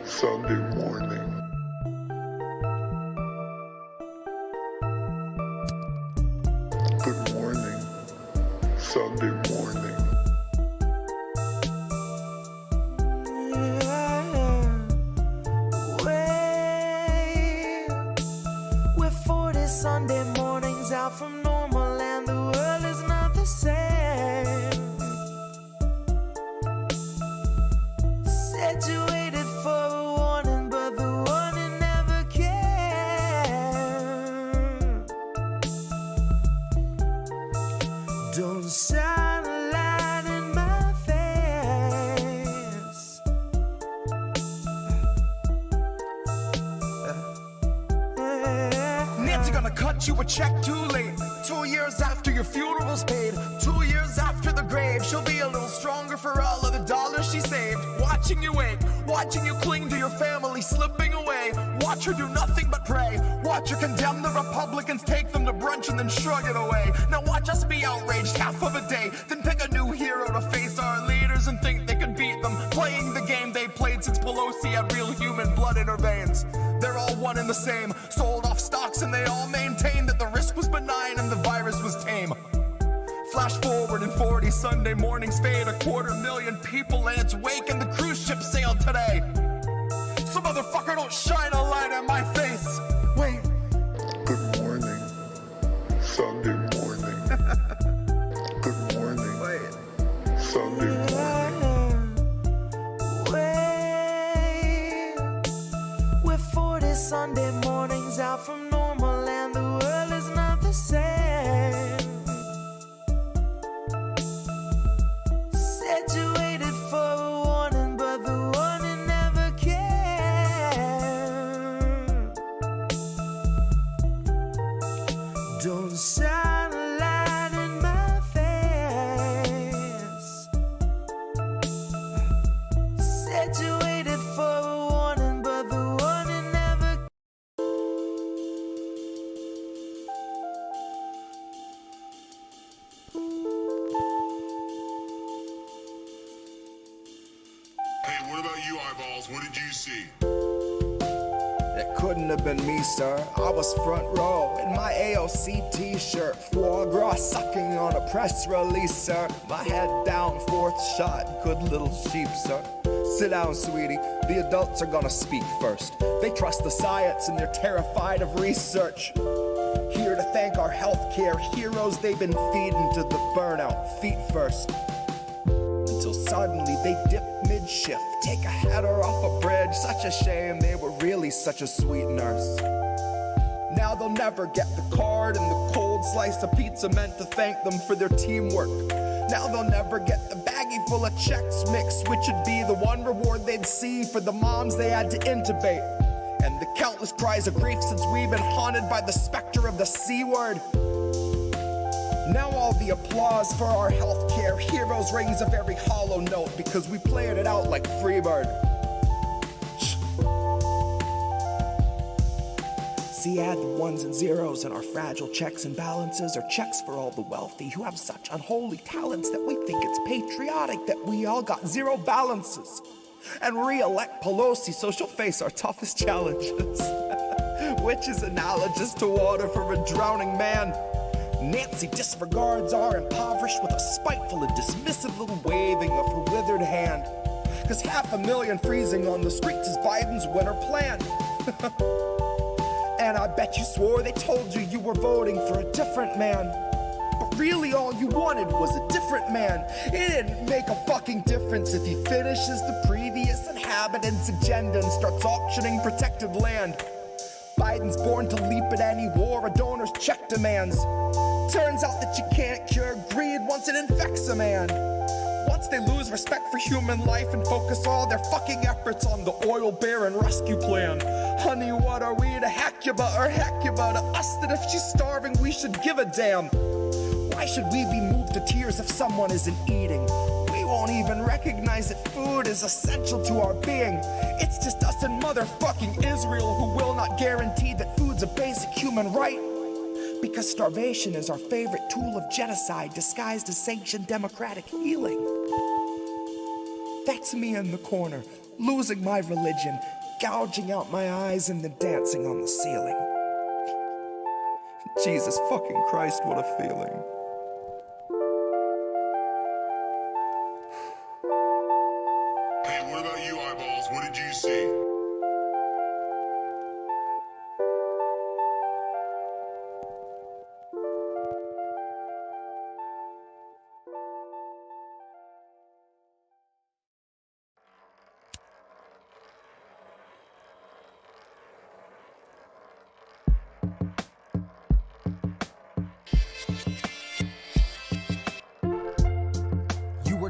Sunday morning. Good morning, Sunday morning. We're 40 Sunday mornings out from normal, and the world is not the same. Said you waited for a warning, but the warning never came. Don't shine a light in my face. Nancy gonna cut you a check too late. 2 years after your funeral's paid, 2 years after the grave, she'll be a little stronger for all of the dollars she saved. Watching you wake, watching you cling to your family slipping away. Watch her do nothing but pray. Watch her condemn the Republicans, take them to brunch and then shrug it away. Now watch us be outraged half of a day, then pick a new hero to face our leaders and think they could beat them, playing the game they played since Pelosi had real human blood in her veins. They're all one and the same, sold off stocks and they all maintain that the risk was benign and the virus was tame. Flash forward and 40 Sunday mornings fade, 250,000 people in its wake, and the cruise ship sailed today. So motherfucker, don't shine a light in my face. Wait. Good morning, Sunday morning. Good morning, Wait. Sunday morning. We're 40 Sunday mornings out from normal, and the world is not the same. Said you waited for a warning, but the warning never came. Don't shine a light in my face. Said you waited for a warning, but the warning never. Hey, what about you, eyeballs? What did you see? It couldn't have been me, sir. I was front row in my AOC t-shirt, foie gras sucking on a press release, sir. My head down, fourth shot, good little sheep, sir. Sit down, sweetie. The adults are gonna speak first. They trust the science and they're terrified of research. Here to thank our healthcare heroes, they've been feeding to the burnout, feet first. Until suddenly they dip mid-shift, take a header off a bridge. Such a shame, they were really such a sweet nurse. Now they'll never get the card and the cold slice of pizza meant to thank them for their teamwork. Now they'll never get the baggie full of checks mixed, which would be the one reward they'd see for the moms they had to intubate. And the countless cries of grief since we've been haunted by the specter of the C word. Now all the applause for our healthcare heroes rings a very hollow note because we played it out like Freebird. See, add the ones and zeros in our fragile checks and balances, or checks for all the wealthy who have such unholy talents that we think it's patriotic that we all got zero balances. And re-elect Pelosi so she'll face our toughest challenges. Which is analogous to water for a drowning man. Nancy disregards our impoverished with a spiteful and dismissive little waving of her withered hand. Cause 500,000 freezing on the streets is Biden's winter plan. And I bet you swore they told you were voting for a different man. But really all you wanted was a different man. It didn't make a fucking difference if he finishes the previous inhabitant's agenda and starts auctioning protected land. Biden's born to leap at any war a donor's check demands. Turns out that you can't cure greed once it infects a man. Once they lose respect for human life and focus all their fucking efforts on the oil baron rescue plan. Honey, what are we to Hecuba or Hecuba to us that if she's starving we should give a damn? Why should we be moved to tears if someone isn't eating? We won't even recognize that food is essential to our being. It's just us and motherfucking Israel who will not guarantee that food's a basic human right. Because starvation is our favorite tool of genocide disguised as sanctioned democratic healing. That's me in the corner, losing my religion, gouging out my eyes and then dancing on the ceiling. Jesus fucking Christ, what a feeling. Hey, what about you, eyeballs? What did you see?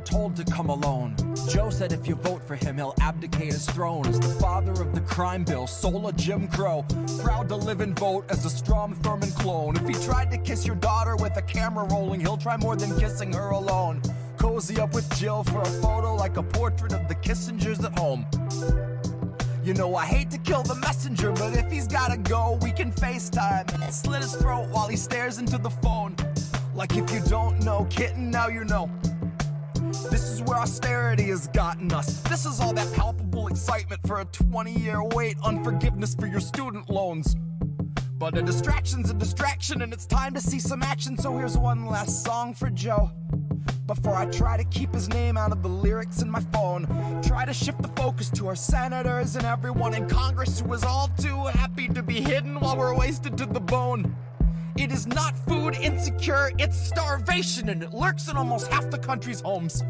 Told to come alone. Joe said if you vote for him, he'll abdicate his throne as the father of the crime bill, soul of Jim Crow. Proud to live and vote as a Strom Thurmond clone. If he tried to kiss your daughter with a camera rolling, he'll try more than kissing her alone. Cozy up with Jill for a photo like a portrait of the Kissingers at home. You know I hate to kill the messenger, but if he's gotta go, we can FaceTime. Slit his throat while he stares into the phone. Like if you don't know, kitten, now you know. This is where austerity has gotten us. This is all that palpable excitement for a 20-year wait on forgiveness for your student loans. But a distraction's a distraction and it's time to see some action. So here's one last song for Joe before I try to keep his name out of the lyrics in my phone. Try to shift the focus to our senators and everyone in Congress who is all too happy to be hidden while we're wasted to the bone. It is not food insecure, it's starvation, and it lurks in almost half the country's homes.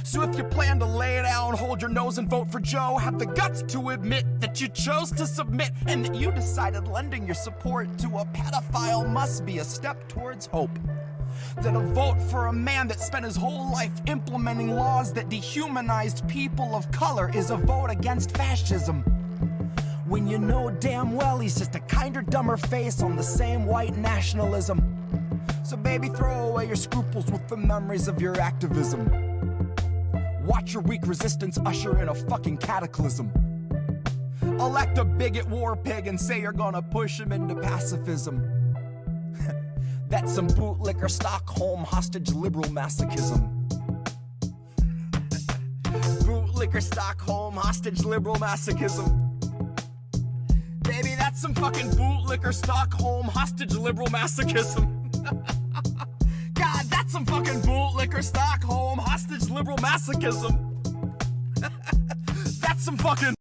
So if you plan to lay down, hold your nose and vote for Joe, have the guts to admit that you chose to submit and that you decided lending your support to a pedophile must be a step towards hope. That a vote for a man that spent his whole life implementing laws that dehumanized people of color is a vote against fascism. When you know damn well he's just a kinder, dumber face on the same white nationalism. So baby, throw away your scruples with the memories of your activism. Watch your weak resistance usher in a fucking cataclysm. Elect a bigot war pig and say you're gonna push him into pacifism. That's some bootlicker Stockholm hostage liberal masochism. Bootlicker Stockholm hostage liberal masochism. Baby, that's some fucking bootlicker Stockholm hostage liberal masochism. God, that's some fucking bootlicker Stockholm hostage liberal masochism. That's some fucking...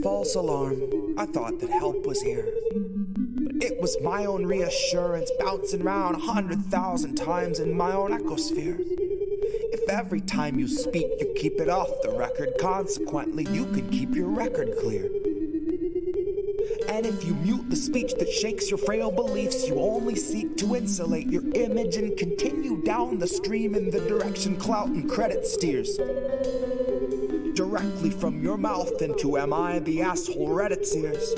False alarm. I thought that help was here. But it was my own reassurance bouncing round 100,000 times in my own ecosphere. If every time you speak you keep it off the record, consequently you can keep your record clear. And if you mute the speech that shakes your frail beliefs, you only seek to insulate your image and continue down the stream in the direction clout and credit steers. Directly from your mouth into am I the asshole Reddit's ears.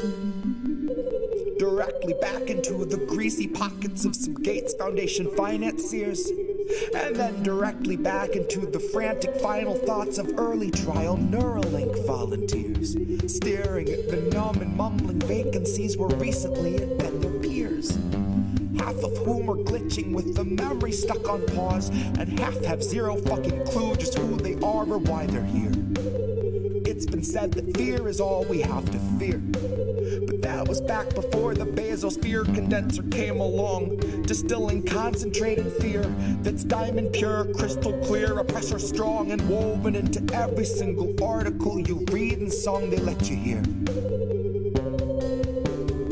Directly back into the greasy pockets of some Gates Foundation financiers. And then directly back into the frantic final thoughts of early trial Neuralink volunteers, staring at the numb and mumbling vacancies where recently had been their peers. Half of whom are glitching with the memory stuck on pause, and half have zero fucking clue just who they are or why they're here. It's been said that fear is all we have to fear. But that was back before the Basosphere condenser came along, distilling concentrated fear that's diamond pure, crystal clear, oppressor strong, and woven into every single article you read and song they let you hear.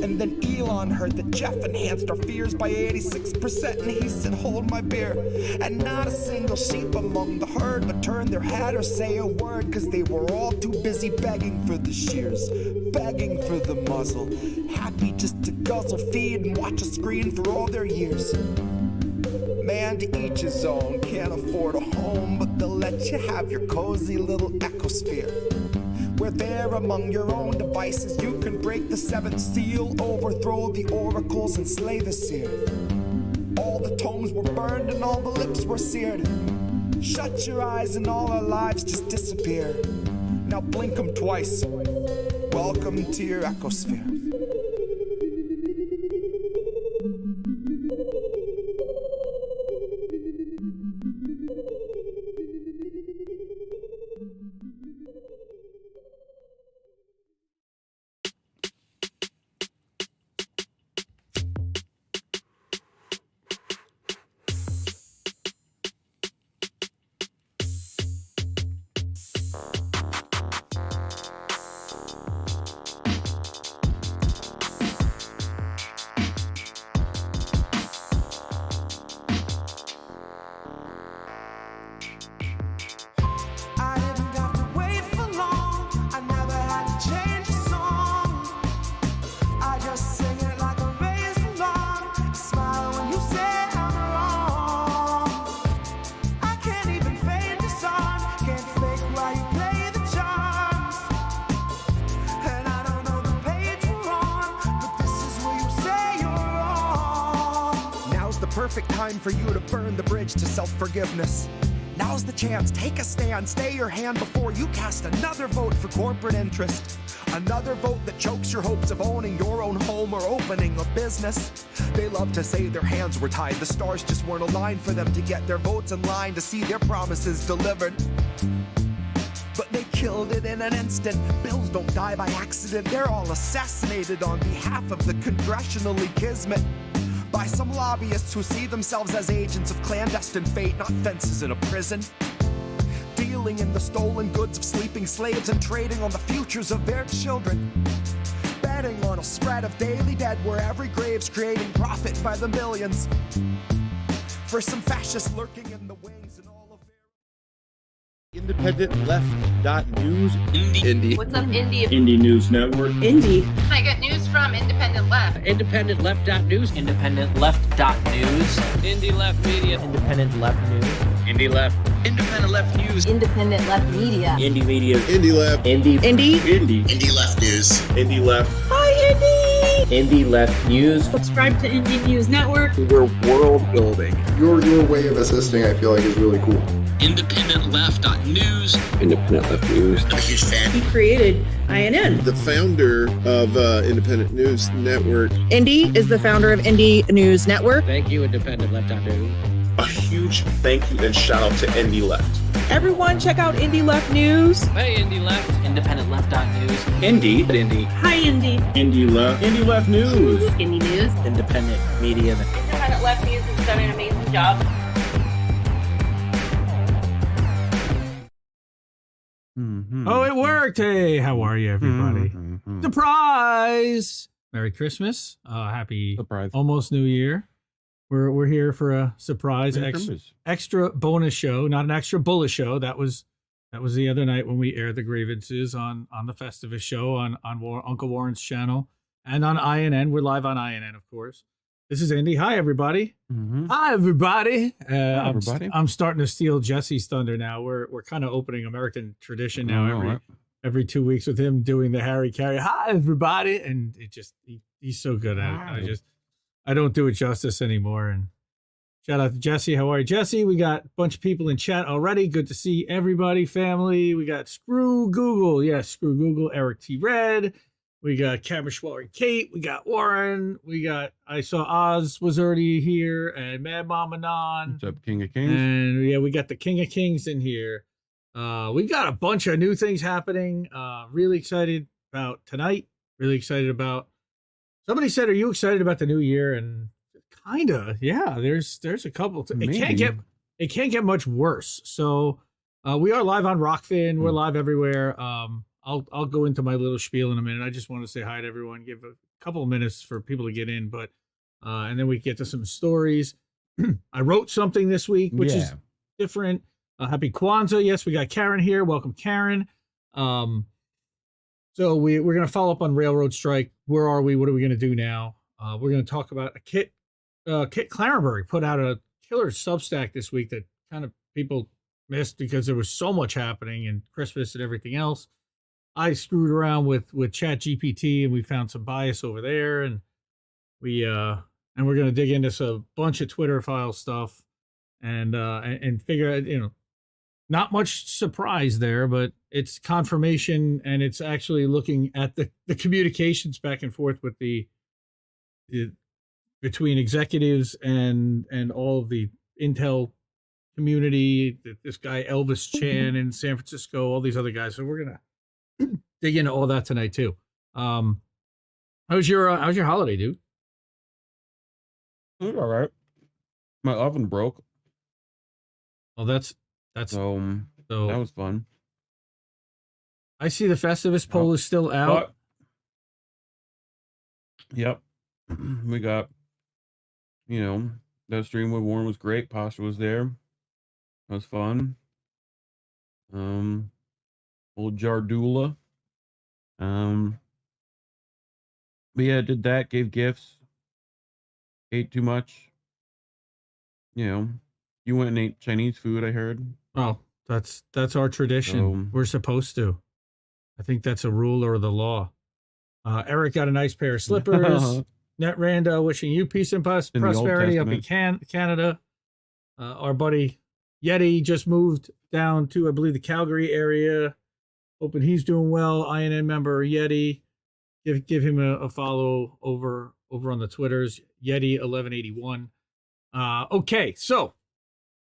And then Elon heard that Jeff enhanced our fears by 86%, and he said, hold my beer. And not a single sheep among the herd would turn their head or say a word, cause they were all too busy begging for the shears, begging for the muzzle, happy just to guzzle, feed, and watch a screen for all their years. Man, to each his own, can't afford a home, but they'll let you have your cozy little ecosphere. Where there among your own devices you can break the seventh seal, overthrow the oracles and slay the seer. All the tomes were burned and all the lips were seared. Shut your eyes and all our lives just disappear. Now blink 'em twice. Welcome to your ecosphere. perfect time for you to burn the bridge to self-forgiveness. Now's the chance, take a stand, stay your hand before you cast another vote for corporate interest. Another vote that chokes your hopes of owning your own home or opening a business. They love to say their hands were tied, the stars just weren't aligned for them to get their votes in line to see their promises delivered. But they killed it in an instant. Bills don't die by accident, they're all assassinated on behalf of the congressionally kismet. By some lobbyists who see themselves as agents of clandestine fate, not fences in a prison. Dealing in the stolen goods of sleeping slaves and trading on the futures of their children. Betting on a spread of daily dead where every grave's creating profit by the millions. For some fascists lurking in the wings and all of their... independentleft.news. Indie. What's up, Indie? Indie News Network. Indie. I get news from Independent Left. Independentleft.news. Independentleft.news. Indie Left Media. Independent Left News. Indie Left. Independent Left News. Independent Left Media. Indie Media. Indie Left. Indie. Indie. Indie Left News. Indie Left. Hi, Indie. Indie Left News. Subscribe to Indie News Network. We're world building. Your way of assisting, I feel like, is really cool. Independentleft.news. Independent Left News. I'm a huge fan. He created INN. The founder of Independent News Network. Indie is the founder of Indie News Network. Thank you, Independentleft.news. A huge thank you and shout out to Indie Left. Everyone, check out Indie Left News. Hey, Indie Left. Independentleft.news. Indie. Hi, Indie. Indie Left. Indie Left News. Indie News. Independent Media. Independent Left News has done an amazing job. Oh, it worked. Hey, how are you, everybody? Surprise! Merry Christmas. Happy Surprise. almost New Year. We're here for a surprise extra bonus show, not an extra bullish show. That was the other night when we aired the grievances on the Festivus show on Uncle Warren's channel and on INN. We're live on INN, of course. This is Indy. Hi, everybody. Hi, everybody. I'm starting to steal Jesse's thunder now. We're kind of opening American tradition now every 2 weeks with him doing the Harry Carey. Hi, everybody. And he's so good at it. I don't do it justice anymore. And shout out to Jesse. How are you, Jesse? We got a bunch of people in chat already. Good to see everybody, family. We got Screw Google. Yes, Screw Google. Eric T. Red. We got Cameron Schwaller and Kate. We got Warren. I saw Oz was already here and Mad Mama Non. What's up, King of Kings? And yeah, we got the King of Kings in here. We got a bunch of new things happening. Really excited about tonight. Really excited about. Somebody said, "Are you excited about the new year?" And kinda, yeah. There's a couple. It can't get much worse. So we are live on Rockfin. We're live everywhere. I'll go into my little spiel in a minute. I just want to say hi to everyone. Give a couple of minutes for people to get in, but and then we get to some stories. I wrote something this week, which is different. Happy Kwanzaa. Yes, we got Karen here. Welcome, Karen. So we're going to follow up on railroad strike. Where are we? What are we going to do now? We're going to talk about Kit Clarenberry put out a killer Substack this week that kind of people missed because there was so much happening and Christmas and everything else. I screwed around with ChatGPT and we found some bias over there, and we're going to dig into a bunch of Twitter file stuff and figure out, not much surprise there, but it's confirmation, and it's actually looking at the communications back and forth with the between executives and all of the Intel community. This guy Elvis Chan in San Francisco, all these other guys. So we're gonna dig into all that tonight too. How's your holiday, dude? All right. My oven broke. Well, that's so that was fun. I see the Festivus poll is still out. Yep. We got, that stream with Warren was great. Pasha was there. That was fun. Old Jardula. But yeah, did that, gave gifts. Ate too much. You went and ate Chinese food, I heard. Oh, that's our tradition. We're supposed to. I think that's a rule or the law. Eric got a nice pair of slippers. Net Randa wishing you peace and In the Old prosperity up in Testament. Canada. Our buddy Yeti just moved down to, I believe, the Calgary area. Hoping he's doing well. INN member Yeti. Give him a follow over on the Twitters. Yeti1181. Okay, so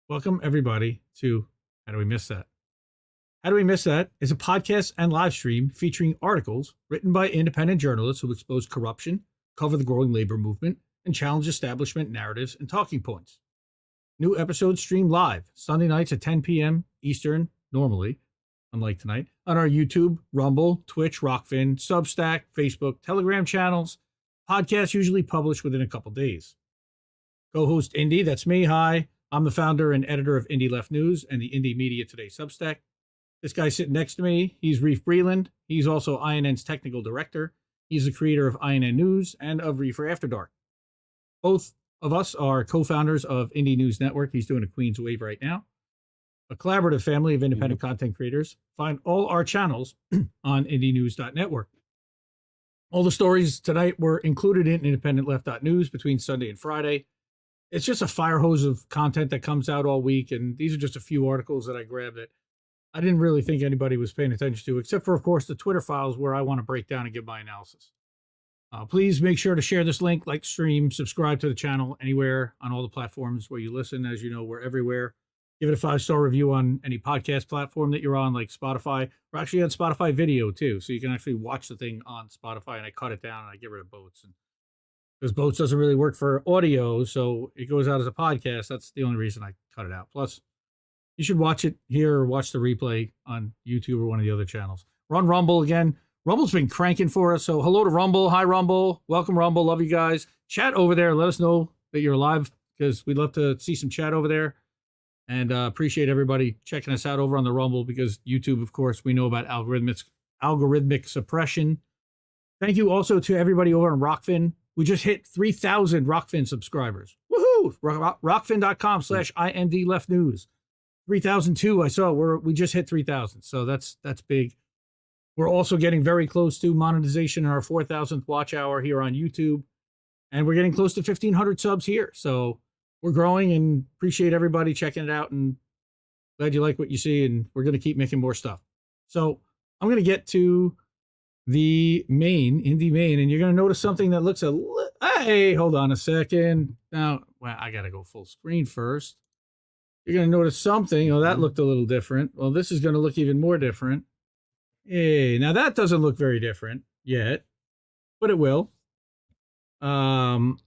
welcome everybody to How Do We Miss That? How Do We Miss That is a podcast and live stream featuring articles written by independent journalists who expose corruption, cover the growing labor movement, and challenge establishment narratives and talking points. New episodes stream live Sunday nights at 10 p.m. Eastern, normally, unlike tonight, on our YouTube, Rumble, Twitch, Rockfin, Substack, Facebook, Telegram channels. Podcasts usually published within a couple days. Co-host Indy, that's me. Hi. I'm the founder and editor of Indie Left News and the Indie Media Today Substack. This guy sitting next to me, he's Reef Breland. He's also INN's technical director. He's the creator of INN News and of Reefer After Dark. Both of us are co-founders of Indie News Network. He's doing a Queen's Wave right now. A collaborative family of independent content creators. Find all our channels on indienews.network. All the stories tonight were included in independentleft.news between Sunday and Friday. It's just a fire hose of content that comes out all week, and these are just a few articles that I grabbed that I didn't really think anybody was paying attention to, except for, of course, the Twitter files where I want to break down and give my analysis. Please make sure to share this link, like, stream, subscribe to the channel anywhere on all the platforms where you listen. As you know, we're everywhere. Give it a 5-star review on any podcast platform that you're on, like Spotify. We're actually on Spotify video, too, so you can actually watch the thing on Spotify, and I cut it down and I get rid of boats. Because boats doesn't really work for audio, so it goes out as a podcast. That's the only reason I cut it out. Plus, you should watch it here or watch the replay on YouTube or one of the other channels. We're on Rumble again. Rumble's been cranking for us, so hello to Rumble. Hi, Rumble. Welcome, Rumble. Love you guys. Chat over there. Let us know that you're live, because we'd love to see some chat over there. And appreciate everybody checking us out over on the Rumble, because YouTube, of course, we know about algorithmic suppression. Thank you also to everybody over on Rockfin. We just hit 3,000 Rockfin subscribers. Woohoo! Rockfin.com/INDLeftNews. 3,002. I saw we just hit 3,000. So that's big. We're also getting very close to monetization in our 4,000th watch hour here on YouTube. And we're getting close to 1,500 subs here. So we're growing, and appreciate everybody checking it out, and glad you like what you see, and we're going to keep making more stuff. So I'm going to get to the Indie main, and you're going to notice something that looks hey, hold on a second. Now, well, I got to go full screen first. You're going to notice something. Oh, that looked a little different. Well, this is going to look even more different. Hey, now that doesn't look very different yet, but it will. All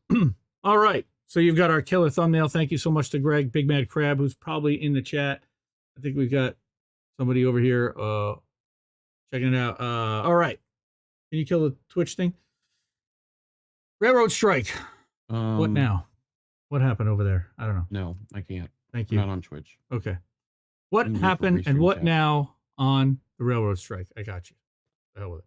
right. So you've got our killer thumbnail. Thank you so much to Greg, Big Mad Crab, who's probably in the chat. I think we've got somebody over here checking it out. All right. Can you kill the Twitch thing? Railroad strike. What now? What happened over there? I don't know. No, I can't. Thank you. Not on Twitch. Okay. What happened and what now on the railroad strike? I got you. The hell with it.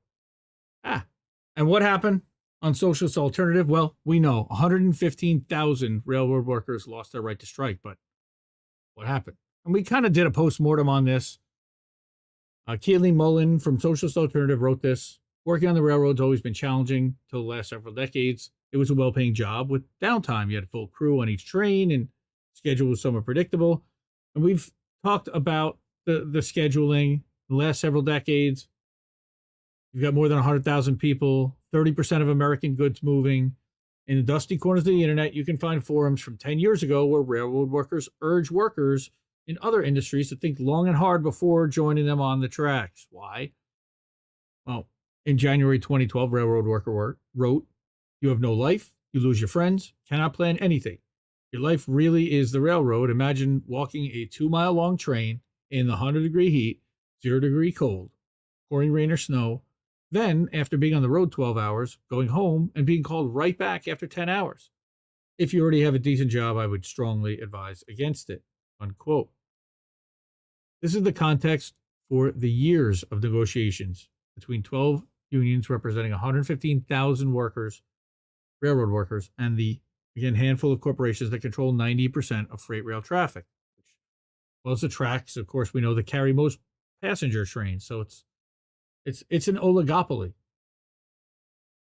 And what happened on Socialist Alternative? Well, we know 115,000 railroad workers lost their right to strike, but what happened? And we kind of did a post-mortem on this. Keely Mullen from Socialist Alternative wrote this. Working on the railroad's always been challenging till the last several decades. It was a well-paying job with downtime. You had a full crew on each train, and schedule was somewhat predictable. And we've talked about the scheduling the last several decades. You've got more than 100,000 people, 30% of American goods moving. In the dusty corners of the internet, you can find forums from 10 years ago where railroad workers urge workers in other industries to think long and hard before joining them on the tracks. Why? Well, in January 2012, Railroad Worker wrote, "You have no life, you lose your friends, cannot plan anything. Your life really is the railroad. Imagine walking a 2-mile-long train in the 100-degree heat, 0-degree cold, pouring rain or snow. Then, after being on the road 12 hours, going home and being called right back after 10 hours. If you already have a decent job, I would strongly advise against it." Unquote. This is the context for the years of negotiations between 12 unions representing 115,000 workers, railroad workers, and the, again, handful of corporations that control 90% of freight rail traffic. Well, it's the tracks, of course, we know, that carry most passenger trains. So it's an oligopoly.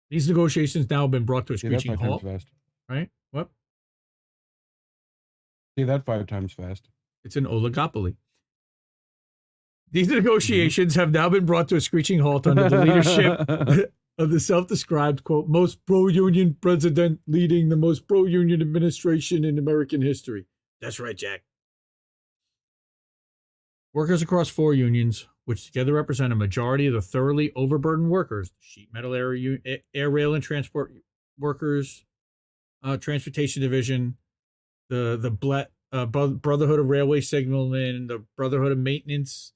These negotiations now have been brought to a Say that screeching 5 times halt. fast. Right? What? Say that 5 times fast. It's an oligopoly. These negotiations have now been brought to a screeching halt under the leadership of the self-described, quote, most pro-union president leading the most pro-union administration in American history. That's right, Jack. Workers across 4 unions, which together represent a majority of the thoroughly overburdened workers, sheet metal air rail and transport workers, transportation division, the Brotherhood of Railway Signalmen, the Brotherhood of Maintenance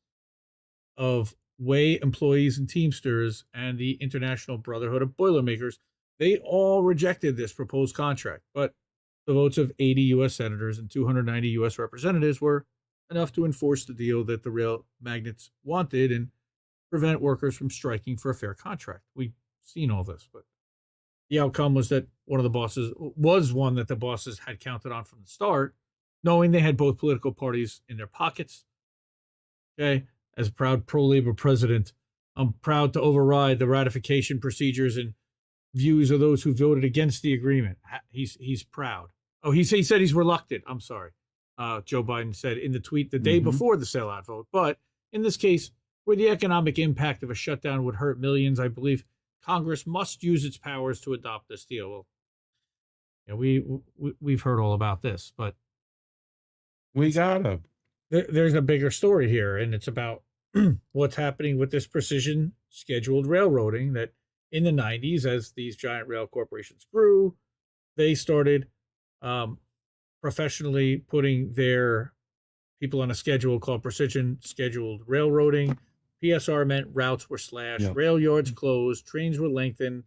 of Way Employees and Teamsters, and the International Brotherhood of Boilermakers, they all rejected this proposed contract. But the votes of 80 U.S. senators and 290 U.S. representatives were enough to enforce the deal that the rail magnates wanted and prevent workers from striking for a fair contract. We've seen all this, but the outcome was that one that the bosses had counted on from the start, knowing they had both political parties in their pockets. Okay, as a proud pro-labor president, I'm proud to override the ratification procedures and views of those who voted against the agreement. He's proud. Oh, he said he's reluctant. I'm sorry. Joe Biden said in the tweet the day before the sellout vote. But in this case, where the economic impact of a shutdown would hurt millions, I believe Congress must use its powers to adopt this deal. Well, we've heard all about this, but we gotta. There's a bigger story here, and it's about what's happening with this precision scheduled railroading that in the 90s, as these giant rail corporations grew, they started professionally putting their people on a schedule called precision scheduled railroading. PSR meant routes were slashed, rail yards closed, trains were lengthened,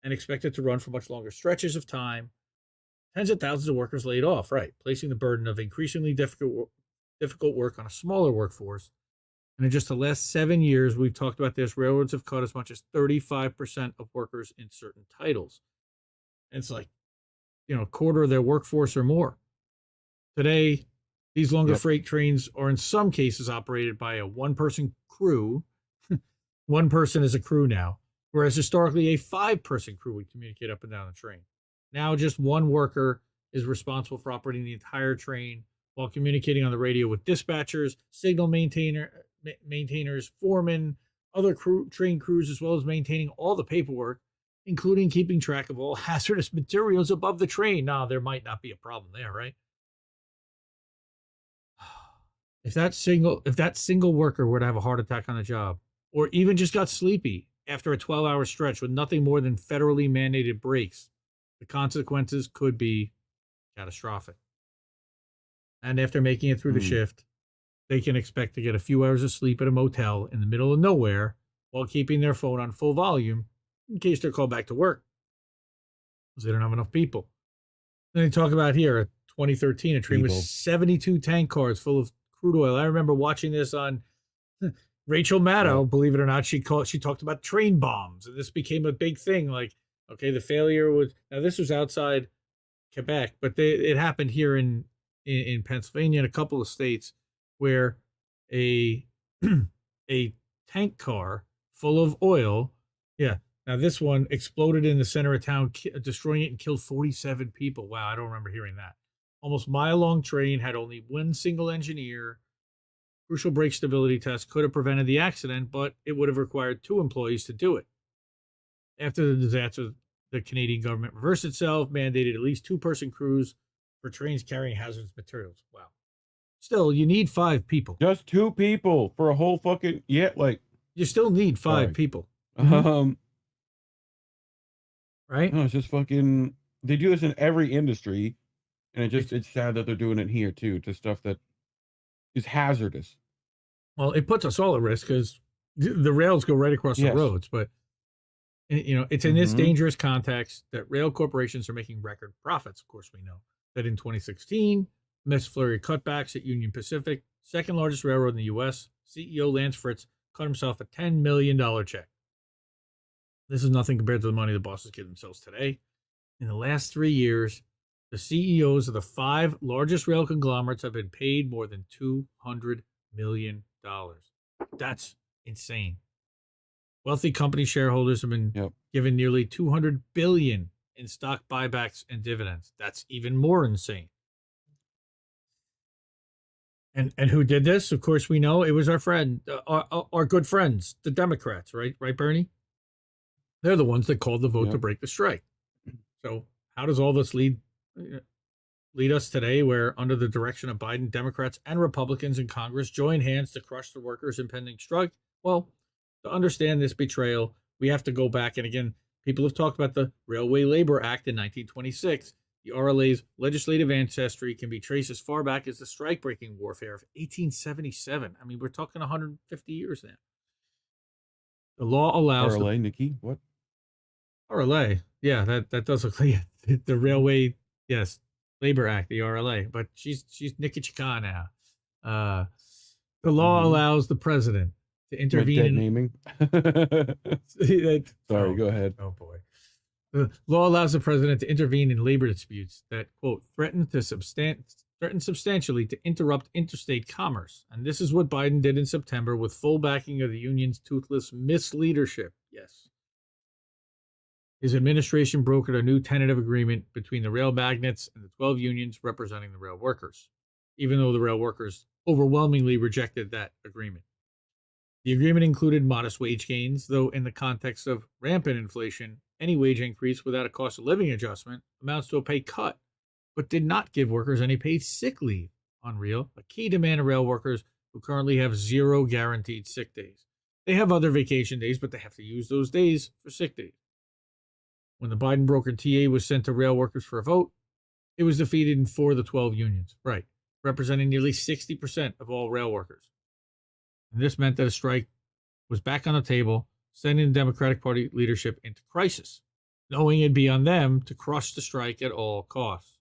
and expected to run for much longer stretches of time. Tens of thousands of workers laid off, right, placing the burden of increasingly difficult work on a smaller workforce. And in just the last 7 years, we've talked about this, railroads have cut as much as 35% of workers in certain titles. And it's like, a quarter of their workforce or more. Today, these longer freight trains are in some cases operated by a one-person crew. One person is a crew now, whereas historically a 5-person crew would communicate up and down the train. Now just one worker is responsible for operating the entire train while communicating on the radio with dispatchers, signal maintainers, foremen, other train crews, as well as maintaining all the paperwork, including keeping track of all hazardous materials above the train. Now, there might not be a problem there, right? If that single worker were to have a heart attack on the job, or even just got sleepy after a 12-hour stretch with nothing more than federally mandated breaks, the consequences could be catastrophic. And after making it through the shift, they can expect to get a few hours of sleep at a motel in the middle of nowhere while keeping their phone on full volume in case they're called back to work because they don't have enough people. Then they talk about here, 2013, a train with 72 tank cars full of crude oil. I remember watching this on Rachel Maddow. Believe it or not, she talked about train bombs, and this became a big thing. Like, okay, the failure was, now this was outside Quebec, but it happened here in Pennsylvania and a couple of states where a tank car full of oil, now this one exploded in the center of town, destroying it and killed 47 people. Wow, I don't remember hearing that. Almost mile-long train, had only one single engineer. Crucial brake stability test could have prevented the accident, but it would have required 2 employees to do it. After the disaster, the Canadian government reversed itself, mandated at least 2-person crews for trains carrying hazardous materials. Wow. Still, you need 5 people. Just 2 people for a whole fucking, you still need 5 people. Right? No, it's just fucking, they do this in every industry, and it's sad that they're doing it here too, to stuff that is hazardous. Well, it puts us all at risk because the rails go right across the roads, but it's in this dangerous context that rail corporations are making record profits. Of course, we know that in 2016, amidst flurry of cutbacks at Union Pacific, second largest railroad in the U.S., CEO Lance Fritz cut himself a $10 million check. This is nothing compared to the money the bosses give themselves today. In the last 3 years, the CEOs of the 5 largest rail conglomerates have been paid more than $200 million. That's insane. Wealthy company shareholders have been given nearly $200 billion in stock buybacks and dividends. That's even more insane. And who did this? Of course, we know it was our friend, our good friends, the Democrats, right? Right, Bernie? They're the ones that called the vote to break the strike. So how does all this lead us today, where under the direction of Biden, Democrats and Republicans in Congress join hands to crush the workers' impending strike? Well, to understand this betrayal, we have to go back. And again, people have talked about the Railway Labor Act in 1926. The RLA's legislative ancestry can be traced as far back as the strike-breaking warfare of 1877. I mean, we're talking 150 years now. The law allows RLA, Nikki, what? RLA, yeah, that does look like the Railway, yes, Labor Act, the RLA. But she's Nikki Chika now. The law allows the president to intervene in naming. Sorry, go ahead. Oh boy. The law allows the president to intervene in labor disputes that, quote, threaten substantially to interrupt interstate commerce. And this is what Biden did in September with full backing of the union's toothless misleadership. Yes. His administration brokered a new tentative agreement between the rail magnates and the 12 unions representing the rail workers, even though the rail workers overwhelmingly rejected that agreement. The agreement included modest wage gains, though in the context of rampant inflation, any wage increase without a cost of living adjustment amounts to a pay cut, but did not give workers any paid sick leave. Unreal, a key demand of rail workers who currently have 0 guaranteed sick days. They have other vacation days, but they have to use those days for sick days. When the Biden brokered TA was sent to rail workers for a vote, it was defeated in 4 of the 12 unions, right, representing nearly 60% of all rail workers. And this meant that a strike was back on the table, sending the Democratic Party leadership into crisis, knowing it'd be on them to crush the strike at all costs.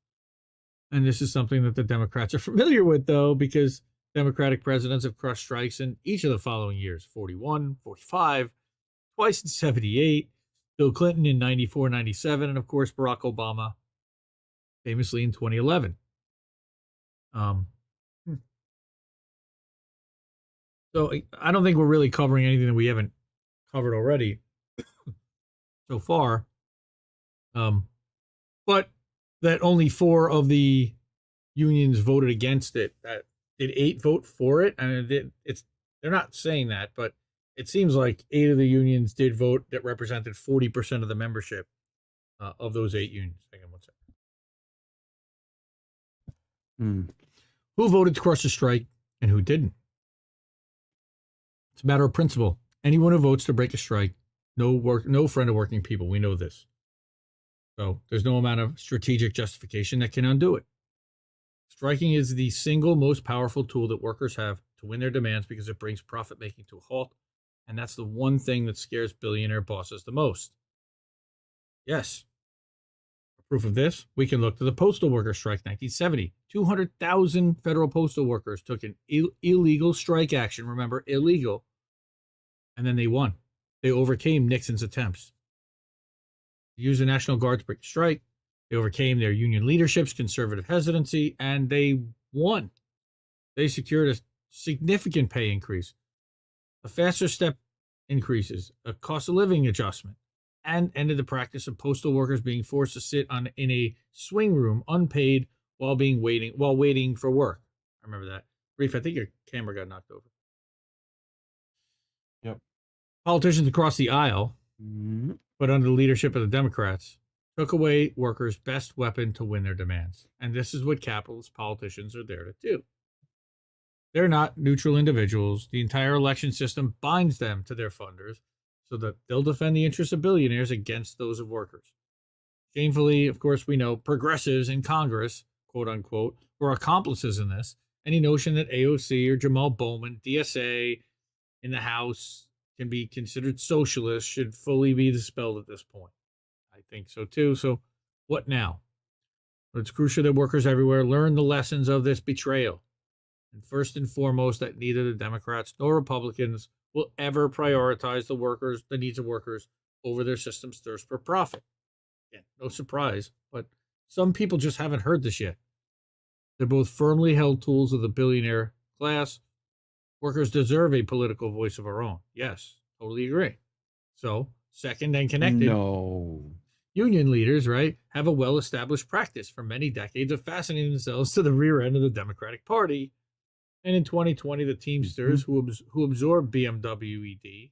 And this is something that the Democrats are familiar with, though, because Democratic presidents have crushed strikes in each of the following years, 41, 45, twice in 78, Bill Clinton in 94, 97, and of course, Barack Obama famously in 2011. So I don't think we're really covering anything that we haven't covered already so far. But that only 4 of the unions voted against it. Did 8 vote for it? And they're not saying that, but it seems like 8 of the unions did vote that represented 40% of the membership of those 8 unions. Hang on one second. Who voted to crush the strike and who didn't? It's a matter of principle. Anyone who votes to break a strike, no friend of working people. We know this. So there's no amount of strategic justification that can undo it. Striking is the single most powerful tool that workers have to win their demands because it brings profit making to a halt. And that's the one thing that scares billionaire bosses the most. Yes. For proof of this, we can look to the postal worker strike 1970. 200,000 federal postal workers took an illegal strike action. Remember, illegal. And then they won. They overcame Nixon's attempts. They used the National Guard to break the strike. They overcame their union leadership's conservative hesitancy, and they won. They secured a significant pay increase, a faster step increases, a cost of living adjustment, and ended the practice of postal workers being forced to sit in a swing room unpaid while waiting for work. I remember that. Reef, I think your camera got knocked over. Yep. Politicians across the aisle, but under the leadership of the Democrats, took away workers' best weapon to win their demands. And this is what capitalist politicians are there to do. They're not neutral individuals. The entire election system binds them to their funders so that they'll defend the interests of billionaires against those of workers. Shamefully, of course, we know progressives in Congress, quote unquote, were accomplices in this. Any notion that AOC or Jamal Bowman, DSA in the House can be considered socialist should fully be dispelled at this point. I think so too. So what now? Well, it's crucial that workers everywhere learn the lessons of this betrayal. And first and foremost, that neither the Democrats nor Republicans will ever prioritize the needs of workers over their system's thirst for profit. Again, no surprise, but some people just haven't heard this yet. They're both firmly held tools of the billionaire class. Workers deserve a political voice of our own. Yes, totally agree. So, second and connected. No. Union leaders, right, have a well-established practice for many decades of fastening themselves to the rear end of the Democratic Party. And in 2020, the Teamsters, who absorbed BMW ED,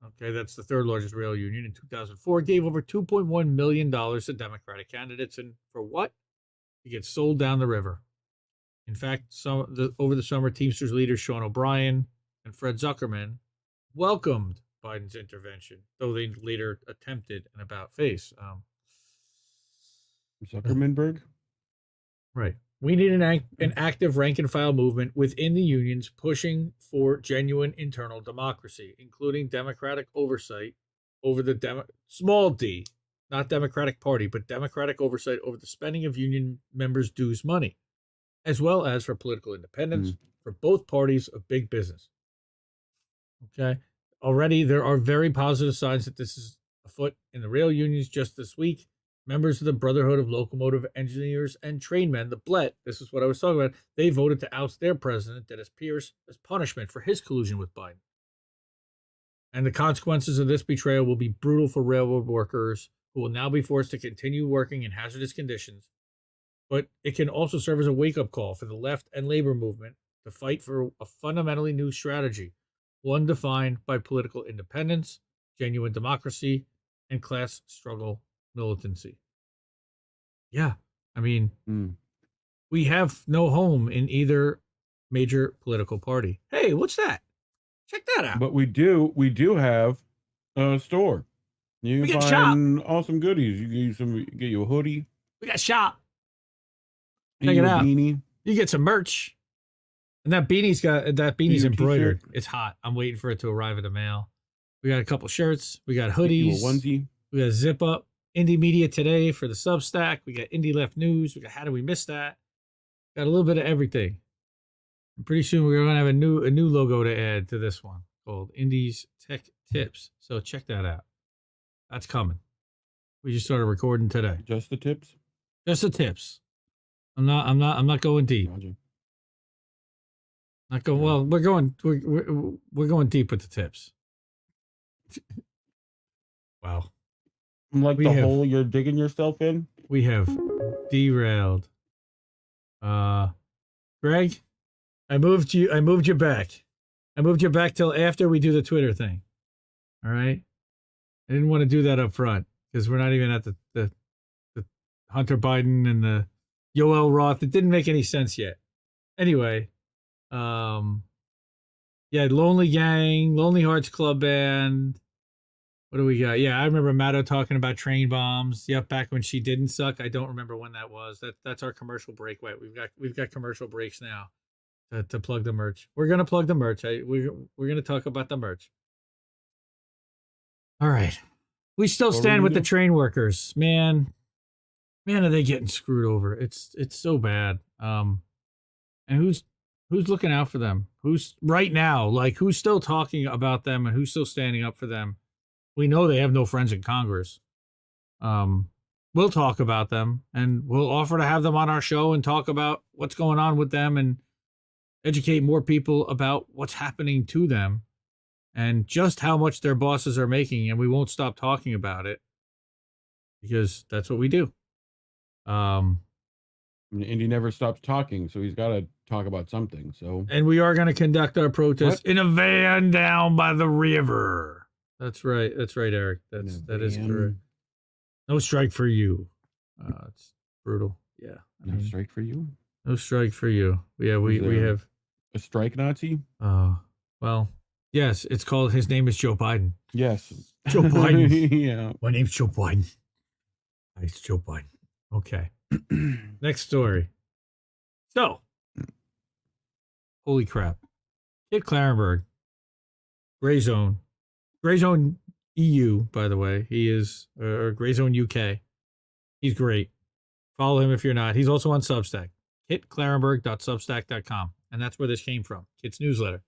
okay, that's the third largest rail union in 2004, gave over $2.1 million to Democratic candidates. And for what? To get sold down the river. In fact, over the summer, Teamsters leaders Sean O'Brien and Fred Zuckerman welcomed Biden's intervention, though they later attempted an about-face. Zuckermanberg? Right. We need an active rank-and-file movement within the unions pushing for genuine internal democracy, including democratic oversight over the small d, not Democratic Party, but democratic oversight over the spending of union members' dues money, as well as for political independence for both parties of big business. Okay. Already, there are very positive signs that this is afoot in the rail unions. Just this week, members of the Brotherhood of Locomotive Engineers and Trainmen, the BLET, this is what I was talking about, they voted to oust their president, Dennis Pierce, as punishment for his collusion with Biden. And the consequences of this betrayal will be brutal for railroad workers who will now be forced to continue working in hazardous conditions. But it can also serve as a wake-up call for the left and labor movement to fight for a fundamentally new strategy, one defined by political independence, genuine democracy, and class struggle militancy. Yeah, I mean, we have no home in either major political party. Hey, what's that? Check that out. But we do have a store. You can find awesome goodies. You get you a hoodie. We got shop. Check it out. Beanie. You get some merch. And that beanie's embroidered. It's hot. I'm waiting for it to arrive in the mail. We got a couple shirts. We got hoodies. A onesie. We got Zip Up. Indie Media Today for the Substack. We got Indie Left News. We got How Did We Miss That? Got a little bit of everything. And pretty soon we're going to have a new logo to add to this one called Indie's Tech Tips. So check that out. That's coming. We just started recording today. Just the tips? Just the tips. I'm not going deep. Roger. Not going well. We're going deep with the tips. Wow. Like hole you're digging yourself in? We have derailed. Greg, I moved you back. I moved you back till after we do the Twitter thing. All right? I didn't want to do that up front because we're not even at the Hunter Biden and the Yoel Roth. It didn't make any sense yet. Anyway, yeah, Lonely Gang, Lonely Hearts Club Band. What do we got? Yeah, I remember Matto talking about train bombs. Yep, back when she didn't suck. I don't remember when that was. That's our commercial break. Wait, we've got commercial breaks now to plug the merch. We're gonna plug the merch. We're gonna talk about the merch. All right, we still stand with the train workers. Man, are they getting screwed over? It's so bad. And who's looking out for them? Who's right now? Like who's still talking about them and who's still standing up for them? We know they have no friends in Congress. We'll talk about them and we'll offer to have them on our show and talk about what's going on with them and educate more people about what's happening to them and just how much their bosses are making. And we won't stop talking about it because that's what we do. Indy never stops talking, so he's got to talk about something. So, and we are going to conduct our protest in a van down by the river. That's right, Eric. That is correct. No strike for you. It's brutal. Yeah. No strike for you. No strike for you. Yeah, we have a strike Nazi. Well, yes. It's called. His name is Joe Biden. Yes, Joe Biden. Yeah. My name's Joe Biden. It's Joe Biden. Okay. Next story. So, holy crap. Kit Clarenberg, Gray Zone EU, by the way. He is, or Gray Zone UK. He's great. Follow him if you're not. He's also on Substack. kitclarenberg.substack.com. And that's where this came from. Kit's newsletter.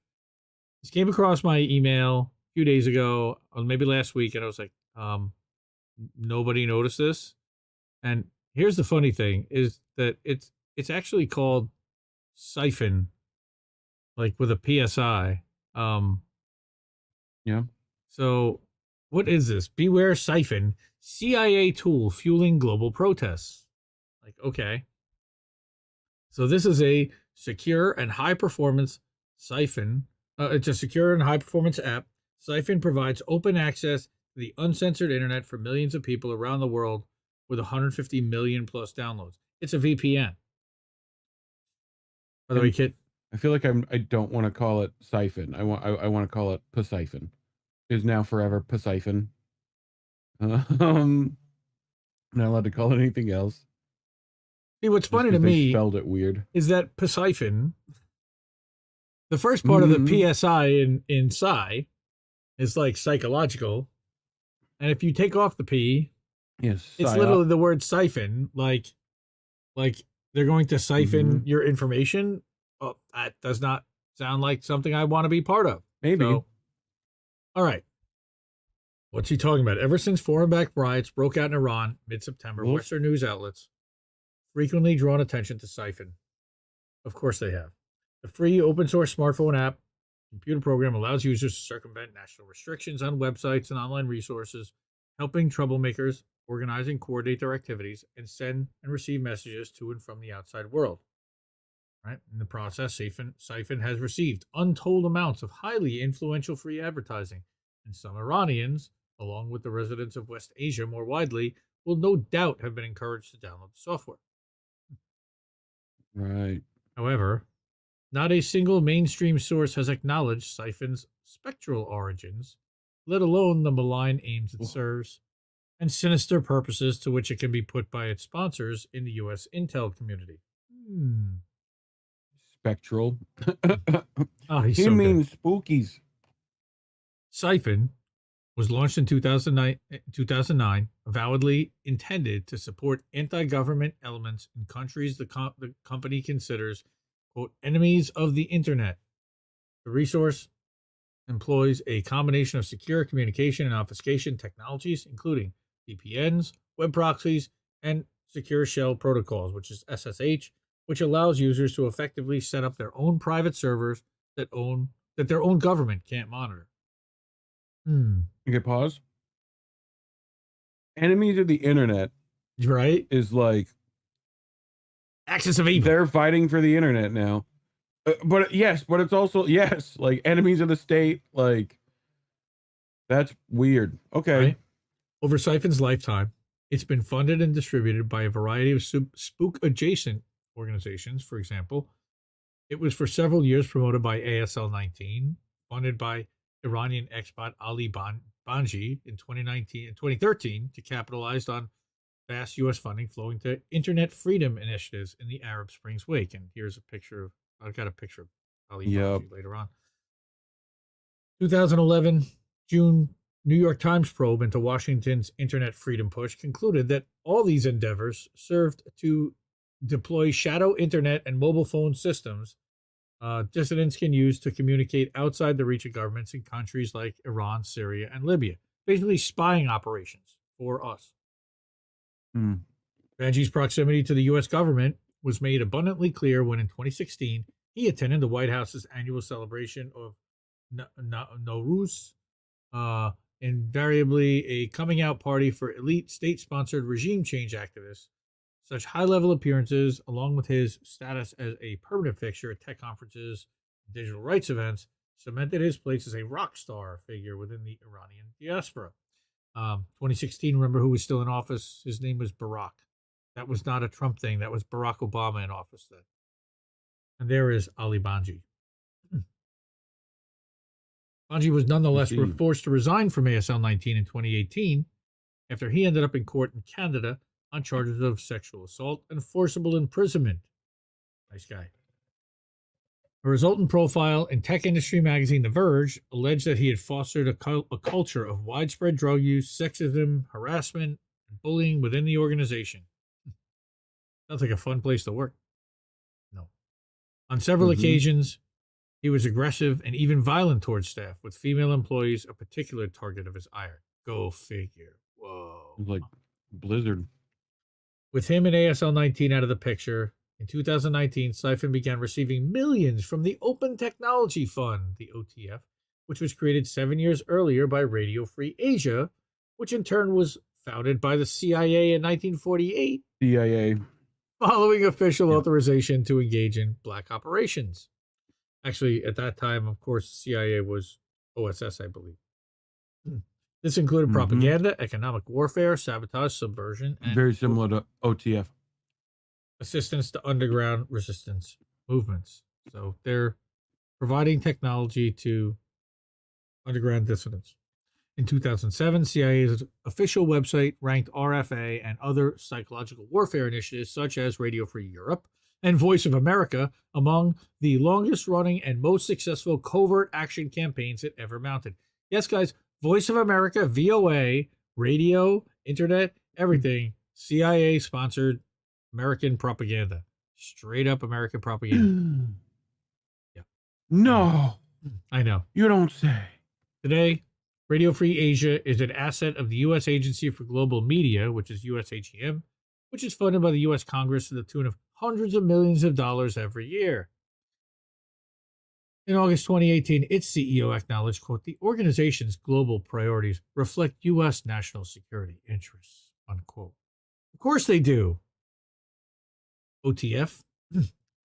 This came across my email a few days ago, or maybe last week, and I was like, nobody noticed this. And here's the funny thing is that it's actually called Psiphon, like with a PSI. Yeah. So What is this? Beware Psiphon, CIA tool fueling global protests. Like, okay. So this is a secure and high performance Psiphon. It's a secure and high performance app. Psiphon provides open access to the uncensored internet for millions of people around the world with 150 million plus downloads. It's a VPN. By the way, Kit, I feel like I don't want to call it Siphon. I want to call it Psiphon. Is now forever Psiphon. I'm not allowed to call it anything else. See, what's funny to me spelled it weird is that Psiphon, the first part of the PSI in Psi is like psychological. And if you take off the P, yes, it's literally the word siphon, like they're going to siphon your information. Well, that does not sound like something I want to be part of. Maybe. So, all right. What's he talking about? Ever since foreign-backed riots broke out in Iran mid-September, Western news outlets frequently drawn attention to Psiphon. Of course they have. The free open-source smartphone app computer program allows users to circumvent national restrictions on websites and online resources, helping troublemakers organize and coordinate their activities and send and receive messages to and from the outside world. Right? In the process, Psiphon has received untold amounts of highly influential free advertising, and some Iranians, along with the residents of West Asia more widely, will no doubt have been encouraged to download the software. Right. However, not a single mainstream source has acknowledged Siphon's spectral origins, let alone the malign aims it serves, and sinister purposes to which it can be put by its sponsors in the U.S. intel community. Spectral. He so means spookies. Psiphon was launched in 2009, avowedly intended to support anti-government elements in countries the company considers, quote, enemies of the internet. The resource employs a combination of secure communication and obfuscation technologies, including VPNs, web proxies, and secure shell protocols, which is SSH, which allows users to effectively set up their own private servers that their own government can't monitor. Okay, pause. Enemies of the internet, right, is like axis of evil. They're fighting for the internet now. But it's also like enemies of the state. Like, that's weird. Okay. Right? Over Siphon's lifetime, it's been funded and distributed by a variety of spook adjacent organizations. For example, it was for several years promoted by ASL 19, funded by Iranian expat Ali Banji in 2013 to capitalize on vast U.S. funding flowing to internet freedom initiatives in the Arab Spring's wake. And here's a picture. I've got a picture of Ali Banji later on. 2011, June, New York Times probe into Washington's internet freedom push concluded that all these endeavors served to deploy shadow internet and mobile phone systems dissidents can use to communicate outside the reach of governments in countries like Iran, Syria, and Libya. Basically spying operations for us. Banji's proximity to the U.S. government was made abundantly clear when in 2016 he attended the White House's annual celebration of Nowruz, invariably a coming out party for elite state-sponsored regime change activists. Such high-level appearances, along with his status as a permanent fixture at tech conferences and digital rights events, cemented his place as a rock star figure within the Iranian diaspora. 2016, remember who was still in office? His name was Barack. That was not a Trump thing. That was Barack Obama in office then. And there is Ali Banji. Banji was nonetheless forced to resign from ASL 19 in 2018 after he ended up in court in Canada on charges of sexual assault and forcible imprisonment. Nice guy. A resultant profile in tech industry magazine The Verge alleged that he had fostered a culture of widespread drug use, sexism, harassment, and bullying within the organization. Sounds like a fun place to work. No. On several occasions, he was aggressive and even violent towards staff, with female employees a particular target of his ire. Go figure. Whoa. Like Blizzard. With him and ASL 19 out of the picture, in 2019, Psiphon began receiving millions from the Open Technology Fund, the OTF, which was created 7 years earlier by Radio Free Asia, which in turn was founded by the CIA in 1948, CIA. following official authorization to engage in black operations. Actually, at that time, of course, the CIA was OSS, I believe. This included propaganda, economic warfare, sabotage, subversion, and Very similar to OTF. assistance to underground resistance movements. So they're providing technology to underground dissidents. In 2007, CIA's official website ranked RFA and other psychological warfare initiatives such as Radio Free Europe and Voice of America among the longest running and most successful covert action campaigns it ever mounted. Yes, guys, Voice of America, VOA, radio, internet, everything, CIA sponsored American propaganda. Straight up American propaganda. Yeah. No. I know. You don't say. Today, Radio Free Asia is an asset of the U.S. Agency for Global Media, which is USAGM, which is funded by the U.S. Congress to the tune of hundreds of millions of dollars every year. In August 2018, its CEO acknowledged, quote, the organization's global priorities reflect U.S. national security interests, unquote. Of course they do. OTF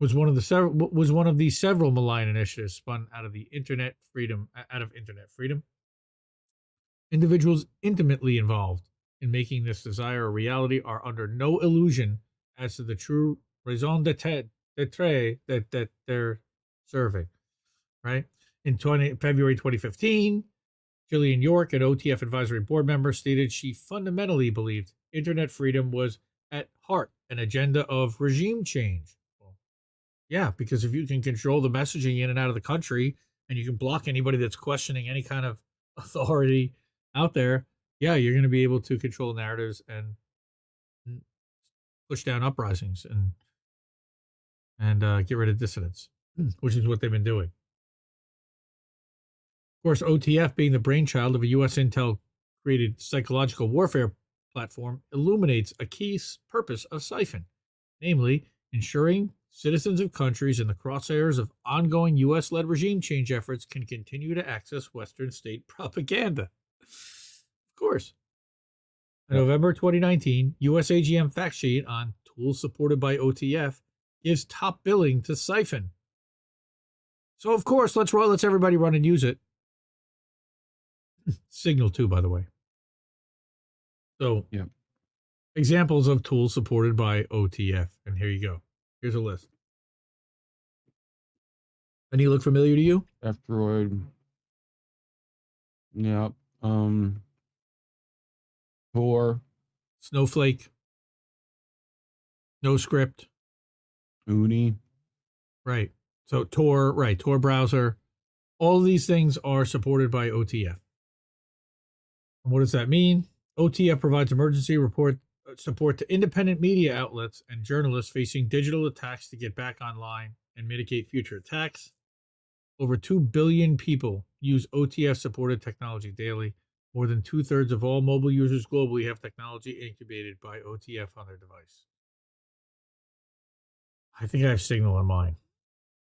was one of the several malign initiatives spun out of internet freedom. Individuals intimately involved in making this desire a reality are under no illusion as to the true raison d'etre that they're serving. Right? In February 2015, Gillian York, an OTF advisory board member, stated she fundamentally believed internet freedom was at heart an agenda of regime change. Well, yeah, because if you can control the messaging in and out of the country and you can block anybody that's questioning any kind of authority out there, yeah, you're going to be able to control narratives and push down uprisings and get rid of dissidents, which is what they've been doing. Of course, OTF, being the brainchild of a U.S. Intel-created psychological warfare platform, illuminates a key purpose of Psiphon, namely ensuring citizens of countries in the crosshairs of ongoing U.S.-led regime change efforts can continue to access Western state propaganda. Of course. In November 2019, USAGM fact sheet on tools supported by OTF gives top billing to Psiphon. So, of course, let's everybody run and use it. Signal too, by the way. So, examples of tools supported by OTF. And here you go. Here's a list. Any look familiar to you? F-Droid. Yep. Tor. Snowflake. NoScript. Uni. Right. So Tor browser. All of these things are supported by OTF. And what does that mean? OTF provides emergency support to independent media outlets and journalists facing digital attacks to get back online and mitigate future attacks. Over 2 billion people use OTF-supported technology daily. More than 2/3 of all mobile users globally have technology incubated by OTF on their device. I think I have Signal on mine.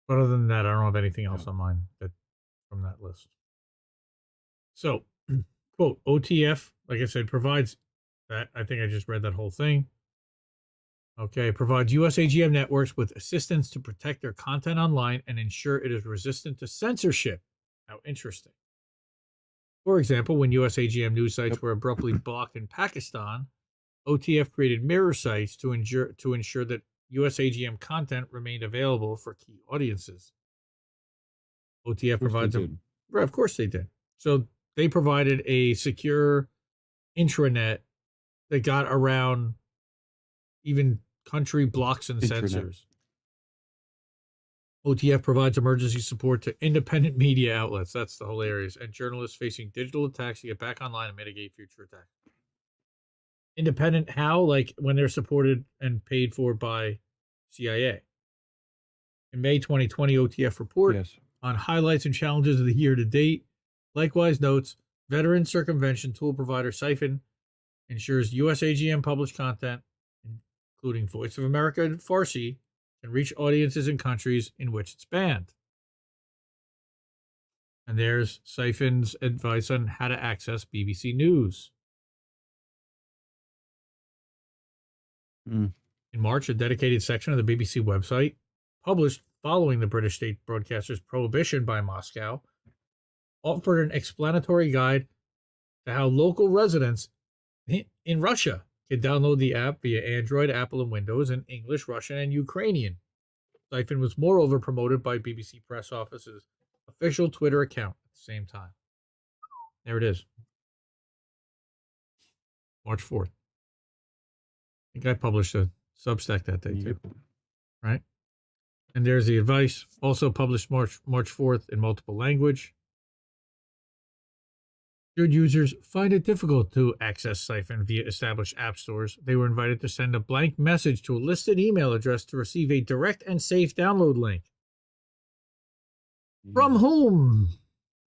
But other than that, I don't have anything else on mine from that list. So, quote, OTF, like I said, provides that. I think I just read that whole thing. Okay, provides USAGM networks with assistance to protect their content online and ensure it is resistant to censorship. How interesting. For example, when USAGM news sites were abruptly blocked in Pakistan, OTF created mirror sites to ensure that USAGM content remained available for key audiences. OTF provides them. Right, of course they did. So they provided a secure intranet that got around even country blocks and censors. OTF provides emergency support to independent media outlets. That's the whole areas. And journalists facing digital attacks to get back online and mitigate future attacks. Independent how? Like when they're supported and paid for by CIA. In May 2020, OTF report on highlights and challenges of the year to date. Likewise notes, veteran circumvention tool provider Psiphon ensures USAGM published content, including Voice of America and Farsi, can reach audiences in countries in which it's banned. And there's Siphon's advice on how to access BBC News. In March, a dedicated section of the BBC website, published following the British state broadcaster's prohibition by Moscow, offered an explanatory guide to how local residents in Russia can download the app via Android, Apple, and Windows in English, Russian, and Ukrainian. Siphon was moreover promoted by BBC Press Office's official Twitter account at the same time. There it is. March 4th. I think I published a Substack that day too. Right? And there's the advice, also published March 4th in multiple language. Should users find it difficult to access Siphon via established app stores, they were invited to send a blank message to a listed email address to receive a direct and safe download link. From whom,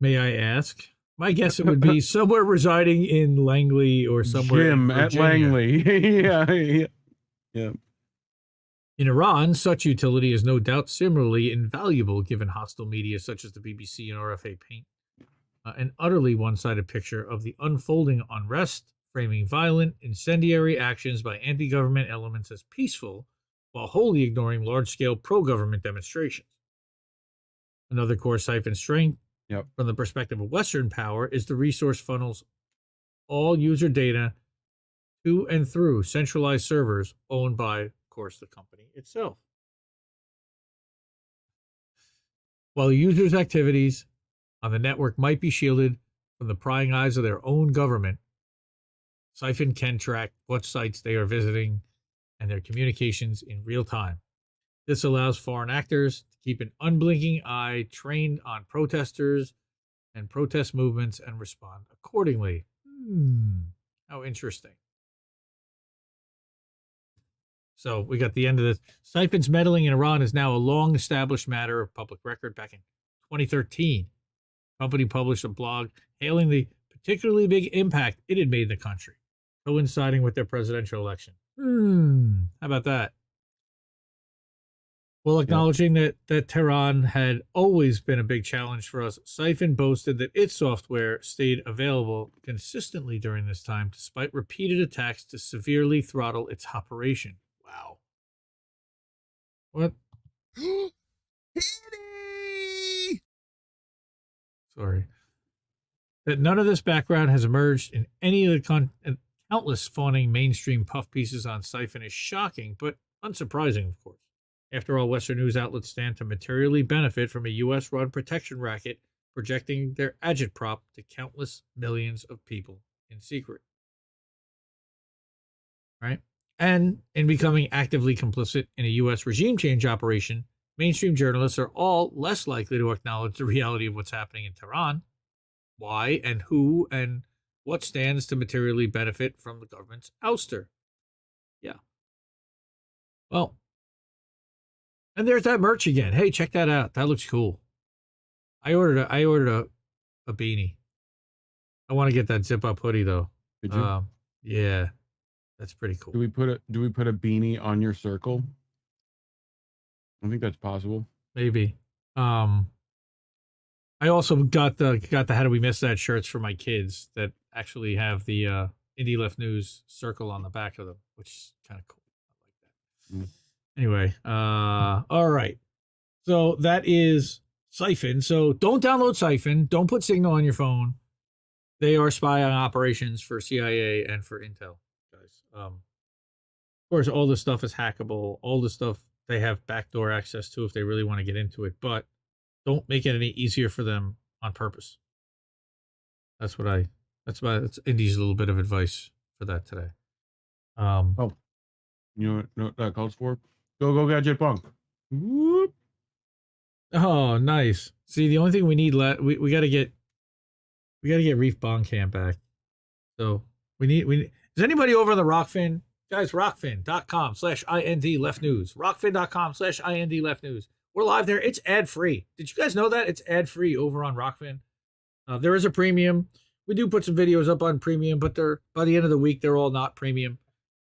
may I ask? My guess it would be somewhere residing in Langley or somewhere Jim in at Virginia. Langley. Yeah. In Iran, such utility is no doubt similarly invaluable given hostile media such as the BBC and RFA paint an utterly one-sided picture of the unfolding unrest, framing violent, incendiary actions by anti-government elements as peaceful, while wholly ignoring large-scale pro-government demonstrations. Another core Siphon strength, from the perspective of Western power, is the resource funnels all user data to and through centralized servers owned by, of course, the company itself. While users' activities on the network might be shielded from the prying eyes of their own government, Siphon can track what sites they are visiting and their communications in real time. This allows foreign actors to keep an unblinking eye trained on protesters and protest movements and respond accordingly. How interesting. So we got the end of this. Siphon's meddling in Iran is now a long-established matter of public record. Back in 2013, the company published a blog hailing the particularly big impact it had made in the country, coinciding with their presidential election. How about that? While acknowledging that Tehran had always been a big challenge for us, Siphon boasted that its software stayed available consistently during this time, despite repeated attacks to severely throttle its operation. Wow. What? Sorry. That none of this background has emerged in any of the countless fawning mainstream puff pieces on Siphon is shocking, but unsurprising, of course. After all, Western news outlets stand to materially benefit from a U.S.-run protection racket projecting their agitprop to countless millions of people in secret. Right? And in becoming actively complicit in a U.S. regime change operation, mainstream journalists are all less likely to acknowledge the reality of what's happening in Tehran, why and who and what stands to materially benefit from the government's ouster. Yeah. Well, and there's that merch again. Hey, check that out. That looks cool. I ordered a beanie. I want to get that zip up hoodie though. Did you? Yeah, that's pretty cool. Do we put a beanie on your circle? I think that's possible. Maybe. I also got the How Do We Miss That shirts for my kids that actually have the Indie Left News circle on the back of them, which is kind of cool. I like that. Anyway, all right. So that is Siphon. So don't download Siphon. Don't put Signal on your phone. They are spying operations for CIA and for Intel, guys. Of course, all this stuff is hackable. All the stuff they have backdoor access to if they really want to get into it, but don't make it any easier for them on purpose. That's Indy's little bit of advice for that today. You know what that calls for? Go Gadget Punk. Whoop. Oh, nice. See, the only thing we need we got to get Reef Camp back. So we need is anybody over on the Rockfin? Guys, rockfin.com/IND left news. Rockfin.com/IND left news. We're live there. It's ad free. Did you guys know that? It's ad free over on Rockfin. There is a premium. We do put some videos up on premium, but by the end of the week, they're all not premium.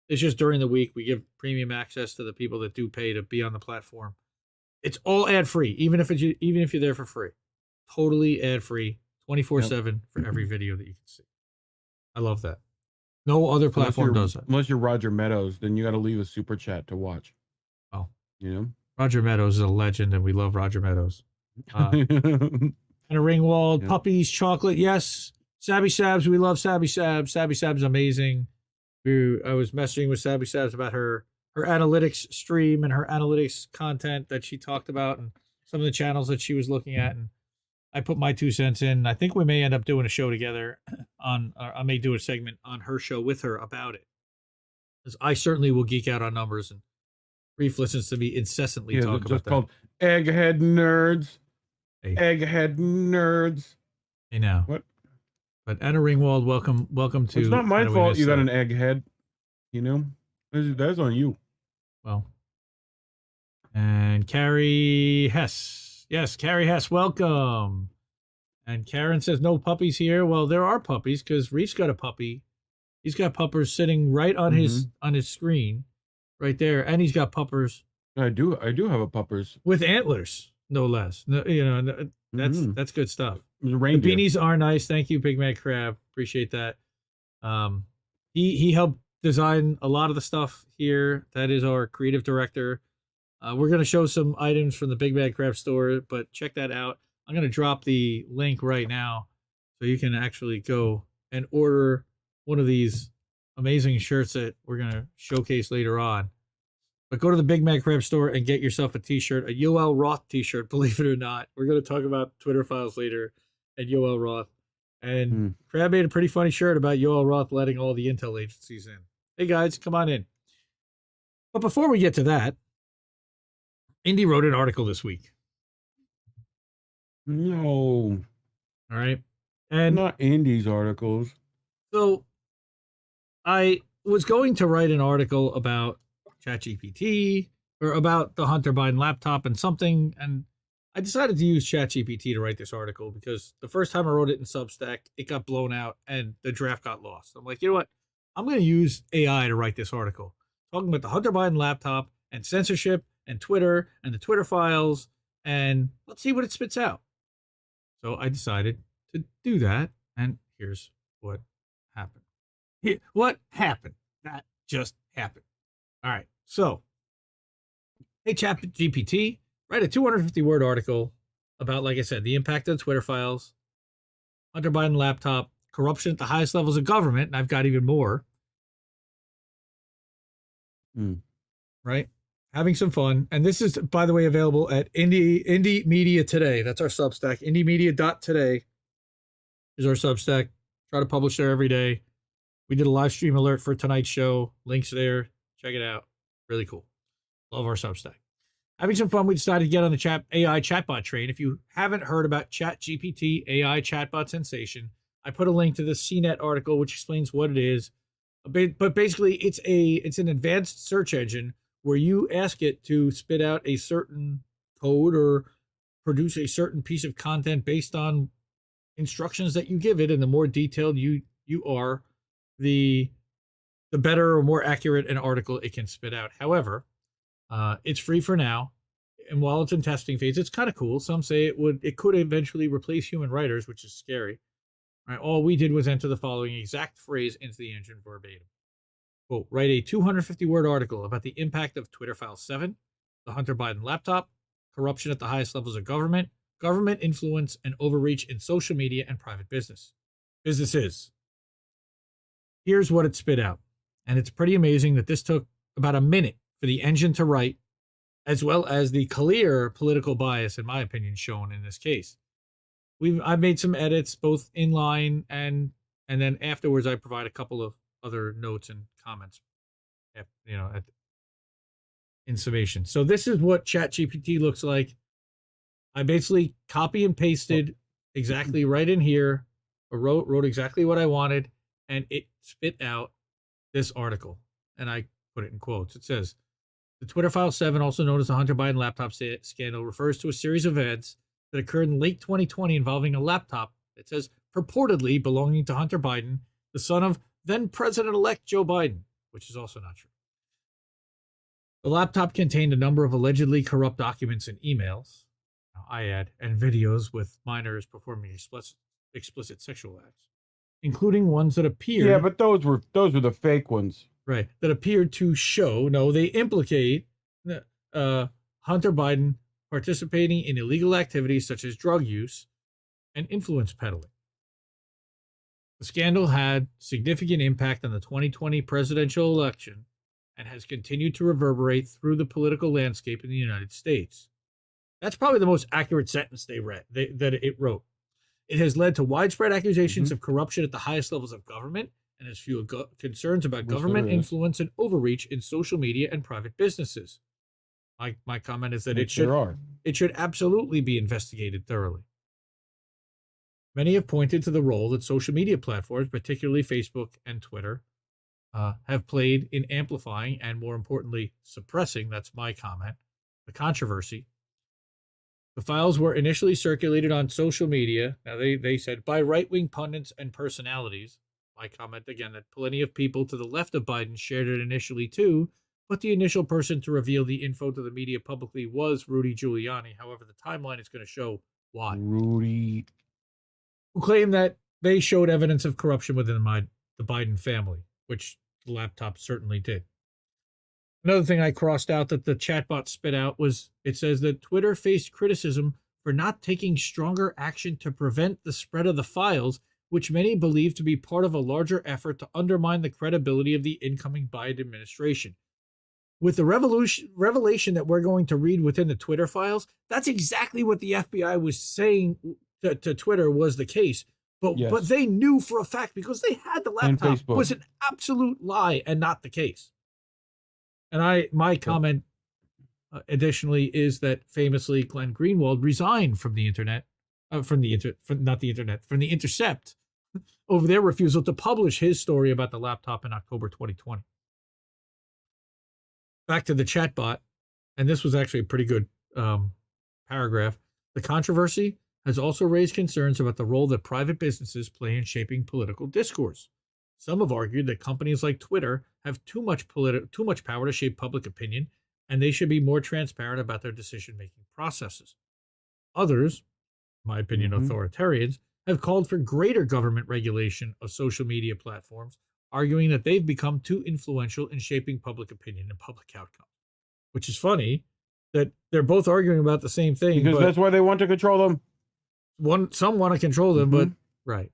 It's just during the week we give premium access to the people that do pay to be on the platform. It's all ad free, even if you're there for free. totally ad-free, 24/7 for every video that you can see. I love that. No other platform does that. Unless you're Roger Meadows, then you got to leave a super chat to watch. Oh, you know, Roger Meadows is a legend, and we love Roger Meadows. And a Ringwald, puppies, chocolate, yes. Sabby Sabs, we love Sabby Sabs. Sabby Sabs, amazing. I was messaging with Sabby Sabs about her analytics stream and her analytics content that she talked about, and some of the channels that she was looking at, and I put my 2 cents in. I think we may end up doing a show together I may do a segment on her show with her about it. Because I certainly will geek out on numbers, and Reef listens to me incessantly talk about just that. called Egghead Nerds. Hey. Egghead Nerds. Hey now. What? But Anna Ringwald, welcome to. It's not my Anna fault you got an egghead. You know, that's on you. Well. And Carrie Hess. Yes, Carrie Hess, welcome. And Karen says no puppies here. Well, there are puppies because Reef's got a puppy. He's got puppers sitting right on his screen, right there, and he's got puppers. I do have a puppers with antlers, no less. No, you know, that's good stuff. The reindeer. beanies are nice. Thank you, Big Mad Crab. Appreciate that. He helped design a lot of the stuff here. That is our creative director. We're going to show some items from the Big Mad Crab store, but check that out. I'm going to drop the link right now so you can actually go and order one of these amazing shirts that we're going to showcase later on. But go to the Big Mad Crab store and get yourself a t-shirt, a Yoel Roth t-shirt, believe it or not. We're going to talk about Twitter files later and Yoel Roth. And Crab made a pretty funny shirt about Yoel Roth letting all the intel agencies in. Hey, guys, come on in. But before we get to that, Indy wrote an article this week. No. All right. And not Indy's articles. So I was going to write an article about ChatGPT or about the Hunter Biden laptop and something, and I decided to use ChatGPT to write this article because the first time I wrote it in Substack, it got blown out and the draft got lost. I'm like, you know what? I'm going to use AI to write this article, talking about the Hunter Biden laptop and censorship and Twitter and the Twitter files, and let's see what it spits out. So I decided to do that, and here's what happened. What happened? That just happened. All right. So, hey, ChatGPT, write a 250-word article about, like I said, the impact of the Twitter files, Hunter Biden laptop, corruption at the highest levels of government, and I've got even more. Right? Having some fun. And this is, by the way, available at Indie Media Today. That's our Substack. IndieMedia.today is our Substack. Try to publish there every day. We did a live stream alert for tonight's show. Links there. Check it out. Really cool. Love our Substack. Having some fun, we decided to get on the AI chatbot train. If you haven't heard about ChatGPT AI chatbot sensation, I put a link to the CNET article, which explains what it is. But basically, it's an advanced search engine where you ask it to spit out a certain code or produce a certain piece of content based on instructions that you give it. And the more detailed you are, the better or more accurate an article it can spit out. However, it's free for now. And while it's in testing phase, it's kind of cool. Some say it could eventually replace human writers, which is scary. All right, all we did was enter the following exact phrase into the engine verbatim. Quote, write a 250-word article about the impact of Twitter File 7, the Hunter Biden laptop, corruption at the highest levels of government, government influence, and overreach in social media and private businesses. Here's what it spit out. And it's pretty amazing that this took about a minute for the engine to write, as well as the clear political bias, in my opinion, shown in this case. I've made some edits, both inline and then afterwards I provide a couple of other notes and comments, in summation. So this is what ChatGPT looks like. I basically copy and pasted exactly right in here, or wrote exactly what I wanted, and it spit out this article. And I put it in quotes. It says, the Twitter File 7, also known as the Hunter Biden laptop scandal, refers to a series of events that occurred in late 2020 involving a laptop that says purportedly belonging to Hunter Biden, the son of then President-elect Joe Biden, which is also not true. The laptop contained a number of allegedly corrupt documents and emails. I add, and videos with minors performing explicit sexual acts, including ones that appear. Yeah, but those were the fake ones. Right. That appeared to show, no, they implicate Hunter Biden participating in illegal activities such as drug use and influence peddling. The scandal had significant impact on the 2020 presidential election and has continued to reverberate through the political landscape in the United States. That's probably the most accurate sentence that it wrote. It has led to widespread accusations of corruption at the highest levels of government and has fueled concerns about government influence and overreach in social media and private businesses. My comment is that it should absolutely be investigated thoroughly. Many have pointed to the role that social media platforms, particularly Facebook and Twitter, have played in amplifying and, more importantly, suppressing, that's my comment, the controversy. The files were initially circulated on social media, now they said, by right-wing pundits and personalities. My comment again that plenty of people to the left of Biden shared it initially too, but the initial person to reveal the info to the media publicly was Rudy Giuliani. However, the timeline is going to show why. Rudy, who claimed that they showed evidence of corruption within the Biden family, which the laptop certainly did. Another thing I crossed out that the chatbot spit out was, it says that Twitter faced criticism for not taking stronger action to prevent the spread of the files, which many believe to be part of a larger effort to undermine the credibility of the incoming Biden administration. With the revelation that we're going to read within the Twitter files, that's exactly what the FBI was saying to Twitter was the case. But they knew for a fact, because they had the laptop, was an absolute lie and not the case. And my comment additionally is that famously Glenn Greenwald resigned from the internet, from the Intercept over their refusal to publish his story about the laptop in October 2020. Back to the chatbot, and this was actually a pretty good paragraph. The controversy has also raised concerns about the role that private businesses play in shaping political discourse. Some have argued that companies like Twitter have too much power to shape public opinion, and they should be more transparent about their decision-making processes. Others, in my opinion, authoritarians, have called for greater government regulation of social media platforms, arguing that they've become too influential in shaping public opinion and public outcomes. Which is funny that they're both arguing about the same thing. Because that's why they want to control them. Some want to control them, but right.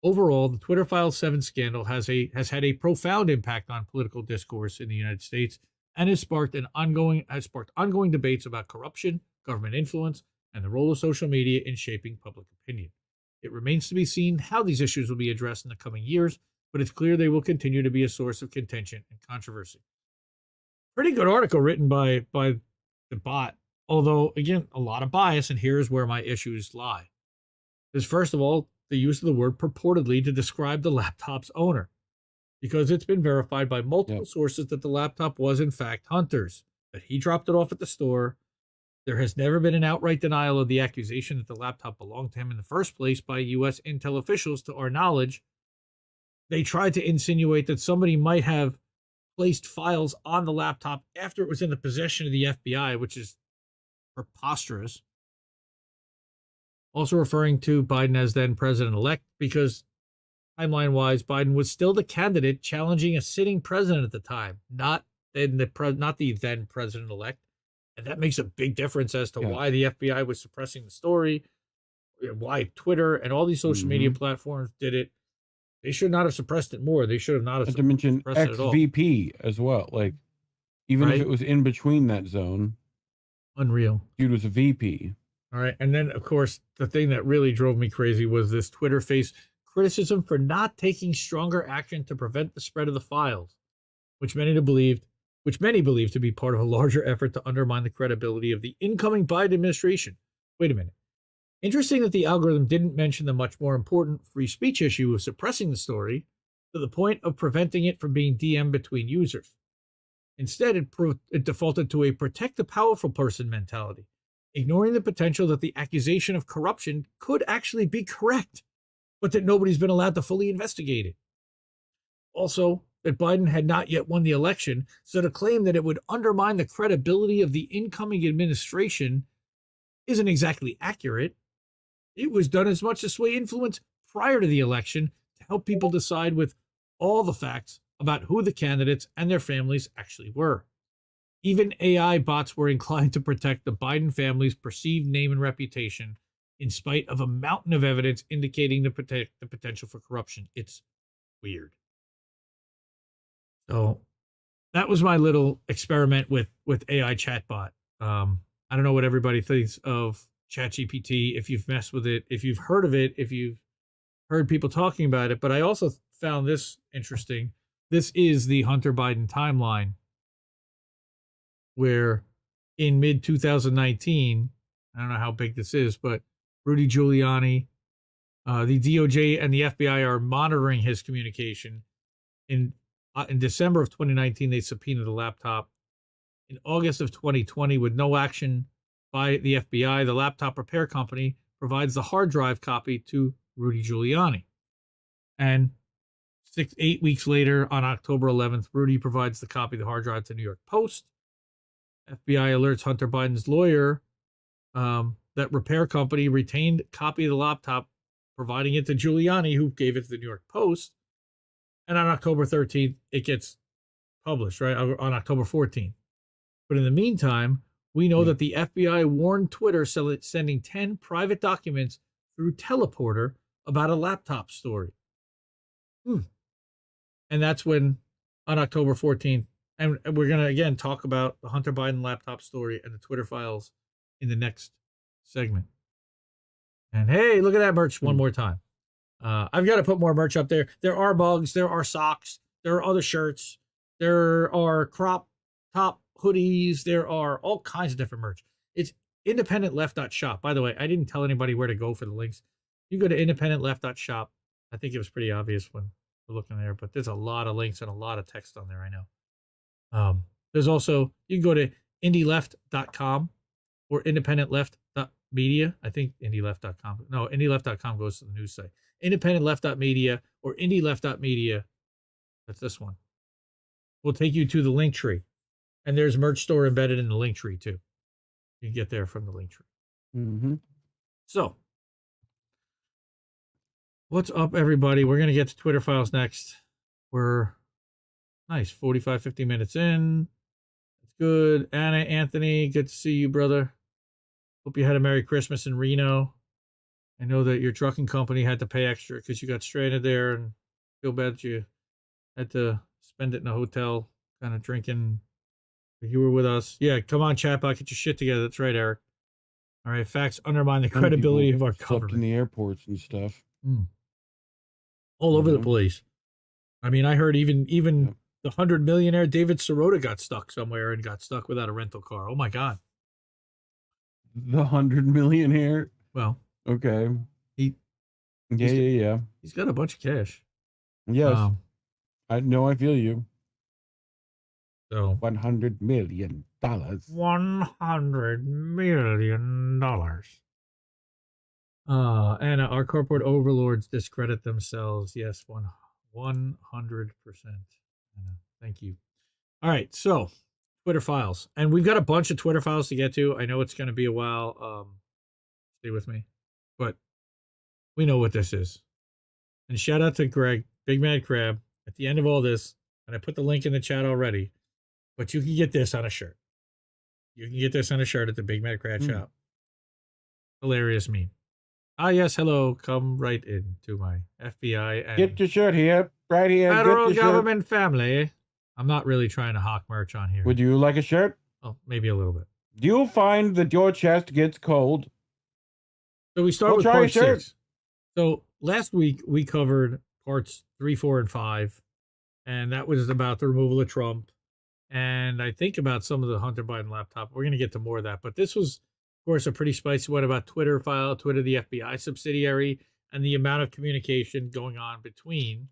Overall, the Twitter Files 7 scandal has had a profound impact on political discourse in the United States and has sparked ongoing debates about corruption, government influence, and the role of social media in shaping public opinion. It remains to be seen how these issues will be addressed in the coming years, but it's clear they will continue to be a source of contention and controversy. Pretty good article written by the bot, although, again, a lot of bias, and here's where my issues lie. Is first of all, the use of the word purportedly to describe the laptop's owner, because it's been verified by multiple sources that the laptop was in fact Hunter's, that he dropped it off at the store. There has never been an outright denial of the accusation that the laptop belonged to him in the first place by U.S. intel officials, to our knowledge. They tried to insinuate that somebody might have placed files on the laptop after it was in the possession of the FBI, which is preposterous. Also referring to Biden as then president-elect, because timeline-wise, Biden was still the candidate challenging a sitting president at the time, not the then president-elect. And that makes a big difference as to why the FBI was suppressing the story, why Twitter and all these social media platforms did it. They should not have suppressed it more. They should have not have to mention ex-VP as well. Like, even if it was in between that zone. Unreal. Dude was a VP. All right. And then, of course, the thing that really drove me crazy was this Twitter faced criticism for not taking stronger action to prevent the spread of the files, which many believe to be part of a larger effort to undermine the credibility of the incoming Biden administration. Wait a minute. Interesting that the algorithm didn't mention the much more important free speech issue of suppressing the story to the point of preventing it from being DM'd between users. Instead, it defaulted to a protect the powerful person mentality, ignoring the potential that the accusation of corruption could actually be correct, but that nobody's been allowed to fully investigate it. Also, that Biden had not yet won the election, so to claim that it would undermine the credibility of the incoming administration isn't exactly accurate. It was done as much to sway influence prior to the election to help people decide with all the facts about who the candidates and their families actually were. Even AI bots were inclined to protect the Biden family's perceived name and reputation in spite of a mountain of evidence indicating the potential for corruption. It's weird. So that was my little experiment with AI chatbot. I don't know what everybody thinks of ChatGPT, if you've messed with it, if you've heard of it, if you've heard people talking about it, but I also found this interesting. This is the Hunter Biden timeline, where in mid-2019, I don't know how big this is, but Rudy Giuliani, the DOJ and the FBI are monitoring his communication. In December of 2019, they subpoenaed the laptop. In August of 2020, with no action by the FBI, the laptop repair company provides the hard drive copy to Rudy Giuliani. And 8 weeks later, on October 11th, Rudy provides the copy of the hard drive to New York Post. FBI alerts Hunter Biden's lawyer that repair company retained a copy of the laptop, providing it to Giuliani, who gave it to the New York Post. And on October 13th, it gets published, right? On October 14th. But in the meantime, we know that the FBI warned Twitter sending 10 private documents through Teleporter about a laptop story. And that's when, on October 14th, and we're going to, again, talk about the Hunter Biden laptop story and the Twitter files in the next segment. And hey, look at that merch one more time. I've got to put more merch up there. There are mugs, there are socks, there are other shirts, there are crop top hoodies, there are all kinds of different merch. It's independentleft.shop. By the way, I didn't tell anybody where to go for the links. You go to independentleft.shop. I think it was pretty obvious when we're looking there, but there's a lot of links and a lot of text on there, I know. There's also, you can go to indieleft.com or independentleft.media. I think indieleft.com. No, indieleft.com goes to the news site. Independentleft.media or indieleft.media. That's this one. We'll take you to the link tree. And there's merch store embedded in the link tree too. You can get there from the link tree. Mm-hmm. So, what's up, everybody? We're going to get to Twitter files next. We're nice, 45, 50 minutes in. It's good. Anna, Anthony, good to see you, brother. Hope you had a Merry Christmas in Reno. I know that your trucking company had to pay extra because you got stranded there, and feel bad that you had to spend it in a hotel, kind of drinking. You were with us. Yeah, come on, chatbot, get your shit together. That's right, Eric. All right, facts undermine the credibility of our government. In the airports and stuff. All over the place. I mean, I heard even the 100 millionaire David Sirota got stuck somewhere and got stuck without a rental car. Oh my God. The 100 millionaire? Well, okay. Yeah. He's got a bunch of cash. Yes. I know, I feel you. So $100 million. $100 million. And our corporate overlords discredit themselves. Yes, 100%. Thank you. All right, so Twitter files, and we've got a bunch of Twitter files to get to. I know it's going to be a while. Stay with me, but we know what this is. And shout out to Greg, Big Mad Crab. At the end of all this, and I put the link in the chat already, but you can get this on a shirt. You can get this on a shirt at the Big Mad Crab shop. Hilarious meme. Ah, yes, hello. Come right in to my FBI and get your shirt here, right here. Federal government family. I'm not really trying to hawk merch on here. Would you like a shirt? Oh, maybe a little bit. Do you find that your chest gets cold? So we start with part 6. So last week we covered parts 3, 4, and 5, and that was about the removal of Trump, and I think about some of the Hunter Biden laptop. We're going to get to more of that, but this was, of course, a pretty spicy one about Twitter file, Twitter, the FBI subsidiary, and the amount of communication going on between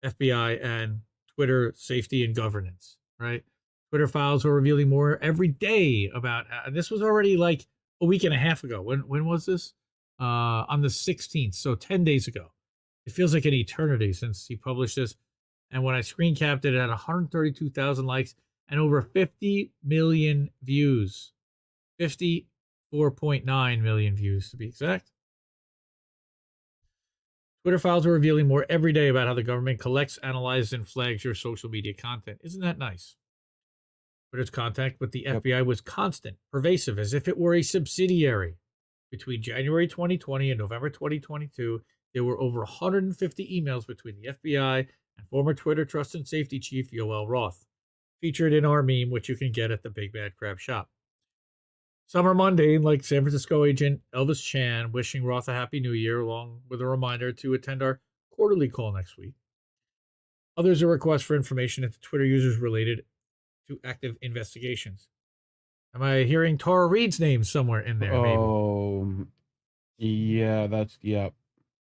FBI and Twitter safety and governance, right? Twitter files are revealing more every day about, and this was already like a week and a half ago. When was this? On the 16th, so 10 days ago. It feels like an eternity since he published this. And when I screen capped it, it had 132,000 likes and over 50 million views. 50 4.9 million views to be exact. Twitter files are revealing more every day about how the government collects, analyzes, and flags your social media content. Isn't that nice? Twitter's contact with the FBI was constant, pervasive, as if it were a subsidiary. Between January 2020 and November 2022, there were over 150 emails between the FBI and former Twitter Trust and Safety Chief Yoel Roth, featured in our meme, which you can get at the Big Bad Crab Shop. Some are mundane, like San Francisco agent Elvis Chan wishing Roth a Happy New Year, along with a reminder to attend our quarterly call next week. Others are requests for information into Twitter users related to active investigations. Am I hearing Tara Reid's name somewhere in there? Oh, yeah, yeah.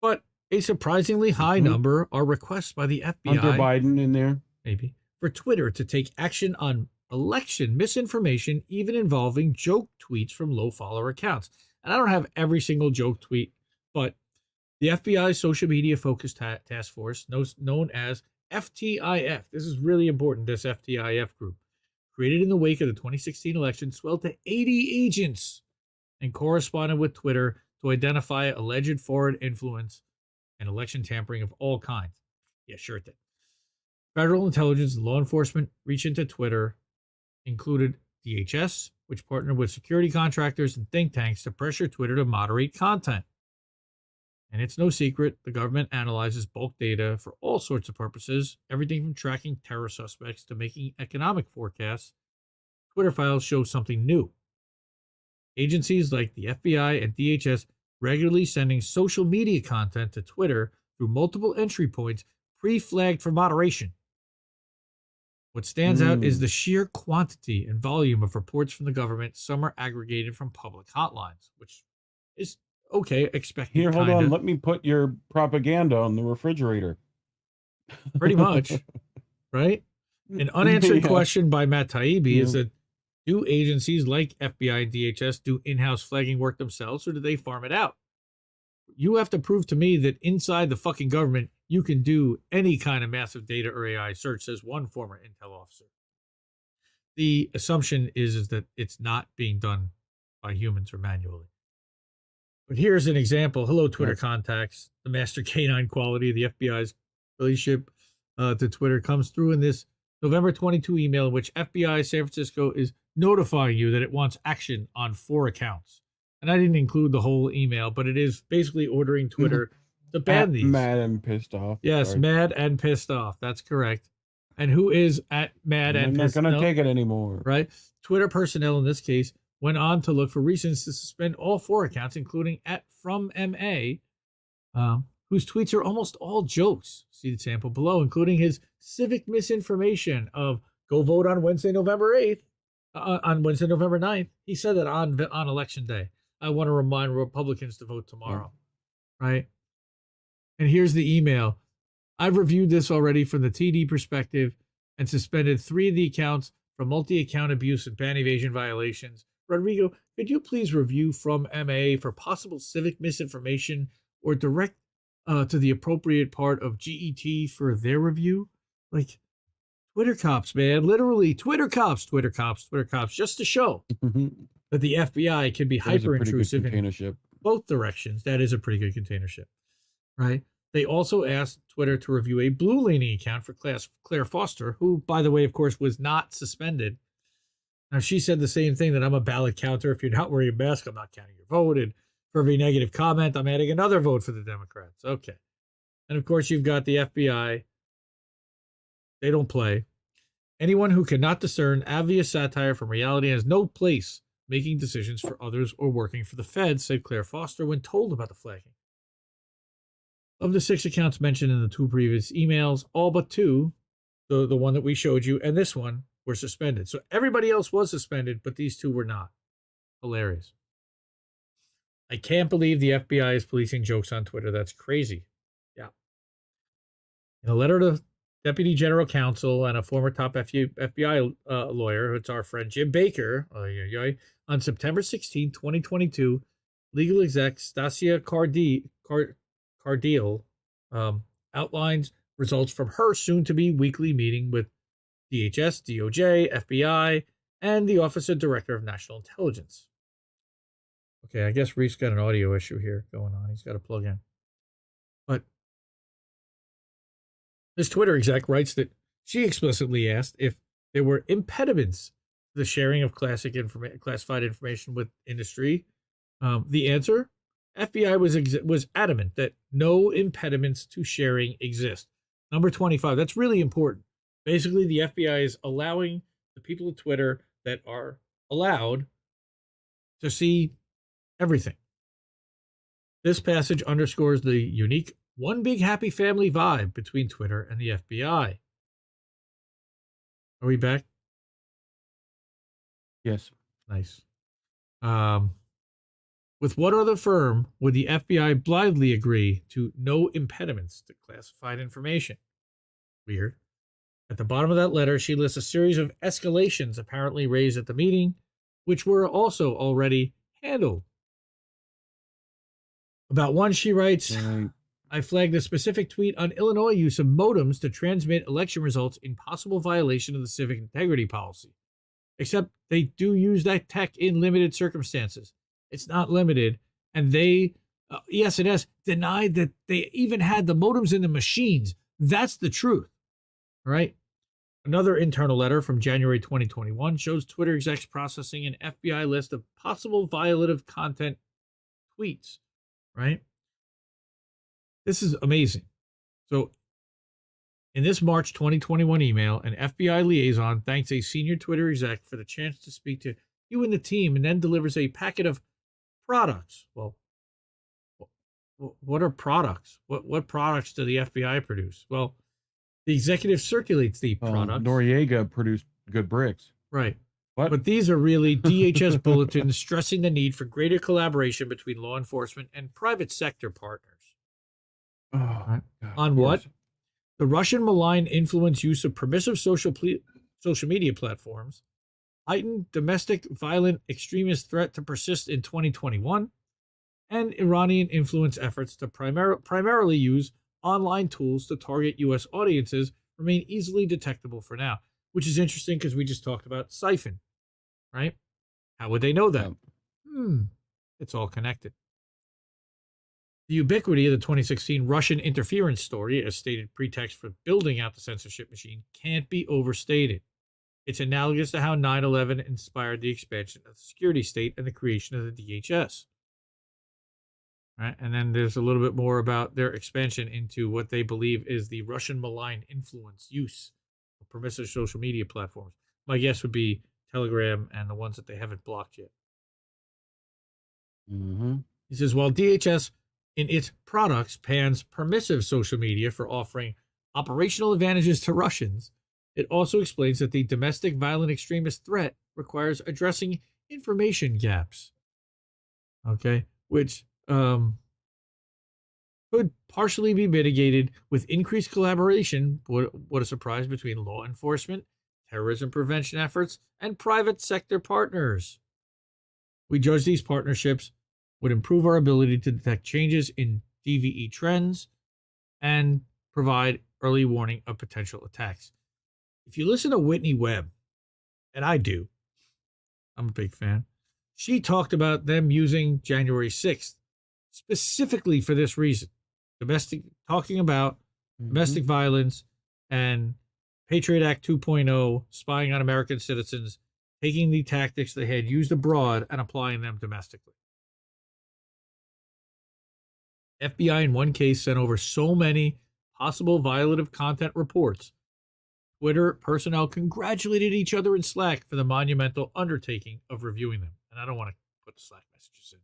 But a surprisingly high number are requests by the FBI. Hunter Biden in there? Maybe. For Twitter to take action on election misinformation, even involving joke tweets from low follower accounts. And I don't have every single joke tweet, but the FBI's social media focused task force, known as FTIF, this is really important, this FTIF group, created in the wake of the 2016 election, swelled to 80 agents and corresponded with Twitter to identify alleged foreign influence and election tampering of all kinds. Yeah, sure it did. Federal intelligence and law enforcement reach into Twitter included DHS, which partnered with security contractors and think tanks to pressure Twitter to moderate content. And it's no secret, the government analyzes bulk data for all sorts of purposes, everything from tracking terror suspects to making economic forecasts. Twitter files show something new. Agencies like the FBI and DHS regularly sending social media content to Twitter through multiple entry points pre-flagged for moderation. What stands out is the sheer quantity and volume of reports from the government. Some are aggregated from public hotlines, which is okay, expected. Here, hold on. Let me put your propaganda on the refrigerator. Pretty much, right? An unanswered question by Matt Taibbi is that, do agencies like FBI and DHS do in-house flagging work themselves, or do they farm it out? You have to prove to me that inside the fucking government, you can do any kind of massive data or AI search, says one former intel officer. The assumption is that it's not being done by humans or manually. But here's an example. Hello, Twitter contacts. The master canine quality of the FBI's relationship to Twitter comes through in this November 22 email in which FBI San Francisco is notifying you that it wants action on 4 accounts. And I didn't include the whole email, but it is basically ordering Twitter to ban these. Mad and pissed off. Yes, Sorry. mad and pissed off. That's correct. And who is at mad and pissed off? I'm not going to take it anymore. Right? Twitter personnel in this case went on to look for reasons to suspend all 4 accounts, including at From MA, whose tweets are almost all jokes. See the sample below, including his civic misinformation of go vote on Wednesday, November 8th, on Wednesday, November 9th. He said that on election day. I want to remind Republicans to vote tomorrow, right? And here's the email. I've reviewed this already from the TD perspective and suspended 3 of the accounts for multi-account abuse and ban evasion violations. Rodrigo, could you please review From MA for possible civic misinformation or direct to the appropriate part of GET for their review? Like, Twitter cops, man. Literally, Twitter cops, just to show that the FBI can be hyper-intrusive in both directions. That is a pretty good container ship, right? They also asked Twitter to review a blue-leaning account for Claire Foster, who, by the way, of course, was not suspended. Now, she said the same thing, that I'm a ballot counter. If you're not wearing a mask, I'm not counting your vote. And for every negative comment, I'm adding another vote for the Democrats. Okay. And, of course, you've got the FBI. They don't play. Anyone who cannot discern obvious satire from reality has no place making decisions for others or working for the Fed, said Claire Foster when told about the flagging. Of the 6 accounts mentioned in the 2 previous emails, all but 2, the one that we showed you and this one, were suspended. So everybody else was suspended, but these 2 were not. Hilarious. I can't believe the FBI is policing jokes on Twitter. That's crazy. Yeah. In a letter to Deputy General Counsel and a former top FBI lawyer, it's our friend Jim Baker, on September 16, 2022, legal exec Stasia Cardiel outlines results from her soon-to-be weekly meeting with DHS, DOJ, FBI, and the Office of Director of National Intelligence. Okay, I guess Reef's got an audio issue here going on. He's got to plug in. But this Twitter exec writes that she explicitly asked if there were impediments to the sharing of classified information with industry. The answer, FBI was adamant that no impediments to sharing exist. Number 25, that's really important. Basically, the FBI is allowing the people at Twitter that are allowed to see everything. This passage underscores the unique one big happy family vibe between Twitter and the FBI. Are we back? Yes. Nice. With what other firm would the FBI blithely agree to no impediments to classified information? Weird. At the bottom of that letter, she lists a series of escalations apparently raised at the meeting, which were also already handled. About one, she writes, I flagged a specific tweet on Illinois use of modems to transmit election results in possible violation of the civic integrity policy. Except they do use that tech in limited circumstances. It's not limited. And they, ES&S, denied that they even had the modems in the machines. That's the truth. All right. Another internal letter from January 2021 shows Twitter execs processing an FBI list of possible violative content tweets. Right? This is amazing. So, in this March 2021 email, an FBI liaison thanks a senior Twitter exec for the chance to speak to you and the team, and then delivers a packet of products. Well, what are products? What products do the FBI produce? Well, the executive circulates the products. Noriega produced good bricks. Right. What? But these are really DHS bulletins stressing the need for greater collaboration between law enforcement and private sector partners. Oh, God, on what? The Russian malign influence use of permissive social media platforms, heightened domestic violent extremist threat to persist in 2021, and Iranian influence efforts to primarily use online tools to target U.S. audiences remain easily detectable for now, which is interesting because we just talked about Psiphon, right? How would they know that? It's all connected. The ubiquity of the 2016 Russian interference story as stated pretext for building out the censorship machine can't be overstated. It's analogous to how 9/11 inspired the expansion of the security state and the creation of the DHS. Right? And then there's a little bit more about their expansion into what they believe is the Russian malign influence use of permissive social media platforms. My guess would be Telegram and the ones that they haven't blocked yet. He says, while DHS in its products pans permissive social media for offering operational advantages to Russians, it also explains that the domestic violent extremist threat requires addressing information gaps. Okay, which could partially be mitigated with increased collaboration, what a surprise, between law enforcement, terrorism prevention efforts, and private sector partners. We judge these partnerships would improve our ability to detect changes in DVE trends and provide early warning of potential attacks. If you listen to Whitney Webb, and I do, I'm a big fan, she talked about them using January 6th specifically for this reason. Talking about domestic violence and Patriot Act 2.0, spying on American citizens, taking the tactics they had used abroad and applying them domestically. FBI in one case sent over so many possible violative content reports, Twitter personnel congratulated each other in Slack for the monumental undertaking of reviewing them. And I don't want to put the Slack messages in.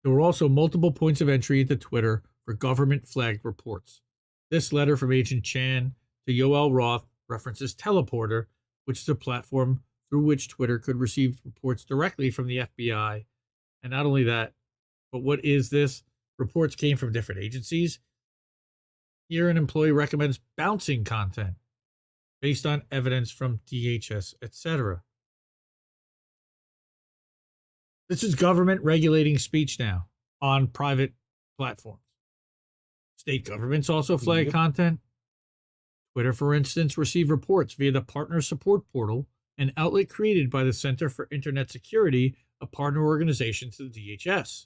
There were also multiple points of entry into Twitter for government-flagged reports. This letter from Agent Chan to Yoel Roth references Teleporter, which is a platform through which Twitter could receive reports directly from the FBI. And not only that, but what is this? Reports came from different agencies. Here, an employee recommends bouncing content based on evidence from DHS, etc. This is government regulating speech now on private platforms. State governments also flag content. Twitter, for instance, received reports via the Partner Support Portal, an outlet created by the Center for Internet Security a partner organization to the DHS.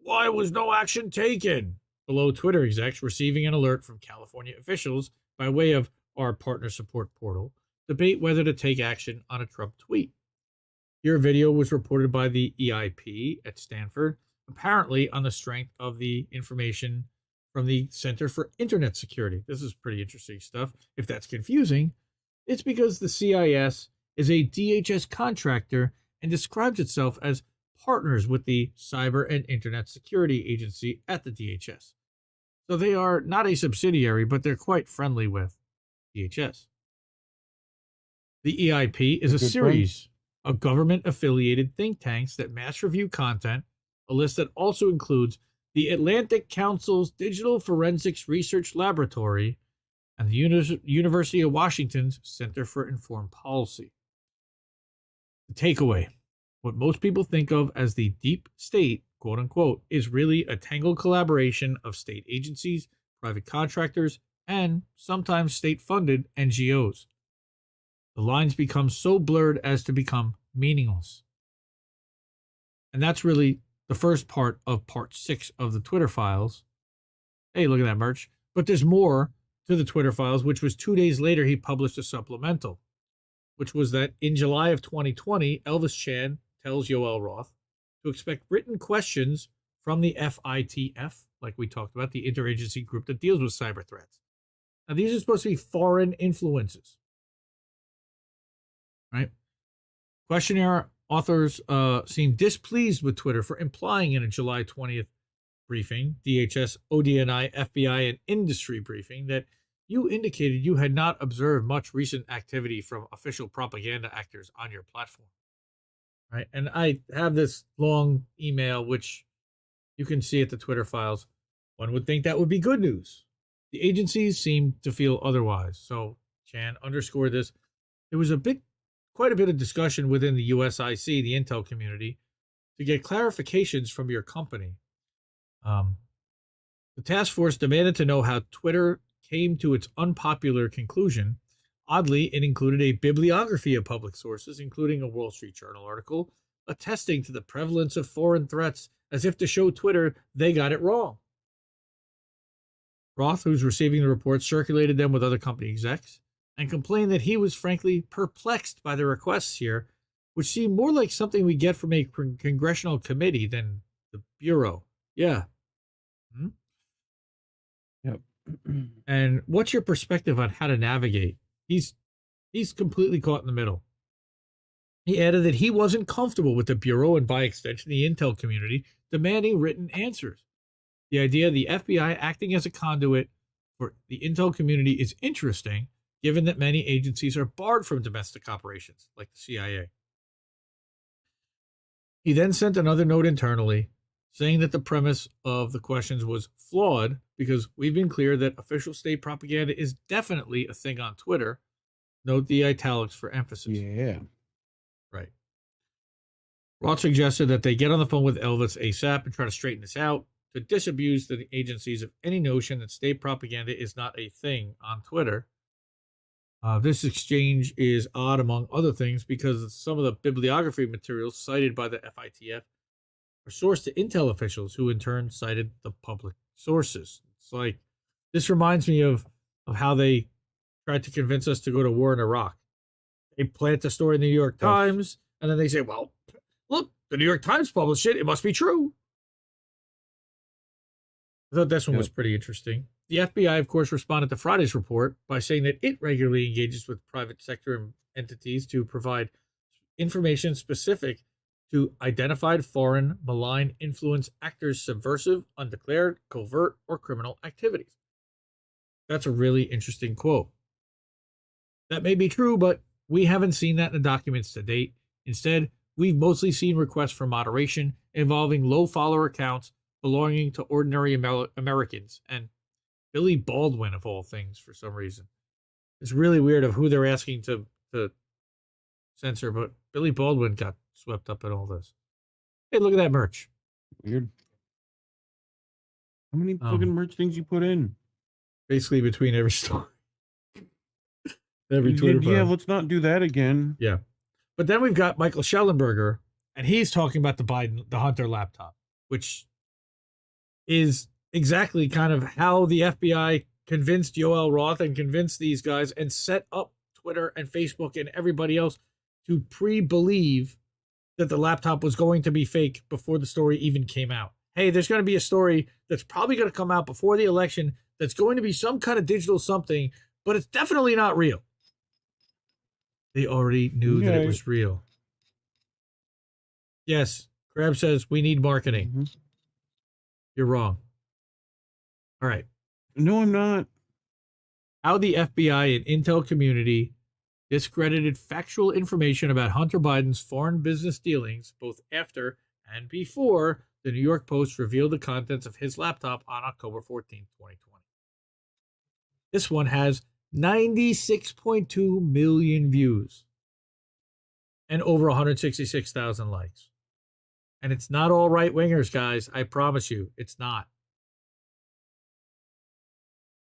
Why was no action taken? Below Twitter execs receiving an alert from California officials by way of our partner support portal debate whether to take action on a Trump tweet. Your video was reported by the EIP at Stanford, apparently on the strength of the information from the Center for Internet Security. This is pretty interesting stuff. If that's confusing, it's because the CIS is a DHS contractor and describes itself as partners with the Cyber and Internet Security Agency at the DHS. So they are not a subsidiary, but they're quite friendly with DHS. The EIP is a series of government-affiliated think tanks that mass review content, a list that also includes the Atlantic Council's Digital Forensics Research Laboratory and the University of Washington's Center for Informed Policy. The takeaway, what most people think of as the deep state, quote unquote, is really a tangled collaboration of state agencies, private contractors, and sometimes state-funded NGOs. The lines become so blurred as to become meaningless. And that's really the first part of part 6 of the Twitter files. Hey, look at that merch. But there's more to the Twitter files, which was 2 days later he published a supplemental, which was that in July of 2020, Elvis Chan tells Yoel Roth to expect written questions from the FITF, like we talked about, the interagency group that deals with cyber threats. Now, these are supposed to be foreign influences, right? Questionnaire authors seem displeased with Twitter for implying in a July 20th briefing, DHS, ODNI, FBI, and industry briefing, that you indicated you had not observed much recent activity from official propaganda actors on your platform. Right? And I have this long email, which you can see at the Twitter files. One would think that would be good news. The agencies seem to feel otherwise. So Chan underscored this. There was quite a bit of discussion within the USIC, the intel community, to get clarifications from your company. The task force demanded to know how Twitter came to its unpopular conclusion. Oddly, it included a bibliography of public sources, including a Wall Street Journal article, attesting to the prevalence of foreign threats as if to show Twitter they got it wrong. Roth, who's receiving the reports, circulated them with other company execs and complained that he was frankly perplexed by the requests here, which seemed more like something we get from a congressional committee than the Bureau. Yeah. Yep. And what's your perspective on how to navigate? He's completely caught in the middle. He added that he wasn't comfortable with the Bureau and by extension the intel community demanding written answers. The idea of the FBI acting as a conduit for the intel community is interesting, given that many agencies are barred from domestic operations, like the CIA. He then sent another note internally saying that the premise of the questions was flawed because we've been clear that official state propaganda is definitely a thing on Twitter. Note the italics for emphasis. Yeah. Right. Roth suggested that they get on the phone with Elvis ASAP and try to straighten this out to disabuse the agencies of any notion that state propaganda is not a thing on Twitter. This exchange is odd, among other things, because some of the bibliography materials cited by the FITF are sourced to intel officials who in turn cited the public sources. It's like, this reminds me of how they tried to convince us to go to war in Iraq. They plant a story in the New York Times, and then they say, well, look, the New York Times published it. It must be true. I thought this one was pretty interesting. The FBI, of course, responded to Friday's report by saying that it regularly engages with private sector entities to provide information specific to identified foreign malign influence actors' subversive, undeclared, covert, or criminal activities. That's a really interesting quote. That may be true, but we haven't seen that in the documents to date. Instead, we've mostly seen requests for moderation involving low follower accounts belonging to ordinary Americans and Billy Baldwin, of all things, for some reason. It's really weird of who they're asking to censor, but Billy Baldwin got swept up in all this. Hey, look at that merch. Weird. How many fucking merch things you put in? Basically between every story. Every Twitter Yeah, let's not do that again. Yeah. But then we've got Michael Schellenberger And he's talking about the Hunter laptop, which is exactly kind of how the FBI convinced Yoel Roth and convinced these guys and set up Twitter and Facebook and everybody else to pre-believe that the laptop was going to be fake before the story even came out. Hey, there's going to be a story that's probably going to come out before the election that's going to be some kind of digital something, but it's definitely not real. They already knew that it was real. Yes, Crab says we need marketing. Mm-hmm. You're wrong. All right. No, I'm not. How the FBI and intel community discredited factual information about Hunter Biden's foreign business dealings both after and before the New York Post revealed the contents of his laptop on October 14, 2020. This one has 96.2 million views and over 166,000 likes. And it's not all right-wingers, guys. I promise you, it's not.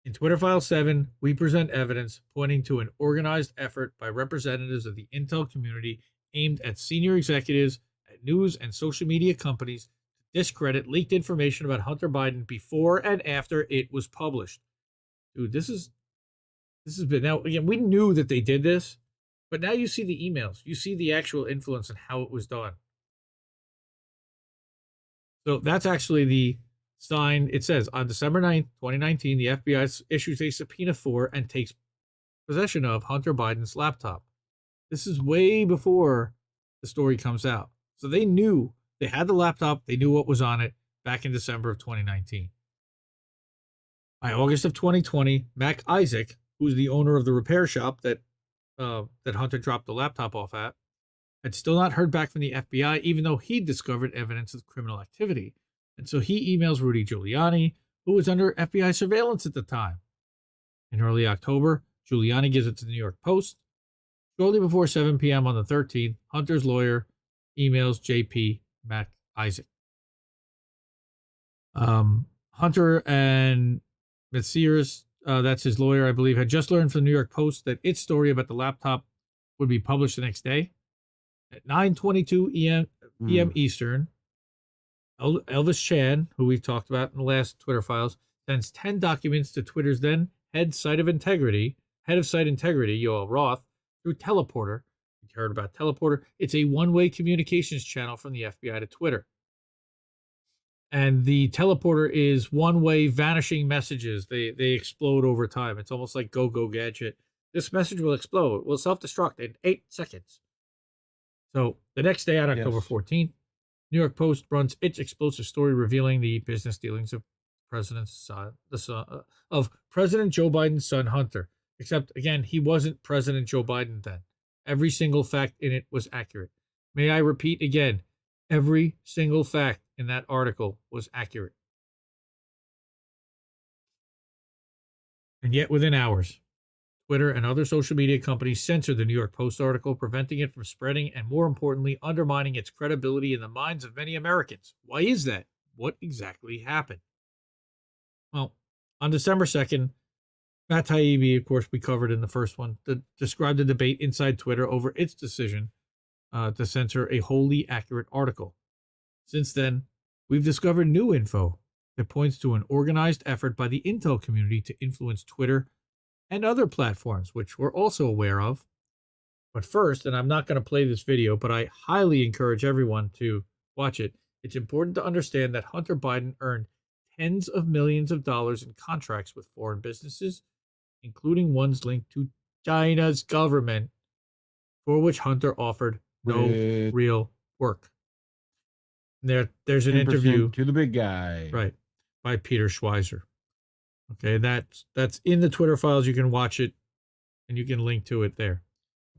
In Twitter File 7, we present evidence pointing to an organized effort by representatives of the intel community aimed at senior executives at news and social media companies to discredit leaked information about Hunter Biden before and after it was published. Dude, this has been, now again, we knew that they did this, but now you see the emails. You see the actual influence and how it was done. So that's actually the sign. It says, on December 9th, 2019, the FBI issues a subpoena for and takes possession of Hunter Biden's laptop. This is way before the story comes out. So they knew, they had the laptop, they knew what was on it back in December of 2019. By August of 2020, Mac Isaac, who's the owner of the repair shop that Hunter dropped the laptop off at, had still not heard back from the FBI, even though he'd discovered evidence of criminal activity. And so he emails Rudy Giuliani, who was under FBI surveillance at the time. In early October, Giuliani gives it to the New York Post. Shortly before 7 p.m. on the 13th, Hunter's lawyer emails JP Mac Isaac. Hunter and Matsiris, that's his lawyer, I believe, had just learned from the New York Post that its story about the laptop would be published the next day. At 9:22 p.m. Eastern, Elvis Chan, who we've talked about in the last Twitter files, sends 10 documents to Twitter's then head of site integrity, Yoel Roth, through Teleporter. You heard about Teleporter. It's a one-way communications channel from the FBI to Twitter. And the Teleporter is one-way vanishing messages. They explode over time. It's almost like Go Gadget. This message will explode. Will self-destruct in 8 seconds. So the next day, on October 14th, New York Post runs its explosive story revealing the business dealings of President Joe Biden's son, Hunter. Except, again, he wasn't President Joe Biden then. Every single fact in it was accurate. May I repeat again, every single fact in that article was accurate. And yet, within hours, Twitter and other social media companies censored the New York Post article, preventing it from spreading and, more importantly, undermining its credibility in the minds of many Americans. Why is that? What exactly happened? Well, on December 2nd, Matt Taibbi, of course, we covered in the first one, described the debate inside Twitter over its decision to censor a wholly accurate article. Since then, we've discovered new info that points to an organized effort by the intel community to influence Twitter and other platforms, which we're also aware of. But first, and I'm not going to play this video, but I highly encourage everyone to watch it. It's important to understand that Hunter Biden earned tens of millions of dollars in contracts with foreign businesses, including ones linked to China's government, for which Hunter offered no real work. And there's an interview to the big guy, right, by Peter Schweizer. Okay, that's in the Twitter files. You can watch it, and you can link to it there.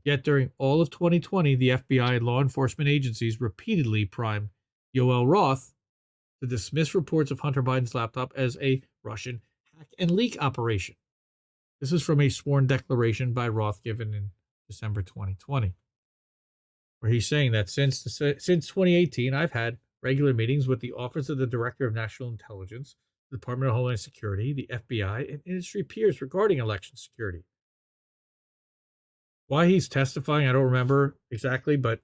Yet during all of 2020, the FBI and law enforcement agencies repeatedly primed Yoel Roth to dismiss reports of Hunter Biden's laptop as a Russian hack and leak operation. This is from a sworn declaration by Roth given in December 2020, where he's saying that since 2018, I've had regular meetings with the Office of the Director of National Intelligence, the Department of Homeland Security, the FBI, and industry peers regarding election security. Why he's testifying, I don't remember exactly, but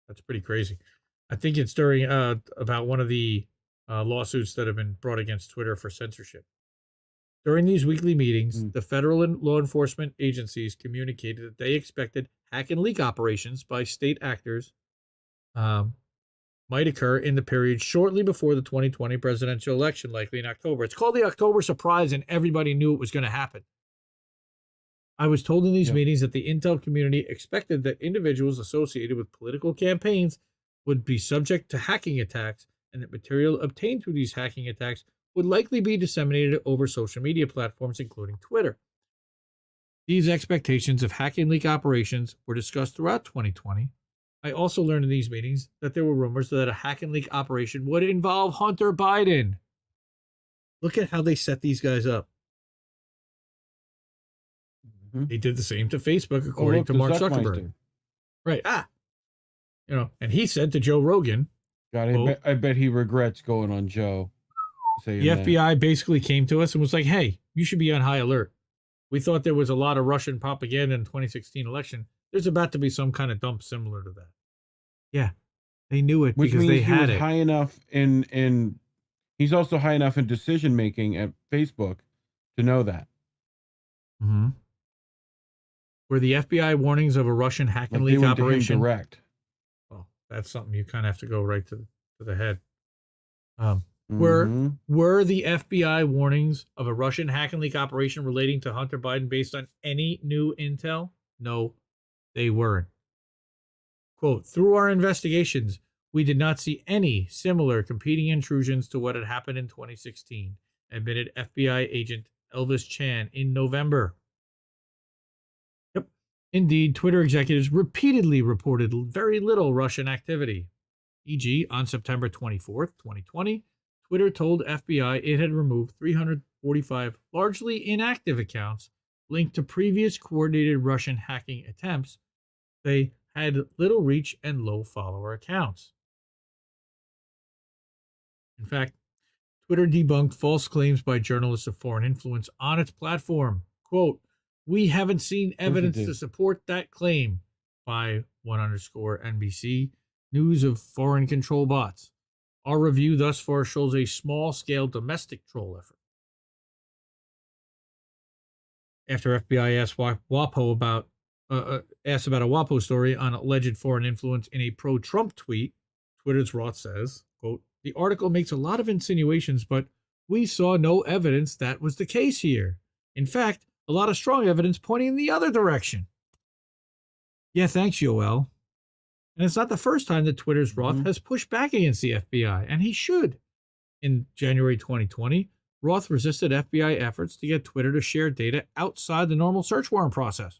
that's pretty crazy. I think it's during about one of the lawsuits that have been brought against Twitter for censorship. During these weekly meetings, the federal and law enforcement agencies communicated that they expected hack and leak operations by state actors might occur in the period shortly before the 2020 presidential election, likely in October. It's called the October surprise, and everybody knew it was going to happen. I was told in these meetings that the intel community expected that individuals associated with political campaigns would be subject to hacking attacks, and that material obtained through these hacking attacks would likely be disseminated over social media platforms, including Twitter. These expectations of hack and leak operations were discussed throughout 2020. I also learned in these meetings that there were rumors that a hack and leak operation would involve Hunter Biden. Look at how they set these guys up. They did the same to Facebook, according to Mark Zuckerberg. Right. And he said to Joe Rogan, God, I bet he regrets going on Joe. The FBI basically came to us and was like, hey, you should be on high alert. We thought there was a lot of Russian propaganda in the 2016 election. There's about to be some kind of dump similar to that. Yeah, they knew it because they had it. High enough in he's also high enough in decision making at Facebook to know that. Mm-hmm. Were the FBI warnings of a Russian hack and leak operation direct? Well, that's something you kind of have to go right to the head. Were the FBI warnings of a Russian hack and leak operation relating to Hunter Biden based on any new intel? No, they weren't. Quote, through our investigations, we did not see any similar competing intrusions to what had happened in 2016, admitted FBI agent Elvis Chan in November. Yep. Indeed, Twitter executives repeatedly reported very little Russian activity. E.g., on September 24th, 2020, Twitter told FBI it had removed 345 largely inactive accounts linked to previous coordinated Russian hacking attempts. They had little reach and low follower accounts. In fact, Twitter debunked false claims by journalists of foreign influence on its platform. Quote, we haven't seen evidence to support that claim by _NBC News of foreign control bots. Our review thus far shows a small-scale domestic troll effort. After FBI asked WAPO about a WAPO story on alleged foreign influence in a pro-Trump tweet, Twitter's Roth says, quote, the article makes a lot of insinuations, but we saw no evidence that was the case here. In fact, a lot of strong evidence pointing in the other direction. Yeah, thanks, Yoel. And it's not the first time that Twitter's Roth has pushed back against the FBI, and he should. In January 2020, Roth resisted FBI efforts to get Twitter to share data outside the normal search warrant process.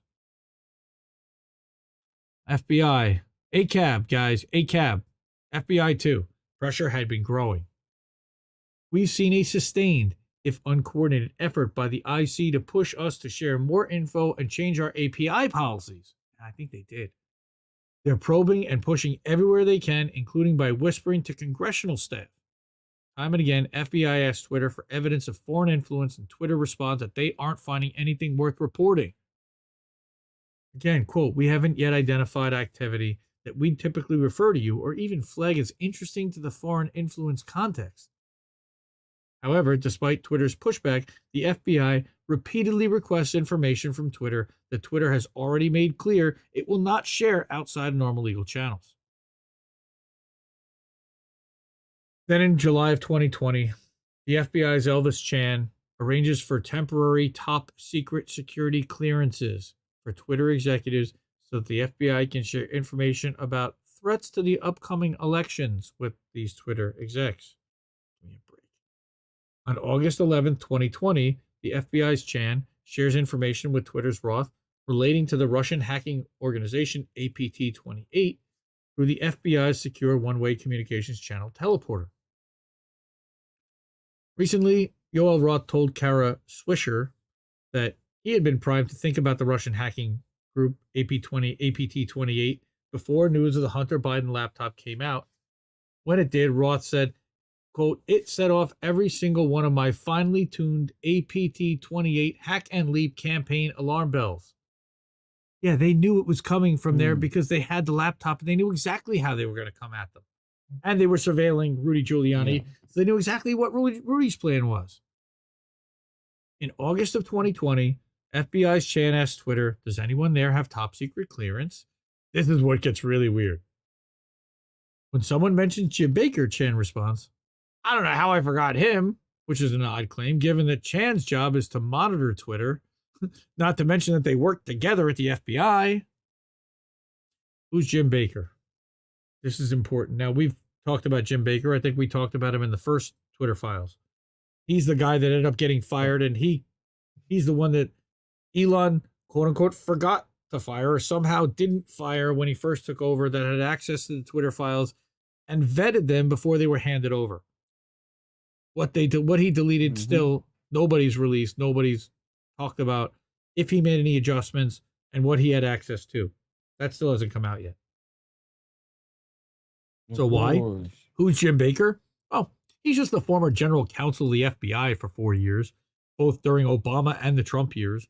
FBI, ACAB, guys, ACAB, FBI 2. Pressure had been growing. We've seen a sustained, if uncoordinated, effort by the IC to push us to share more info and change our API policies. And I think they did. They're probing and pushing everywhere they can, including by whispering to congressional staff. Time and again, FBI asks Twitter for evidence of foreign influence, and Twitter responds that they aren't finding anything worth reporting. Again, quote, we haven't yet identified activity that we'd typically refer to you or even flag as interesting to the foreign influence context. However, despite Twitter's pushback, the FBI repeatedly requests information from Twitter that Twitter has already made clear it will not share outside normal legal channels. Then in July of 2020, the FBI's Elvis Chan arranges for temporary top secret security clearances for Twitter executives so that the FBI can share information about threats to the upcoming elections with these Twitter execs. Give me a break. On August 11, 2020, the FBI's Chan shares information with Twitter's Roth relating to the Russian hacking organization APT28 through the FBI's secure one-way communications channel Teleporter. Recently, Yoel Roth told Kara Swisher that he had been primed to think about the Russian hacking group APT28 before news of the Hunter Biden laptop came out. When it did, Roth said, quote, it set off every single one of my finely tuned APT28 hack and leap campaign alarm bells. Yeah, they knew it was coming from there because they had the laptop and they knew exactly how they were going to come at them. And they were surveilling Rudy Giuliani, so they knew exactly what Rudy's plan was. In August of 2020, FBI's Chan asked Twitter, does anyone there have top secret clearance? This is what gets really weird. When someone mentions Jim Baker, Chan responds, I don't know how I forgot him, which is an odd claim, given that Chan's job is to monitor Twitter, not to mention that they work together at the FBI. Who's Jim Baker? This is important. Now, we've talked about Jim Baker. I think we talked about him in the first Twitter files. He's the guy that ended up getting fired, and he's the one that Elon, quote unquote, forgot to fire or somehow didn't fire when he first took over, that had access to the Twitter files and vetted them before they were handed over. What he deleted still, nobody's released, nobody's talked about if he made any adjustments and what he had access to. That still hasn't come out yet. So why? Who's Jim Baker? Oh, he's just the former general counsel of the FBI for 4 years, both during Obama and the Trump years.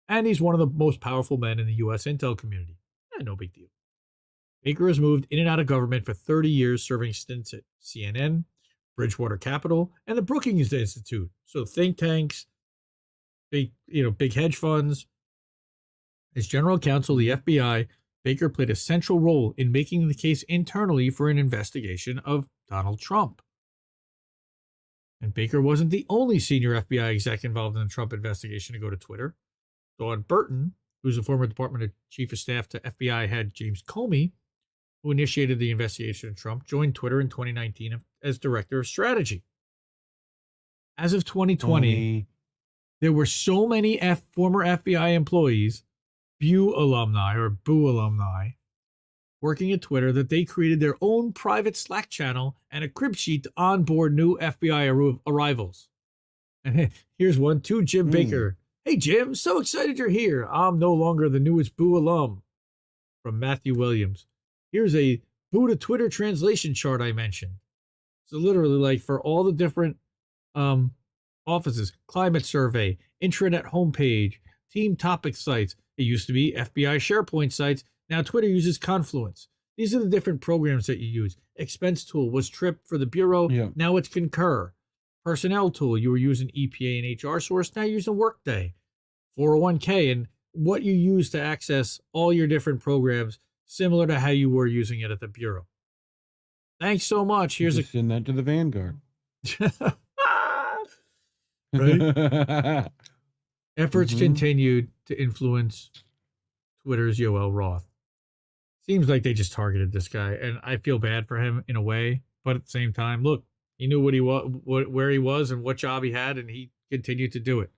And he's one of the most powerful men in the U.S. intel community. No big deal. Baker has moved in and out of government for 30 years, serving stints at CNN, Bridgewater Capital, and the Brookings Institute. So think tanks, big hedge funds. As general counsel of the FBI, Baker played a central role in making the case internally for an investigation of Donald Trump. And Baker wasn't the only senior FBI exec involved in the Trump investigation to go to Twitter. Dawn Burton, who's a former Department of Chief of Staff to FBI head James Comey, who initiated the investigation of Trump, joined Twitter in 2019 as Director of Strategy. As of 2020, there were so many former FBI employees, Boo alumni, working at Twitter that they created their own private Slack channel and a crib sheet to onboard new FBI arrivals. And here's one to Jim Baker. Hey, Jim, so excited you're here. I'm no longer the newest Boo alum. From Matthew Williams. Here's a Boo to Twitter translation chart I mentioned. So literally, like, for all the different offices, climate survey, intranet homepage, team topic sites. It used to be FBI SharePoint sites. Now Twitter uses Confluence. These are the different programs that you use. Expense tool was Trip for the Bureau. Yeah. Now it's Concur. Personnel tool, you were using EPA and HR Source. Now you're using Workday. 401k, and what you use to access all your different programs, similar to how you were using it at the Bureau. Thanks so much. Here's send that to the Vanguard. Right? Efforts continued to influence Twitter's Yoel Roth. Seems like they just targeted this guy, and I feel bad for him in a way, but at the same time, look, he knew what he was, where he was, and what job he had, and he continued to do it.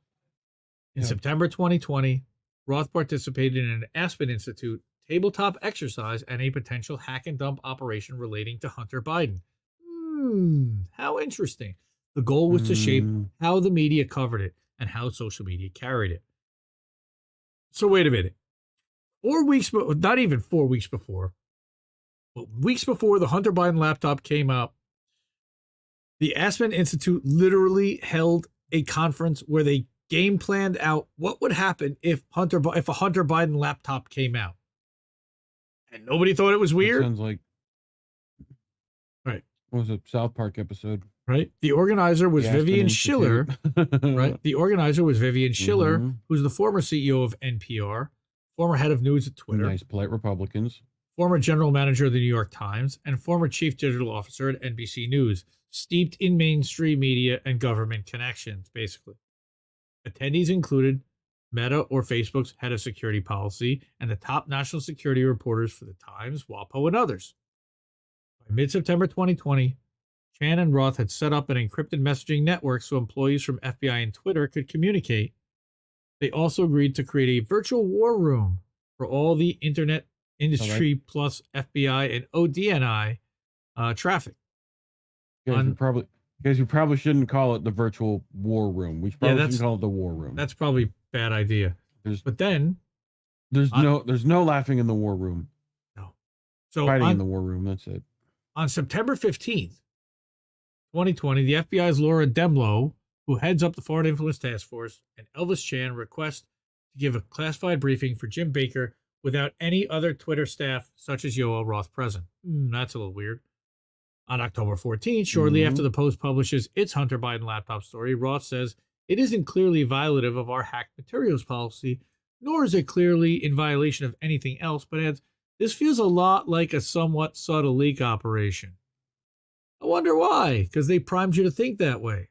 In September 2020, Roth participated in an Aspen Institute tabletop exercise and a potential hack and dump operation relating to Hunter Biden. How interesting. The goal was to shape how the media covered it and how social media carried it. So wait a minute. 4 weeks, not even 4 weeks before, but weeks before the Hunter Biden laptop came out, the Aspen Institute literally held a conference where they game planned out what would happen if a Hunter Biden laptop came out. And nobody thought it was weird. That sounds like, right. What was it, South Park episode? Right. The organizer was Vivian Schiller. Right. The organizer was Vivian Schiller, who's the former CEO of NPR, former head of news at Twitter. Nice, polite Republicans. Former general manager of the New York Times, and former chief digital officer at NBC News, steeped in mainstream media and government connections, basically. Attendees included Meta or Facebook's head of security policy and the top national security reporters for the Times, WAPO, and others. By mid-September 2020, Chan and Roth had set up an encrypted messaging network so employees from FBI and Twitter could communicate. They also agreed to create a virtual war room for all the internet industry plus FBI and ODNI traffic. You probably shouldn't call it the virtual war room. We probably shouldn't call it the war room. That's probably a bad idea. There's no laughing in the war room. No. So fighting in the war room, that's it. On September 15th, 2020, the FBI's Laura Demlow, who heads up the Foreign Influence Task Force, and Elvis Chan request to give a classified briefing for Jim Baker without any other Twitter staff, such as Yoel Roth, present. That's a little weird. On October 14th, shortly after the Post publishes its Hunter Biden laptop story, Roth says it isn't clearly violative of our hacked materials policy, nor is it clearly in violation of anything else, but adds, this feels a lot like a somewhat subtle leak operation. I wonder why, because they primed you to think that way.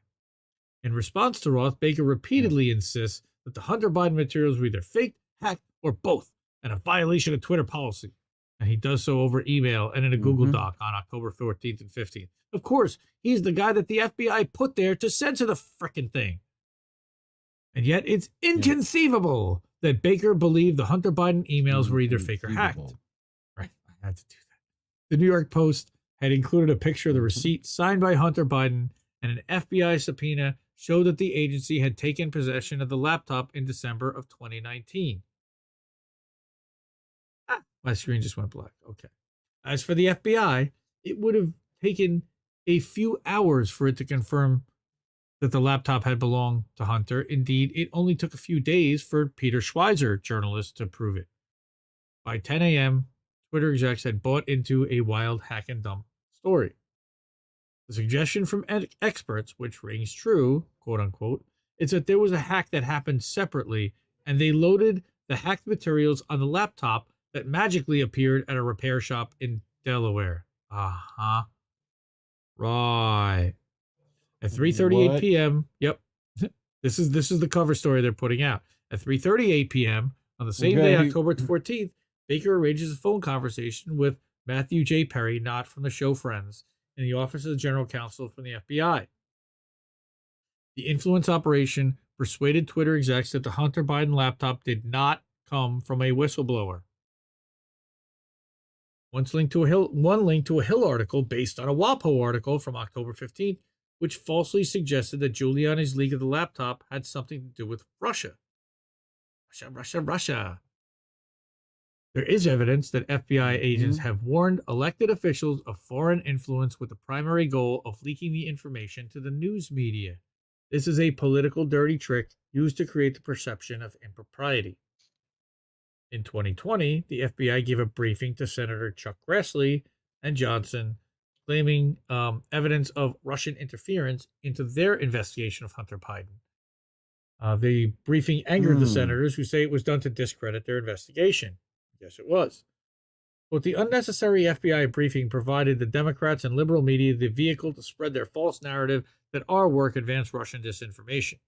In response to Roth, Baker repeatedly insists that the Hunter Biden materials were either faked, hacked, or both, and a violation of Twitter policy. And he does so over email and in a Google Doc on October 14th and 15th. Of course, he's the guy that the FBI put there to censor the frickin' thing. And yet it's inconceivable that Baker believed the Hunter Biden emails were either fake or hacked. Right, I had to do that. The New York Post had included a picture of the receipt signed by Hunter Biden, and an FBI subpoena showed that the agency had taken possession of the laptop in December of 2019. My screen just went black. Okay. As for the FBI, it would have taken a few hours for it to confirm that the laptop had belonged to Hunter. Indeed, it only took a few days for Peter Schweizer, journalist, to prove it. By 10 a.m., Twitter execs had bought into a wild hack and dump story. The suggestion from experts, which rings true, quote unquote, is that there was a hack that happened separately, and they loaded the hacked materials on the laptop that magically appeared at a repair shop in Delaware. Right. At 3:38 p.m. Yep. This is the cover story they're putting out. At 3:38 p.m. on the same day, October 14th, Baker arranges a phone conversation with Matthew J. Perry, not from the show Friends, in the office of the general counsel from the FBI. The influence operation persuaded Twitter execs that the Hunter Biden laptop did not come from a whistleblower. One link to a Hill article based on a WAPO article from October 15th, which falsely suggested that Giuliani's leak of the laptop had something to do with Russia. Russia. There is evidence that FBI agents have warned elected officials of foreign influence with the primary goal of leaking the information to the news media. This is a political dirty trick used to create the perception of impropriety. In 2020, the FBI gave a briefing to Senator Chuck Grassley and Johnson, claiming evidence of Russian interference into their investigation of Hunter Biden. The briefing angered the senators, who say it was done to discredit their investigation. Yes, it was. But the unnecessary FBI briefing provided the Democrats and liberal media the vehicle to spread their false narrative that our work advanced Russian disinformation.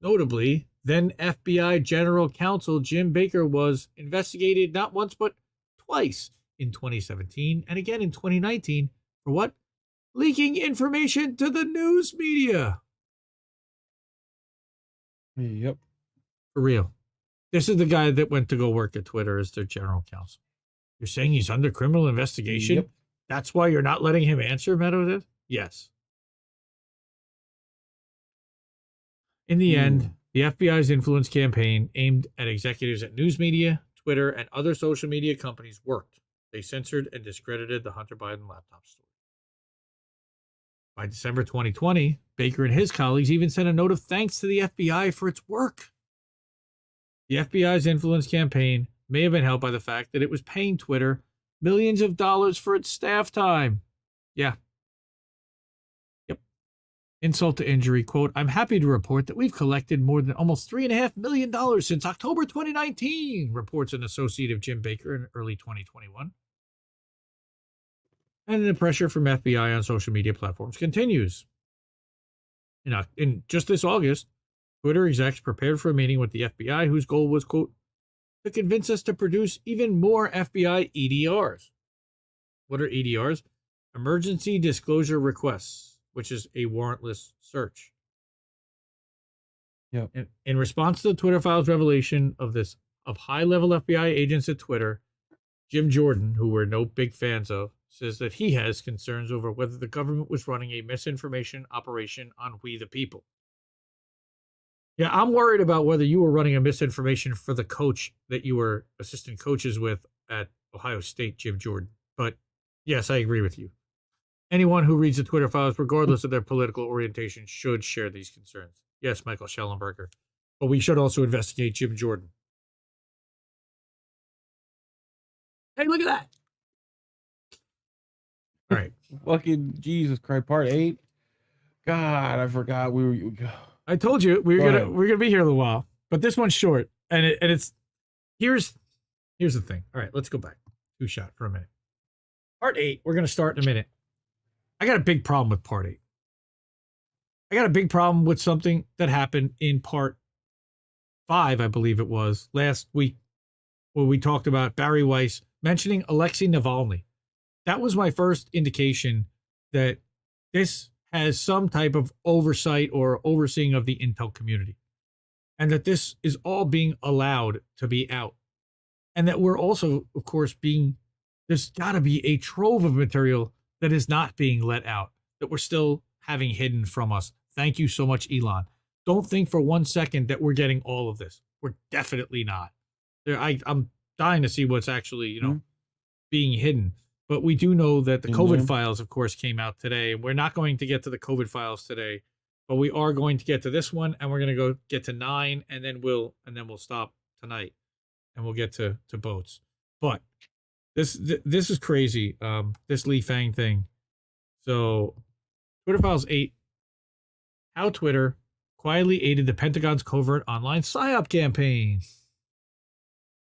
Notably, then FBI General Counsel Jim Baker was investigated not once but twice in 2017 and again in 2019 for what? Leaking information to the news media. Yep. For real. This is the guy that went to go work at Twitter as their general counsel. You're saying he's under criminal investigation? Yep. That's why you're not letting him answer, Meadows did? Yes. In the end, the FBI's influence campaign aimed at executives at news media, Twitter, and other social media companies worked. They censored and discredited the Hunter Biden laptop story. By December 2020, Baker and his colleagues even sent a note of thanks to the FBI for its work. The FBI's influence campaign may have been helped by the fact that it was paying Twitter millions of dollars for its staff time. Yeah. Yep. Insult to injury, quote, I'm happy to report that we've collected more than almost $3.5 million since October 2019, reports an associate of Jim Baker in early 2021. And the pressure from FBI on social media platforms continues. In just this August, Twitter execs prepared for a meeting with the FBI whose goal was, quote, to convince us to produce even more FBI EDRs. What are EDRs? Emergency Disclosure Requests, which is a warrantless search. Yep. In response to the Twitter files revelation of high-level FBI agents at Twitter, Jim Jordan, who we're no big fans of, says that he has concerns over whether the government was running a misinformation operation on we the people. Yeah, I'm worried about whether you were running a misinformation for the coach that you were assistant coaches with at Ohio State, Jim Jordan. But yes, I agree with you. Anyone who reads the Twitter files, regardless of their political orientation, should share these concerns. Yes, Michael Schellenberger. But we should also investigate Jim Jordan. Hey, look at that. All right. Fucking Jesus Christ, part 8. God, I forgot we were. I told you we're gonna be here a little while, but this one's short, and it's here's the thing. All right, let's go back. Two shot for a minute. Part 8. We're gonna start in a minute. I got a big problem with part 8. I got a big problem with something that happened in part 5, I believe it was last week, where we talked about Barry Weiss mentioning Alexei Navalny. That was my first indication that this has some type of oversight or overseeing of the intel community, and that this is all being allowed to be out, and that we're also, of course, there's got to be a trove of material that is not being let out, that we're still having hidden from us. Thank you so much, Elon. Don't think for 1 second that we're getting all of this. We're definitely not. I'm dying to see what's actually, being hidden. But we do know that the COVID files, of course, came out today. We're not going to get to the COVID files today, but we are going to get to this one, and we're going to go get to 9, and then we'll stop tonight, and we'll get to boats. But this is crazy. This Li Fang thing. So, Twitter Files 8. How Twitter quietly aided the Pentagon's covert online PSYOP campaign.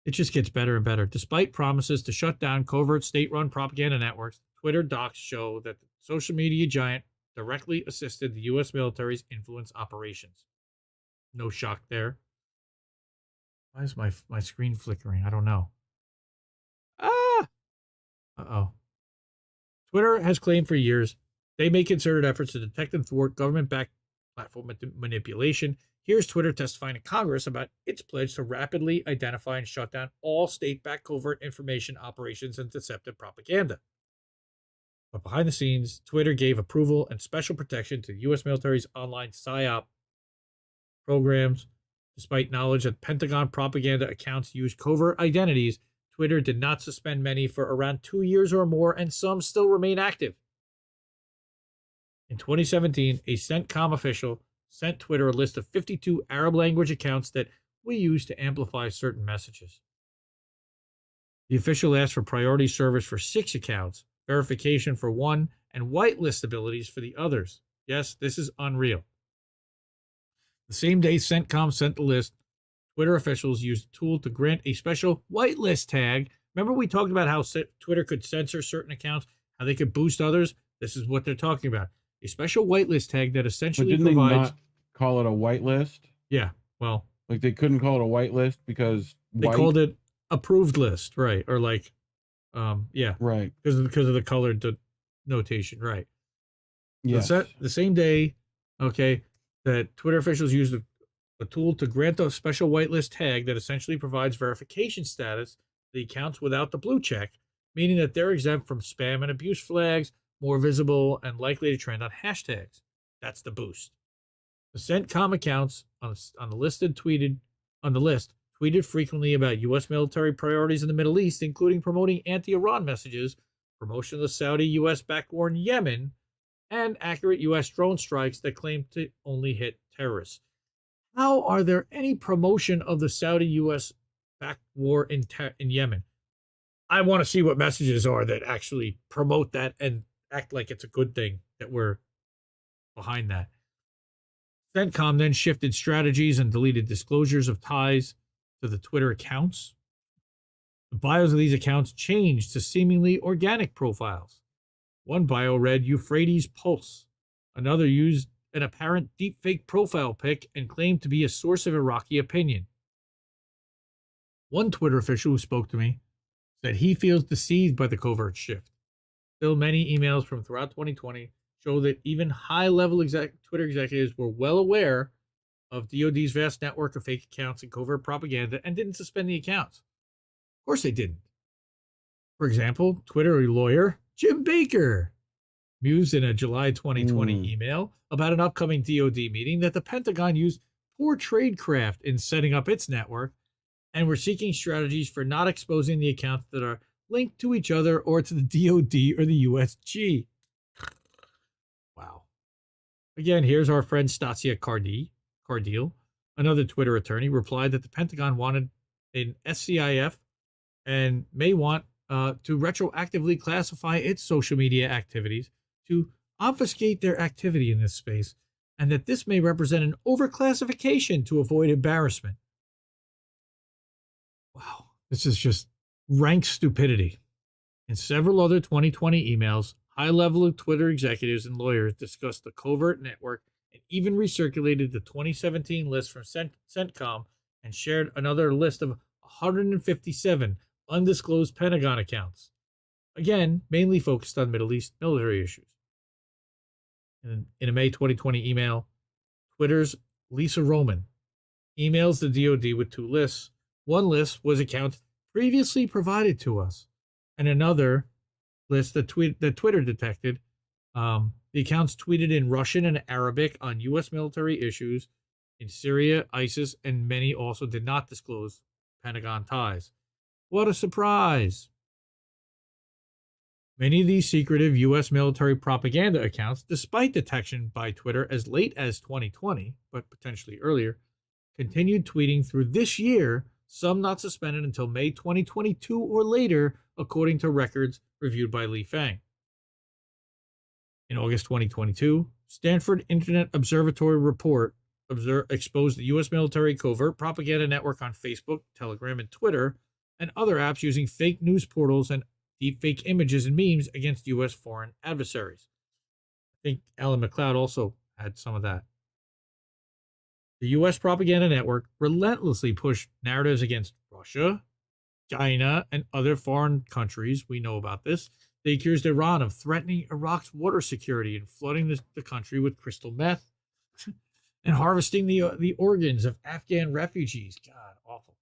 It just gets better and better. Despite promises to shut down covert state-run propaganda networks, Twitter docs show that the social media giant directly assisted the U.S. military's influence operations. No shock there. Why is my screen flickering? I don't know. Uh-oh. Twitter has claimed for years they make concerted efforts to detect and thwart government-backed platform manipulation. Here's Twitter testifying to Congress about its pledge to rapidly identify and shut down all state-backed covert information operations and deceptive propaganda. But behind the scenes, Twitter gave approval and special protection to the U.S. military's online PSYOP programs. Despite knowledge that Pentagon propaganda accounts use covert identities, Twitter did not suspend many for around 2 years or more, and some still remain active. In 2017, a CENTCOM official sent Twitter a list of 52 Arab language accounts that we use to amplify certain messages. The official asked for priority service for 6 accounts, verification for 1, and whitelist abilities for the others. Yes, this is unreal. The same day CENTCOM sent the list, Twitter officials used a tool to grant a special whitelist tag. Remember we talked about how Twitter could censor certain accounts, how they could boost others? This is what they're talking about. A special whitelist tag that essentially didn't provides... they not call it a whitelist? Yeah, well... Like they couldn't call it a whitelist because... They called it approved list, right? Or like, yeah. Right. Because of the colored notation, right. Yes. The same day, okay, that Twitter officials used a tool to grant a special whitelist tag that essentially provides verification status to the accounts without the blue check, meaning that they're exempt from spam and abuse flags, more visible, and likely to trend on hashtags. That's the boost. The CENTCOM accounts on the list tweeted frequently about U.S. military priorities in the Middle East, including promoting anti-Iran messages, promotion of the Saudi-U.S.-backed war in Yemen, and accurate U.S. drone strikes that claim to only hit terrorists. How are there any promotion of the Saudi-U.S.-backed war in Yemen? I want to see what messages are that actually promote that and act like it's a good thing that we're behind that. CENTCOM then shifted strategies and deleted disclosures of ties to the Twitter accounts. The bios of these accounts changed to seemingly organic profiles. One bio read Euphrates Pulse. Another used an apparent deepfake profile pic and claimed to be a source of Iraqi opinion. One Twitter official who spoke to me said he feels deceived by the covert shift. Still, many emails from throughout 2020 show that even high-level Twitter executives were well aware of DoD's vast network of fake accounts and covert propaganda and didn't suspend the accounts. Of course they didn't. For example, Twitter lawyer Jim Baker mused in a July 2020 email about an upcoming DoD meeting that the Pentagon used poor tradecraft in setting up its network, and were seeking strategies for not exposing the accounts that are linked to each other or to the DoD or the USG. Wow. Again, here's our friend Stasia Cardile, another Twitter attorney, replied that the Pentagon wanted an SCIF and may want to retroactively classify its social media activities to obfuscate their activity in this space, and that this may represent an overclassification to avoid embarrassment. Wow, this is just rank stupidity. In several other 2020 emails, high-level Twitter executives and lawyers discussed the covert network and even recirculated the 2017 list from CENTCOM and shared another list of 157 undisclosed Pentagon accounts. Again, mainly focused on Middle East military issues. In a May 2020 email, Twitter's Lisa Roman emails the DoD with two lists. One list was accounts previously provided to us, and another list that Twitter detected. The accounts tweeted in Russian and Arabic on U.S. military issues in Syria, ISIS, and many also did not disclose Pentagon ties. What a surprise! Many of these secretive U.S. military propaganda accounts, despite detection by Twitter as late as 2020, but potentially earlier, continued tweeting through this year, some not suspended until May 2022 or later, according to records reviewed by Li Fang. In August 2022, Stanford Internet Observatory report exposed the U.S. military covert propaganda network on Facebook, Telegram, and Twitter, and other apps using fake news portals and deepfake images and memes against U.S. foreign adversaries. I think Alan McLeod also had some of that. The U.S. propaganda network relentlessly pushed narratives against Russia, China, and other foreign countries. We know about this. They accused Iran of threatening Iraq's water security and flooding the country with crystal meth and harvesting the organs of Afghan refugees. God, awful.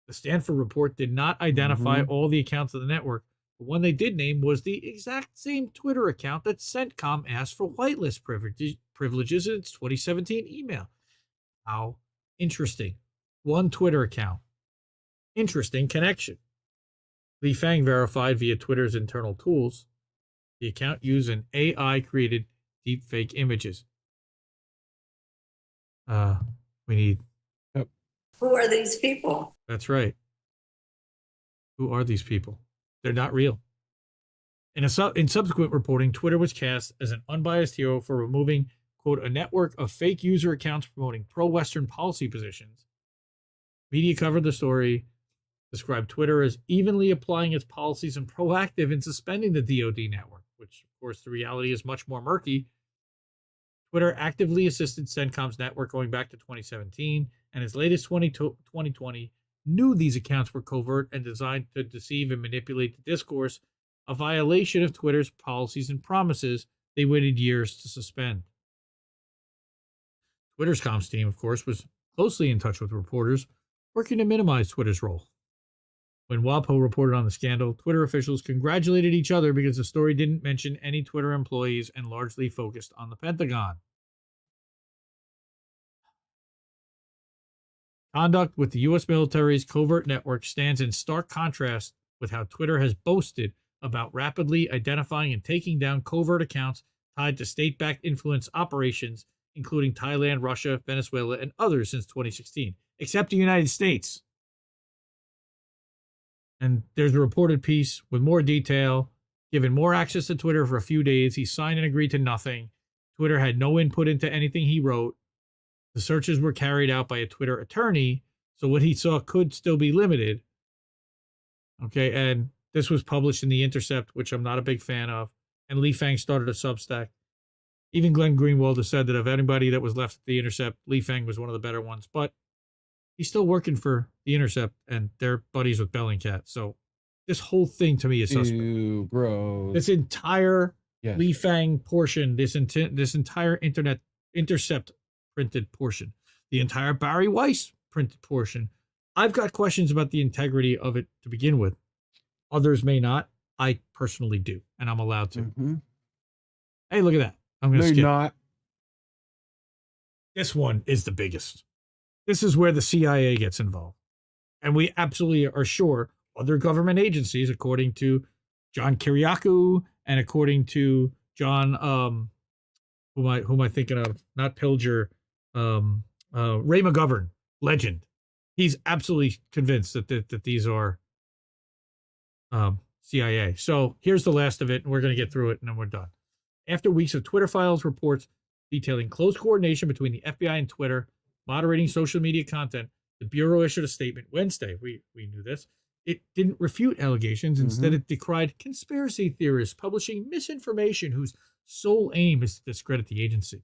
The Stanford report did not identify all the accounts of the network, but one they did name was the exact same Twitter account that CENTCOM asked for whitelist privileges in its 2017 email. How interesting. One Twitter account. Interesting connection. Li Fang verified via Twitter's internal tools. The account used an AI-created deepfake images. We need... Who are these people? That's right. Who are these people? They're not real. In subsequent reporting, Twitter was cast as an unbiased hero for removing, quote, a network of fake user accounts promoting pro-Western policy positions. Media covered the story, described Twitter as evenly applying its policies and proactive in suspending the DoD network, which, of course, the reality is much more murky. Twitter actively assisted CENTCOM's network going back to 2017, and its latest 2020 knew these accounts were covert and designed to deceive and manipulate the discourse, a violation of Twitter's policies and promises they waited years to suspend. Twitter's comms team, of course, was closely in touch with reporters, working to minimize Twitter's role. When WAPO reported on the scandal, Twitter officials congratulated each other because the story didn't mention any Twitter employees and largely focused on the Pentagon. Conduct with the U.S. military's covert network stands in stark contrast with how Twitter has boasted about rapidly identifying and taking down covert accounts tied to state-backed influence operations, including Thailand, Russia, Venezuela, and others since 2016, except the United States. And there's a reported piece with more detail. Given more access to Twitter for a few days, he signed and agreed to nothing. Twitter had no input into anything he wrote. The searches were carried out by a Twitter attorney, so what he saw could still be limited. Okay, and this was published in The Intercept, which I'm not a big fan of. And Li Fang started a Substack. Even Glenn Greenwald has said that of anybody that was left at The Intercept, Li Fang was one of the better ones. But he's still working for The Intercept, and they're buddies with Bellingcat. So this whole thing to me is suspect. Ew, bro. This entire Li Fang portion, this entire Intercept printed portion, the entire Barry Weiss printed portion. I've got questions about the integrity of it to begin with. Others may not. I personally do, and I'm allowed to. Hey, look at that. I'm going to skip. Not. This one is the biggest. This is where the CIA gets involved. And we absolutely are sure other government agencies, according to John Kiriakou and according to John, who am I thinking of? Not Pilger, Ray McGovern, legend. He's absolutely convinced that these are CIA. So here's the last of it, and we're going to get through it, and then we're done. After weeks of Twitter files reports detailing close coordination between the FBI and Twitter, moderating social media content, the Bureau issued a statement Wednesday. We knew this. It didn't refute allegations. Instead, it decried conspiracy theorists publishing misinformation whose sole aim is to discredit the agency.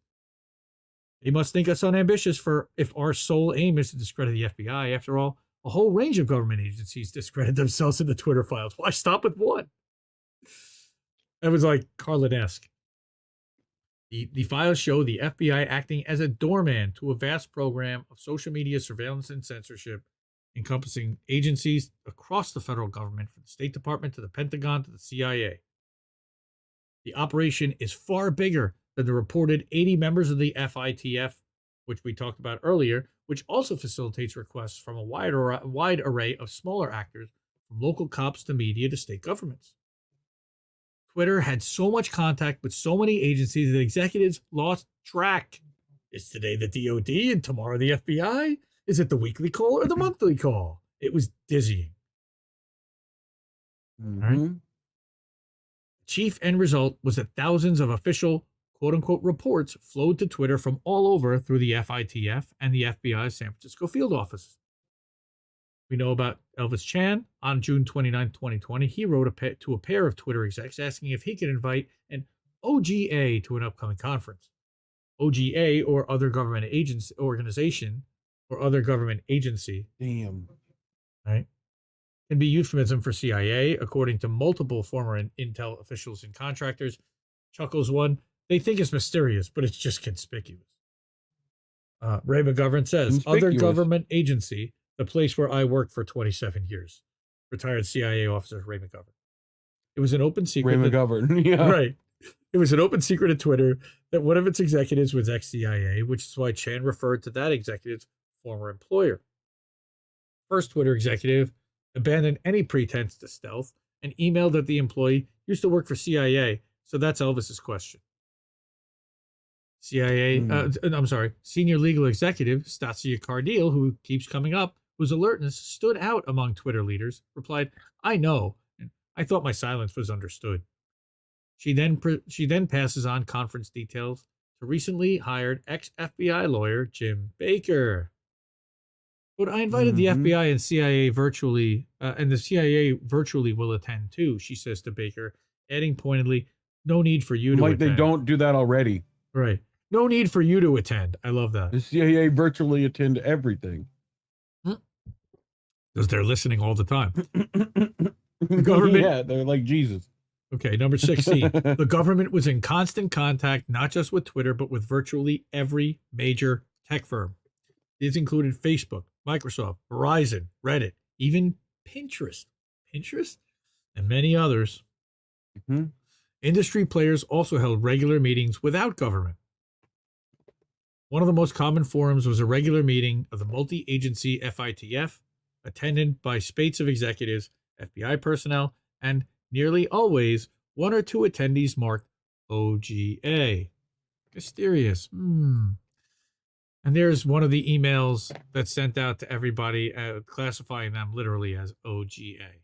They must think us unambitious if our sole aim is to discredit the FBI. After all, a whole range of government agencies discredit themselves in the Twitter files. Why stop with one? That was like Carlin-esque. The files show the FBI acting as a doorman to a vast program of social media surveillance and censorship, encompassing agencies across the federal government, from the State Department to the Pentagon to the CIA. The operation is far bigger than the reported 80 members of the FITF, which we talked about earlier, which also facilitates requests from a wide array of smaller actors, from local cops to media to state governments. Twitter had so much contact with so many agencies that executives lost track. Is today the DOD and tomorrow the FBI? Is it the weekly call or the monthly call? It was dizzying. All right. The chief end result was that thousands of official, quote-unquote, reports flowed to Twitter from all over through the FITF and the FBI's San Francisco field office. We know about Elvis Chan. On June 29, 2020, he wrote to a pair of Twitter execs asking if he could invite an OGA to an upcoming conference. OGA, or other government organization, or other government agency. Damn. Right? Can be euphemism for CIA, according to multiple former intel officials and contractors. Chuckles one, they think it's mysterious, but it's just conspicuous. Ray McGovern says, other government agency, the place where I worked for 27 years. Retired CIA officer Ray McGovern. It was an open secret. Ray McGovern, yeah. Right. It was an open secret at Twitter that one of its executives was ex-CIA, which is why Chan referred to that executive's former employer. First Twitter executive abandoned any pretense to stealth and emailed that the employee used to work for CIA, so that's Elvis's question. Senior legal executive Stasia Cardile, who keeps coming up, whose alertness stood out among Twitter leaders, replied, I know, and I thought my silence was understood. She then passes on conference details to recently hired ex-FBI lawyer Jim Baker. But I invited the FBI and CIA virtually, and the CIA virtually will attend too, she says to Baker, adding pointedly, no need for you to attend. Like they don't do that already. Right. No need for you to attend. I love that. The CIA virtually attend everything. Because they're listening all the time. The government. Yeah, they're like Jesus. Okay, number 16. The government was in constant contact, not just with Twitter, but with virtually every major tech firm. These included Facebook, Microsoft, Verizon, Reddit, even Pinterest, and many others. Industry players also held regular meetings without government. One of the most common forums was a regular meeting of the multi-agency FITF, attended by spates of executives, FBI personnel, and nearly always one or two attendees marked OGA. Mysterious. And there's one of the emails that's sent out to everybody, classifying them literally as OGA.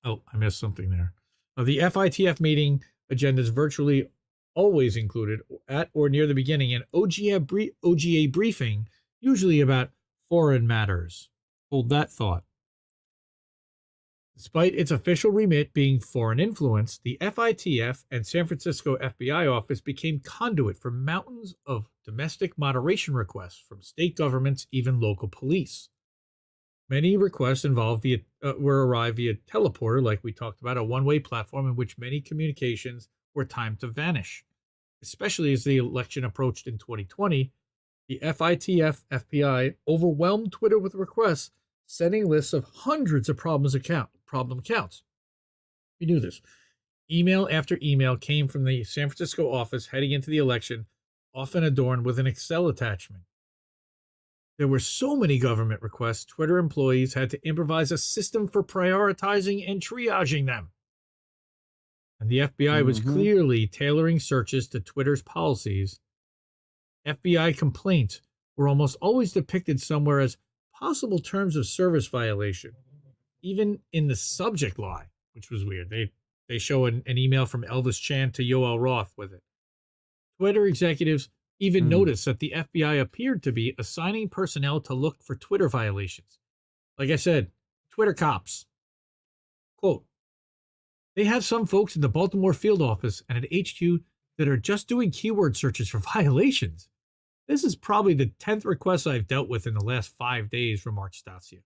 Oh, I missed something there. The FITF meeting agendas virtually always included, at or near the beginning, an OGA briefing, usually about foreign matters. Hold that thought. Despite its official remit being foreign influence, the FITF and San Francisco FBI office became conduit for mountains of domestic moderation requests from state governments, even local police. Many requests were arrived via teleporter, like we talked about, a one-way platform in which many communications were timed to vanish. Especially as the election approached in 2020, the FITF FBI overwhelmed Twitter with requests, sending lists of hundreds of problem accounts. We knew this. Email after email came from the San Francisco office heading into the election, often adorned with an Excel attachment. There were so many government requests, Twitter employees had to improvise a system for prioritizing and triaging them. And the FBI was clearly tailoring searches to Twitter's policies. FBI complaints were almost always depicted somewhere as possible terms of service violation, even in the subject line, which was weird. They show an email from Elvis Chan to Yoel Roth with it. Twitter executives even noticed that the FBI appeared to be assigning personnel to look for Twitter violations. Like I said, Twitter cops. Quote, they have some folks in the Baltimore field office and at HQ that are just doing keyword searches for violations. This is probably the 10th request I've dealt with in the last 5 days, remarked Stasia.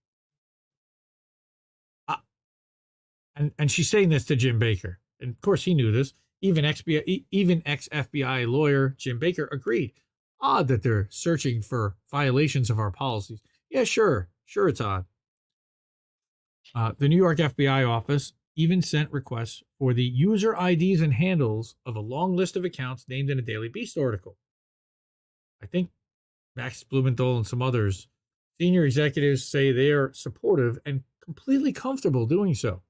And she's saying this to Jim Baker. And of course he knew this. Even ex-FBI lawyer Jim Baker agreed. Odd that they're searching for violations of our policies. Yeah, sure it's odd. The New York FBI office even sent requests for the user IDs and handles of a long list of accounts named in a Daily Beast article. I think Max Blumenthal and some others, senior executives, say they are supportive and completely comfortable doing so.